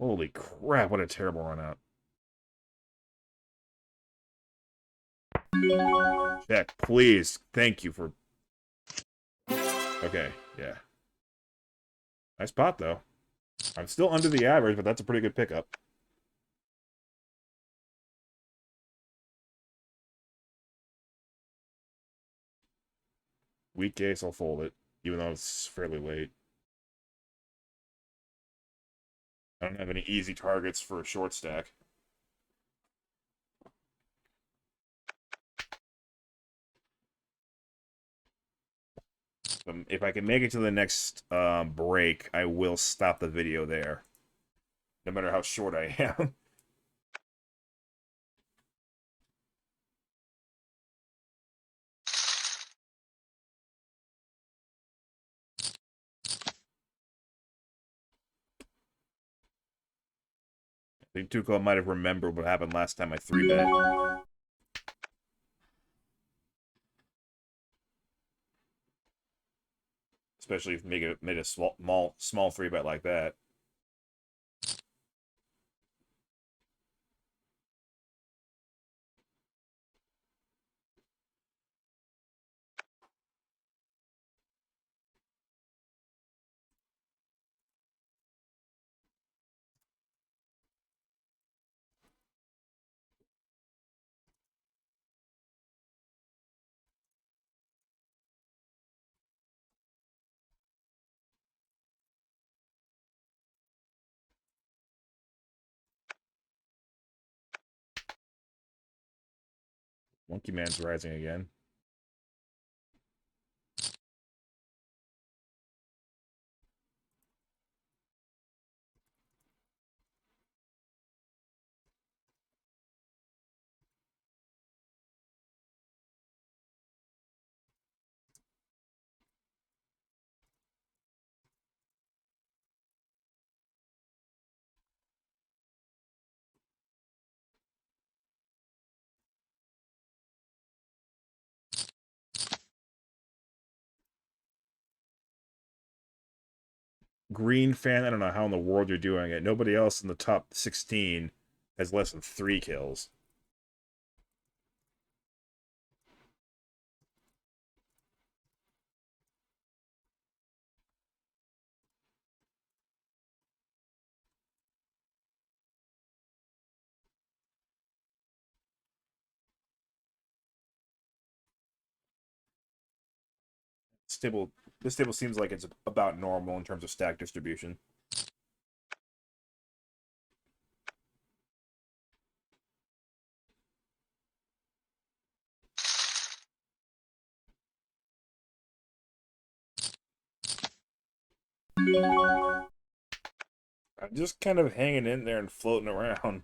Holy crap, what a terrible runout. Check, please. Thank you for... Okay, yeah. Nice pot, though. I'm still under the average, but that's a pretty good pickup. Weak case, I'll fold it, even though it's fairly late. I don't have any easy targets for a short stack. If I can make it to the next break, I will stop the video there, no matter how short I am. I think Tuco might have remembered what happened last time I 3-bet. Especially if you made a small 3-bet like that. Monkey Man's rising again. Green fan, I don't know how in the world you're doing it. Nobody else in the top 16 has less than 3 kills. This table seems like it's about normal in terms of stack distribution. I'm just kind of hanging in there and floating around.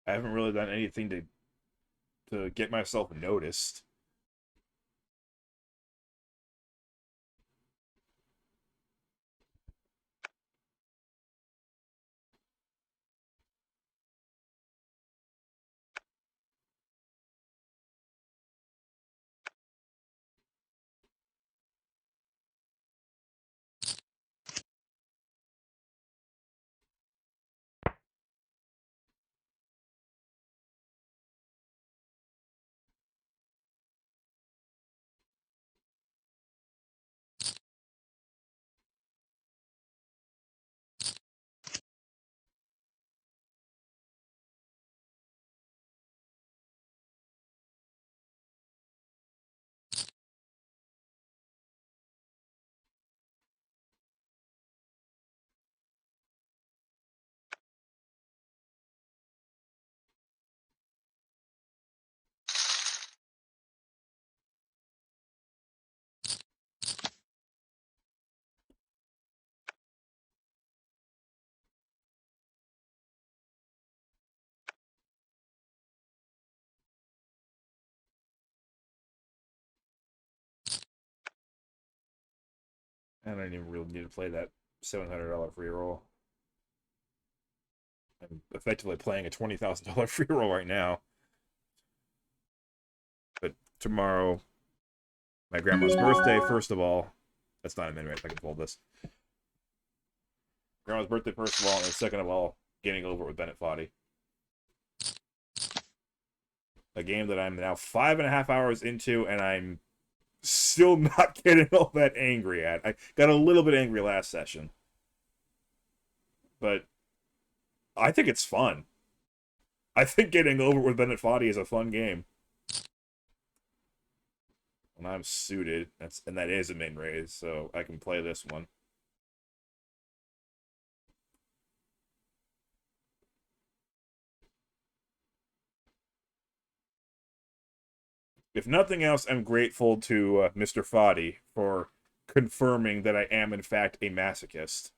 I haven't really done anything to get myself noticed. I don't even really need to play that $700 free roll. I'm effectively playing a $20,000 free roll right now. But tomorrow, my grandma's birthday, first of all. That's not a min rate, I can fold this. Grandma's birthday, first of all, and second of all, getting over it with Bennett Foddy. A game that I'm now 5.5 hours into, and I'm still not getting all that angry at. I got a little bit angry last session, but I think it's fun. I think getting over with Bennett Foddy is a fun game. When I'm suited, that is a min raise, so I can play this one. If nothing else, I'm grateful to Mr. Foddy for confirming that I am in fact a masochist.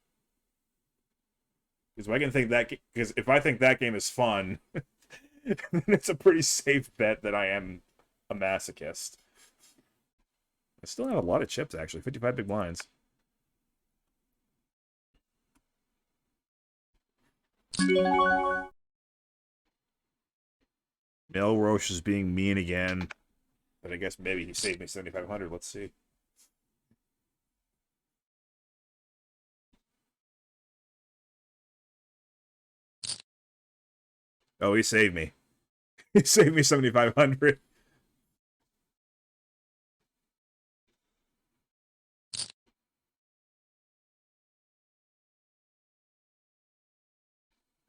Because if I think that game is fun, then it's a pretty safe bet that I am a masochist. I still have a lot of chips actually, 55 big blinds. Mel Roche is being mean again, but I guess maybe he saved me 7,500. Let's see. Oh, he saved me. He saved me 7,500.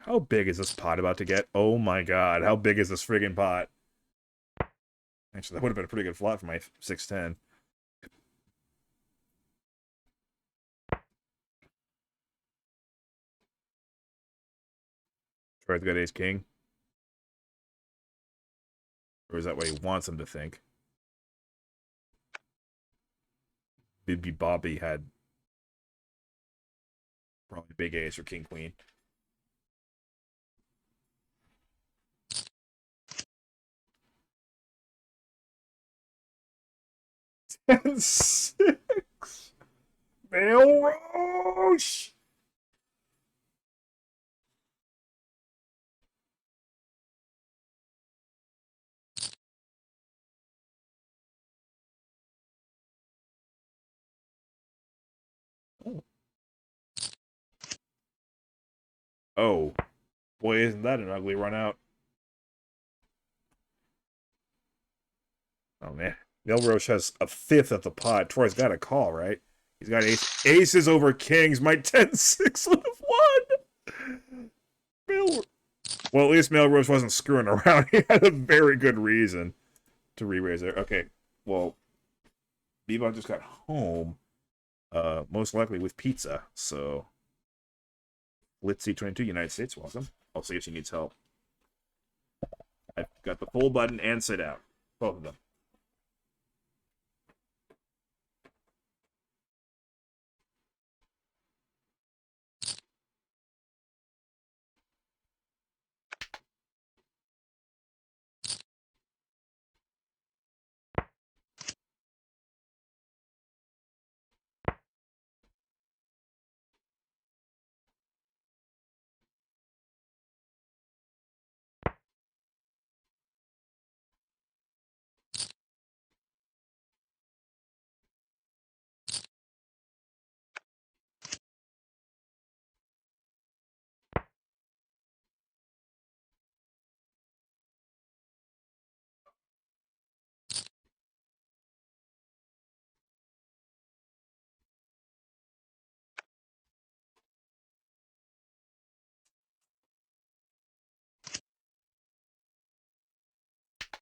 How big is this pot about to get? Oh my god, how big is this friggin' pot? Actually, that would have been a pretty good flop for my 610. Troy's got ace king. Or is that what he wants him to think? Bibby Bobby had probably big ace or king queen. And 6. Mail Roche! Oh, boy, isn't that an ugly run out? Oh man, Neil Roche has a fifth of the pot. Troy's got a call, right? He's got aces over kings. My 10-6 would have won. Well, at least Mel Roche wasn't screwing around. He had a very good reason to re-raise there. Okay, well, Bebop just got home, most likely with pizza. So, Litzy22, United States, welcome. I'll see if she needs help. I've got the full button and sit out, both of them.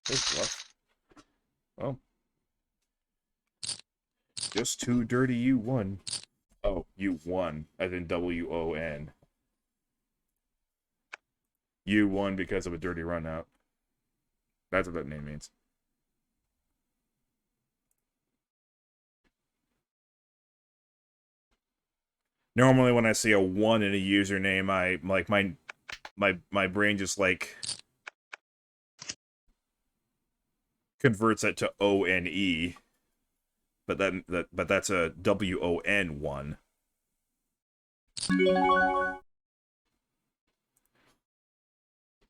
There's bluff. Oh. Just too dirty, you won. Oh, you won, as in W-O-N. You won because of a dirty run out. That's what that name means. Normally when I see a 1 in a username, I like my brain just like converts it to O-N-E. But that's a W-O-N 1.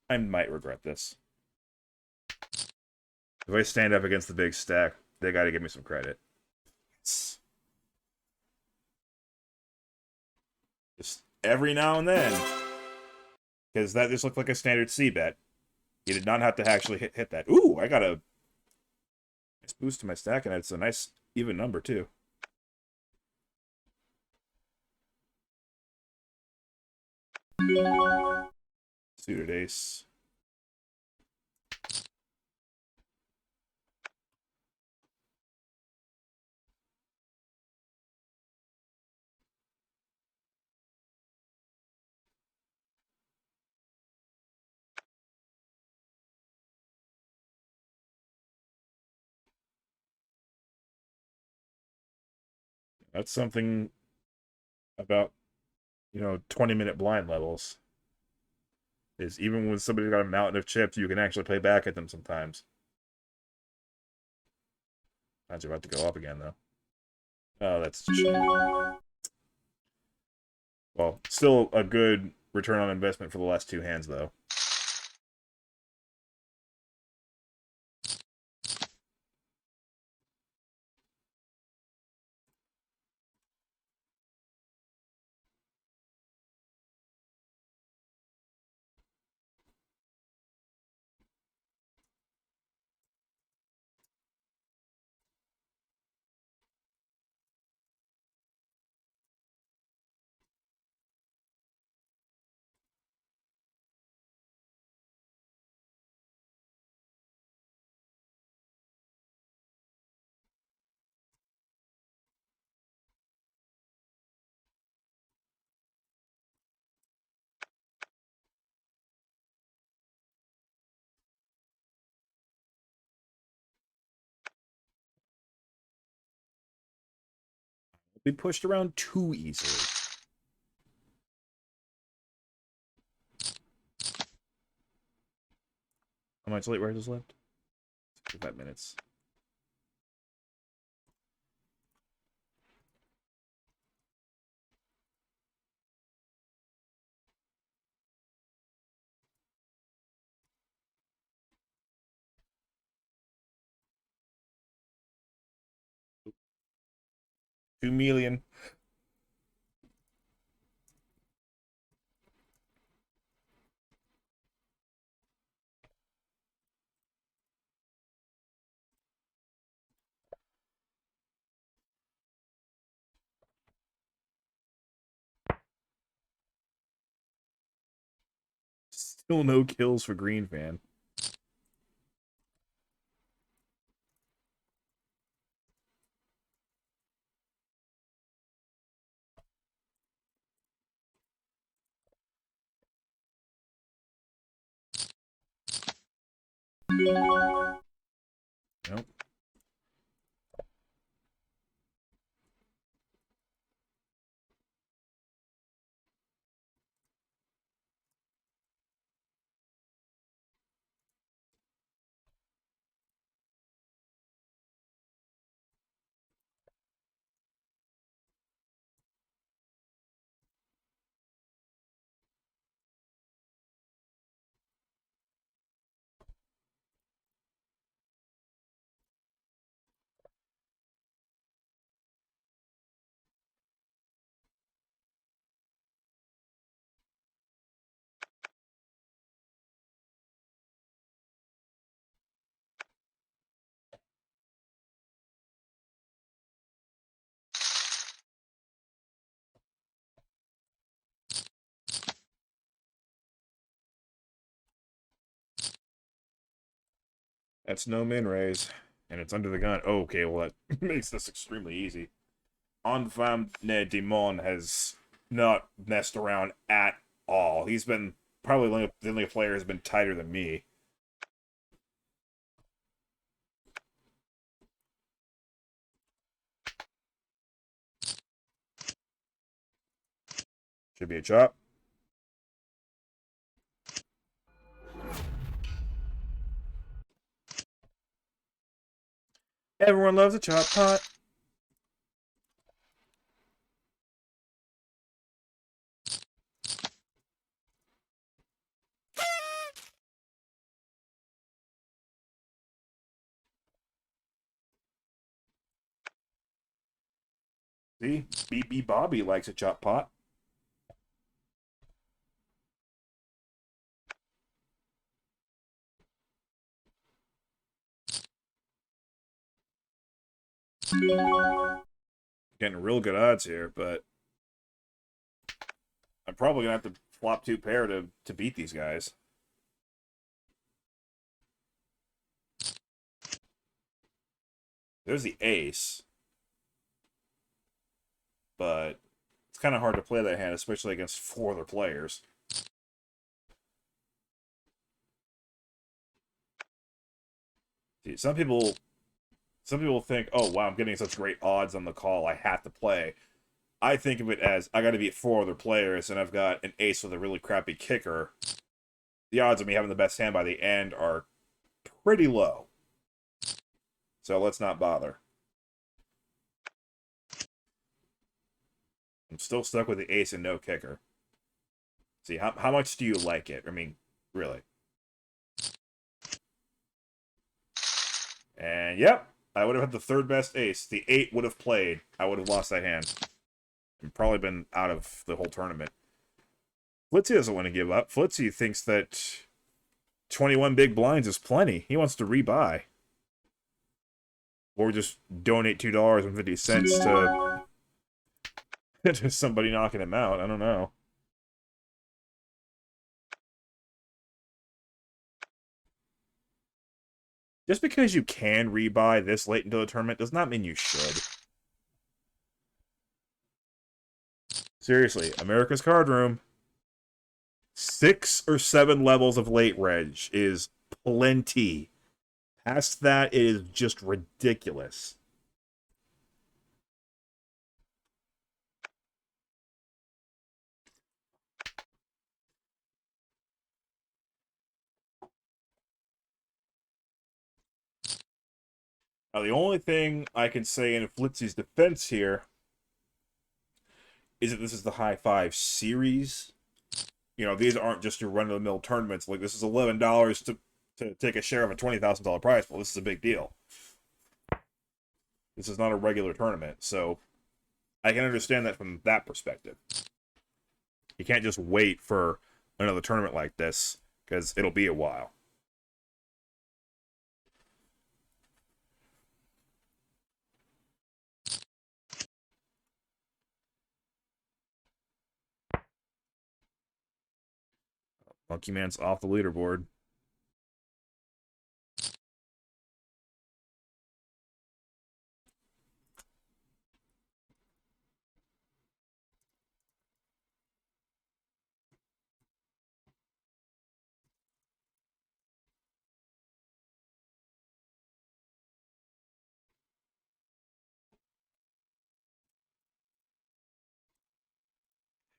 I might regret this. If I stand up against the big stack, they gotta give me some credit. Just every now and then. Because that just looked like a standard C bet. He did not have to actually hit that. Ooh, I got a nice boost to my stack, and it's a nice even number, too. Suited ace. That's something about, 20-minute blind levels. Is even when somebody's got a mountain of chips, you can actually play back at them sometimes. That's about to go up again, though. Oh, that's a shame. Well, still a good return on investment for the last two hands, though. We pushed around too easily. How much late is left? 65 minutes. $2 million. Still no kills for Green Fan. Nope. That's no min raise. And it's under the gun. Oh, okay, well, that makes this extremely easy. Enfant ne Demon has not messed around at all. He's been probably the only player has been tighter than me. Should be a chop. Everyone loves a chop pot. See? BB Bobby likes a chop pot. Getting real good odds here, but I'm probably gonna have to flop 2 pair to beat these guys. There's the ace, but it's kind of hard to play that hand, especially against 4 other players. See, some people think, oh wow, I'm getting such great odds on the call, I have to play. I think of it as I got to beat 4 other players, and I've got an ace with a really crappy kicker. The odds of me having the best hand by the end are pretty low. So let's not bother. I'm still stuck with the ace and no kicker. See, how much do you like it? I mean, really. And yep, I would have had the 3rd best ace. The 8 would have played. I would have lost that hand. And probably been out of the whole tournament. Flitzy doesn't want to give up. Flitzy thinks that 21 big blinds is plenty. He wants to rebuy. Or just donate $2.50 to somebody knocking him out. I don't know. Just because you can rebuy this late into the tournament does not mean you should. Seriously, America's Card Room. 6 or 7 levels of late reg is plenty. Past that, it is just ridiculous. Now, the only thing I can say in Flitzy's defense here is that this is the Hi5 series. You know, these aren't just your run-of-the-mill tournaments. Like, this is $11 to take a share of a $20,000 prize pool. This is a big deal. This is not a regular tournament, so I can understand that from that perspective. You can't just wait for another tournament like this, because it'll be a while. Monkey Man's off the leaderboard.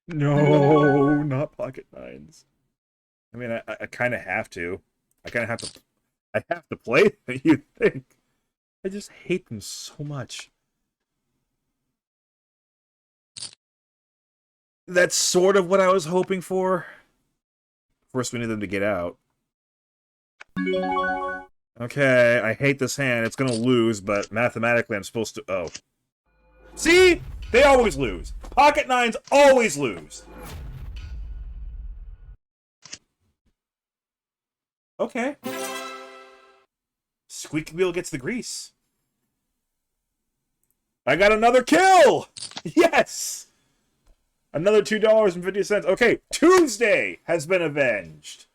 No, not pocket nines. I mean, I kind of have to. I kind of have to. I have to play them, you think. I just hate them so much. That's sort of what I was hoping for. First, we need them to get out. Okay, I hate this hand. It's gonna lose, but mathematically I'm supposed to... Oh. See? They always lose. Pocket nines always lose. Okay. Squeaky wheel gets the grease. I got another kill! Yes! Another $2.50. Okay, Tuesday has been avenged.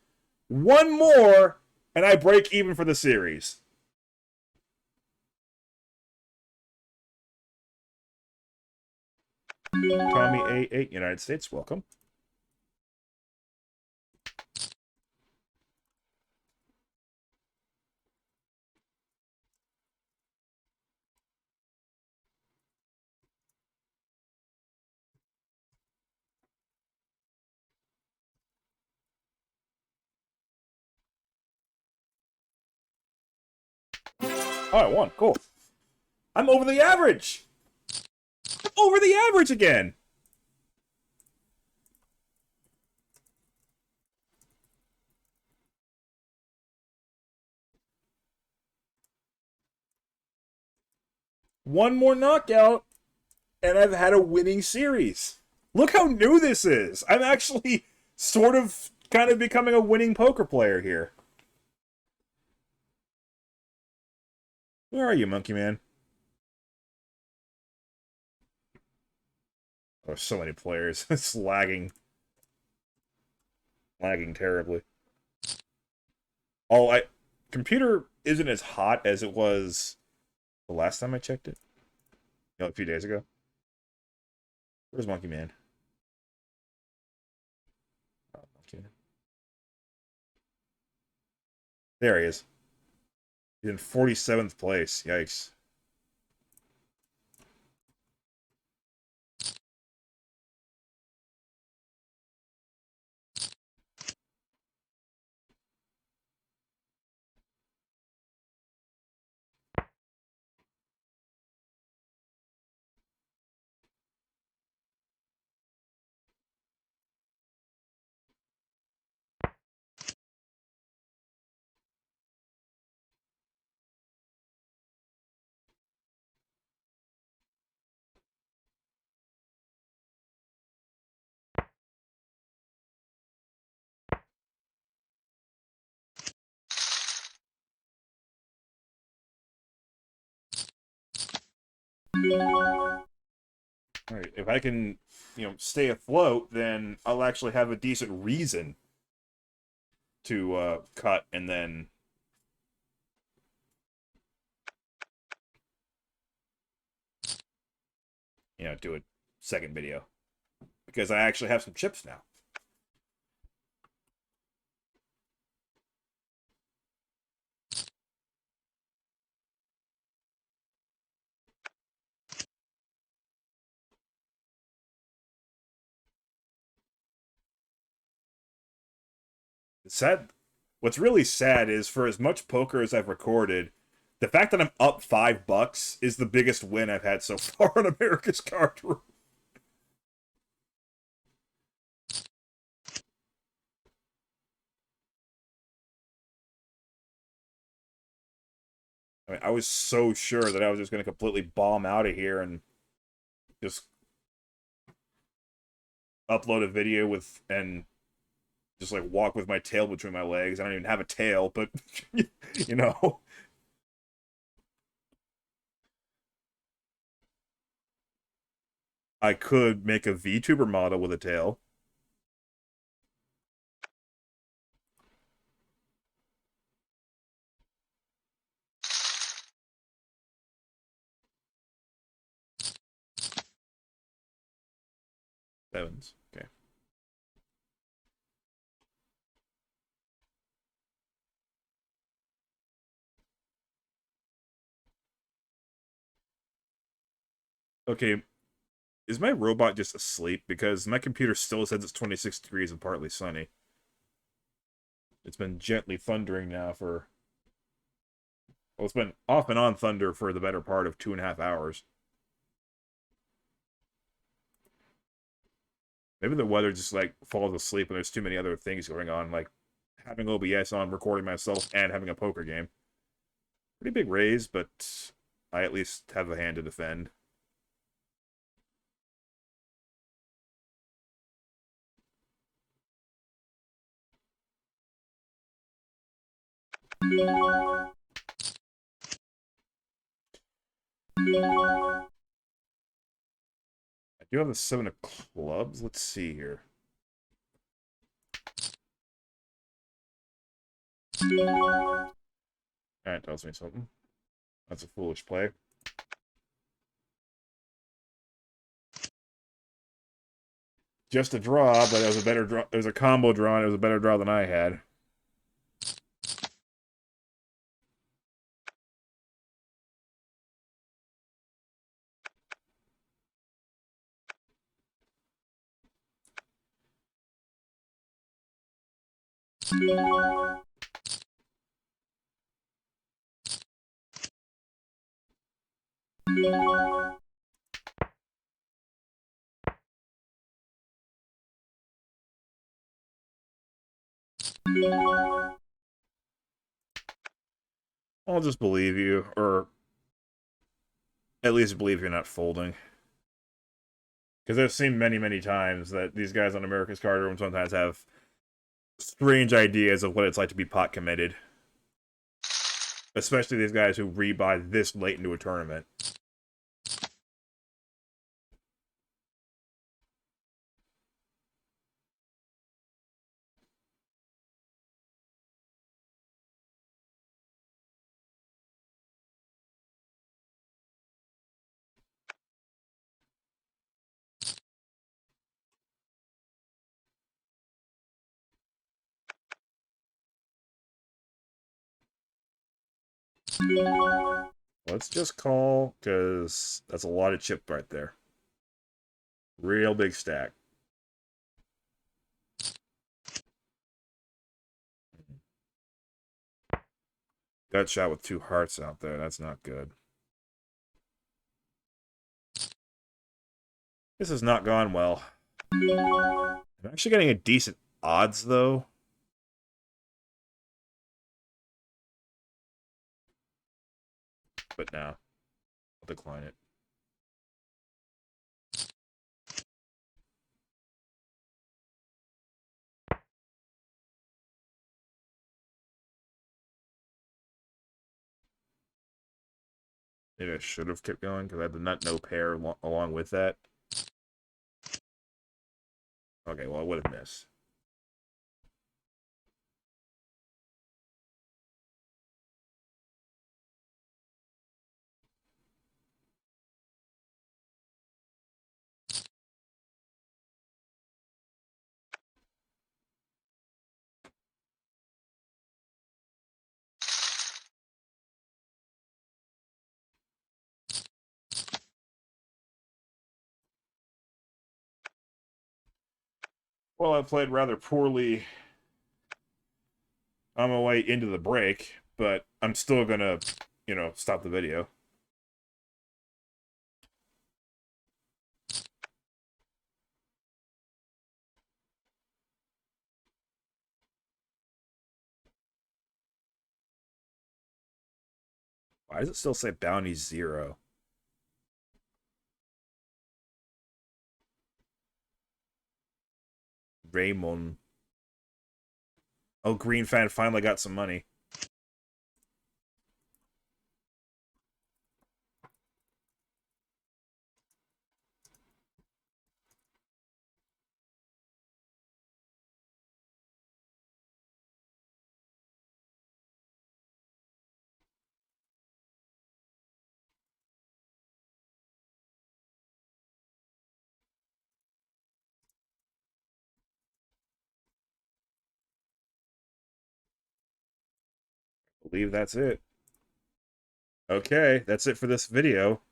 One more, and I break even for the series. Tommy A8, United States, welcome. Oh, I won. Cool. I'm over the average. I'm over the average again. One more knockout, and I've had a winning series. Look how new this is. I'm actually sort of kind of becoming a winning poker player here. Where are you, Monkey Man? There's so many players. It's lagging terribly. Oh, computer isn't as hot as it was the last time I checked it. You know, a few days ago. Where's Monkey Man? Oh, okay. There he is. He's in 47th place. Yikes. All right, if I can, stay afloat, then I'll actually have a decent reason to cut and then, do a second video because I actually have some chips now. Sad. What's really sad is for as much poker as I've recorded, the fact that I'm up $5 is the biggest win I've had so far on America's Cardroom. I mean, I was so sure that I was just going to completely bomb out of here and just upload a video with and just like walk with my tail between my legs. I don't even have a tail, but you know, I could make a VTuber model with a tail. Evans. Okay. Okay, is my robot just asleep? Because my computer still says it's 26 degrees and partly sunny. It's been gently thundering now for... Well, it's been off and on thunder for the better part of 2.5 hours. Maybe the weather just, like, falls asleep and there's too many other things going on, like having OBS on, recording myself, and having a poker game. Pretty big raise, but I at least have a hand to defend. I do have the 7 of clubs. Let's see here. That tells me something. That's a foolish play. Just a draw, but it was a better draw. It was a combo draw, and it was a better draw than I had. I'll just believe you, or at least believe you're not folding. Because I've seen many, many times that these guys on America's Card Room sometimes have strange ideas of what it's like to be pot committed. Especially these guys who rebuy this late into a tournament. Let's just call, because that's a lot of chip right there. Real big stack. Gut shot with 2 hearts out there. That's not good. This has not gone well. I'm actually getting a decent odds, though. But no. I'll decline it. Maybe I should have kept going, because I had the nut no pair along with that. Okay, well, I would have missed. Well, I played rather poorly on my way into the break, but I'm still gonna, stop the video. Why does it still say bounty 0? Raymond. Oh, Green Fan finally got some money. I believe that's it. Okay, that's it for this video.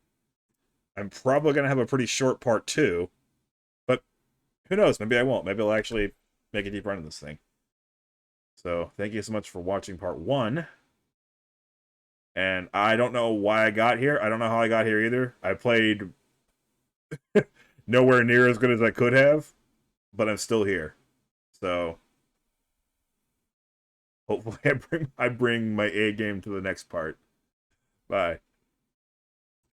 I'm probably going to have a pretty short part 2, but who knows? Maybe I won't. Maybe I'll actually make a deep run of this thing. So, thank you so much for watching part 1. And I don't know why I got here. I don't know how I got here either. I played nowhere near as good as I could have, but I'm still here. So, hopefully I bring my A game to the next part. Bye.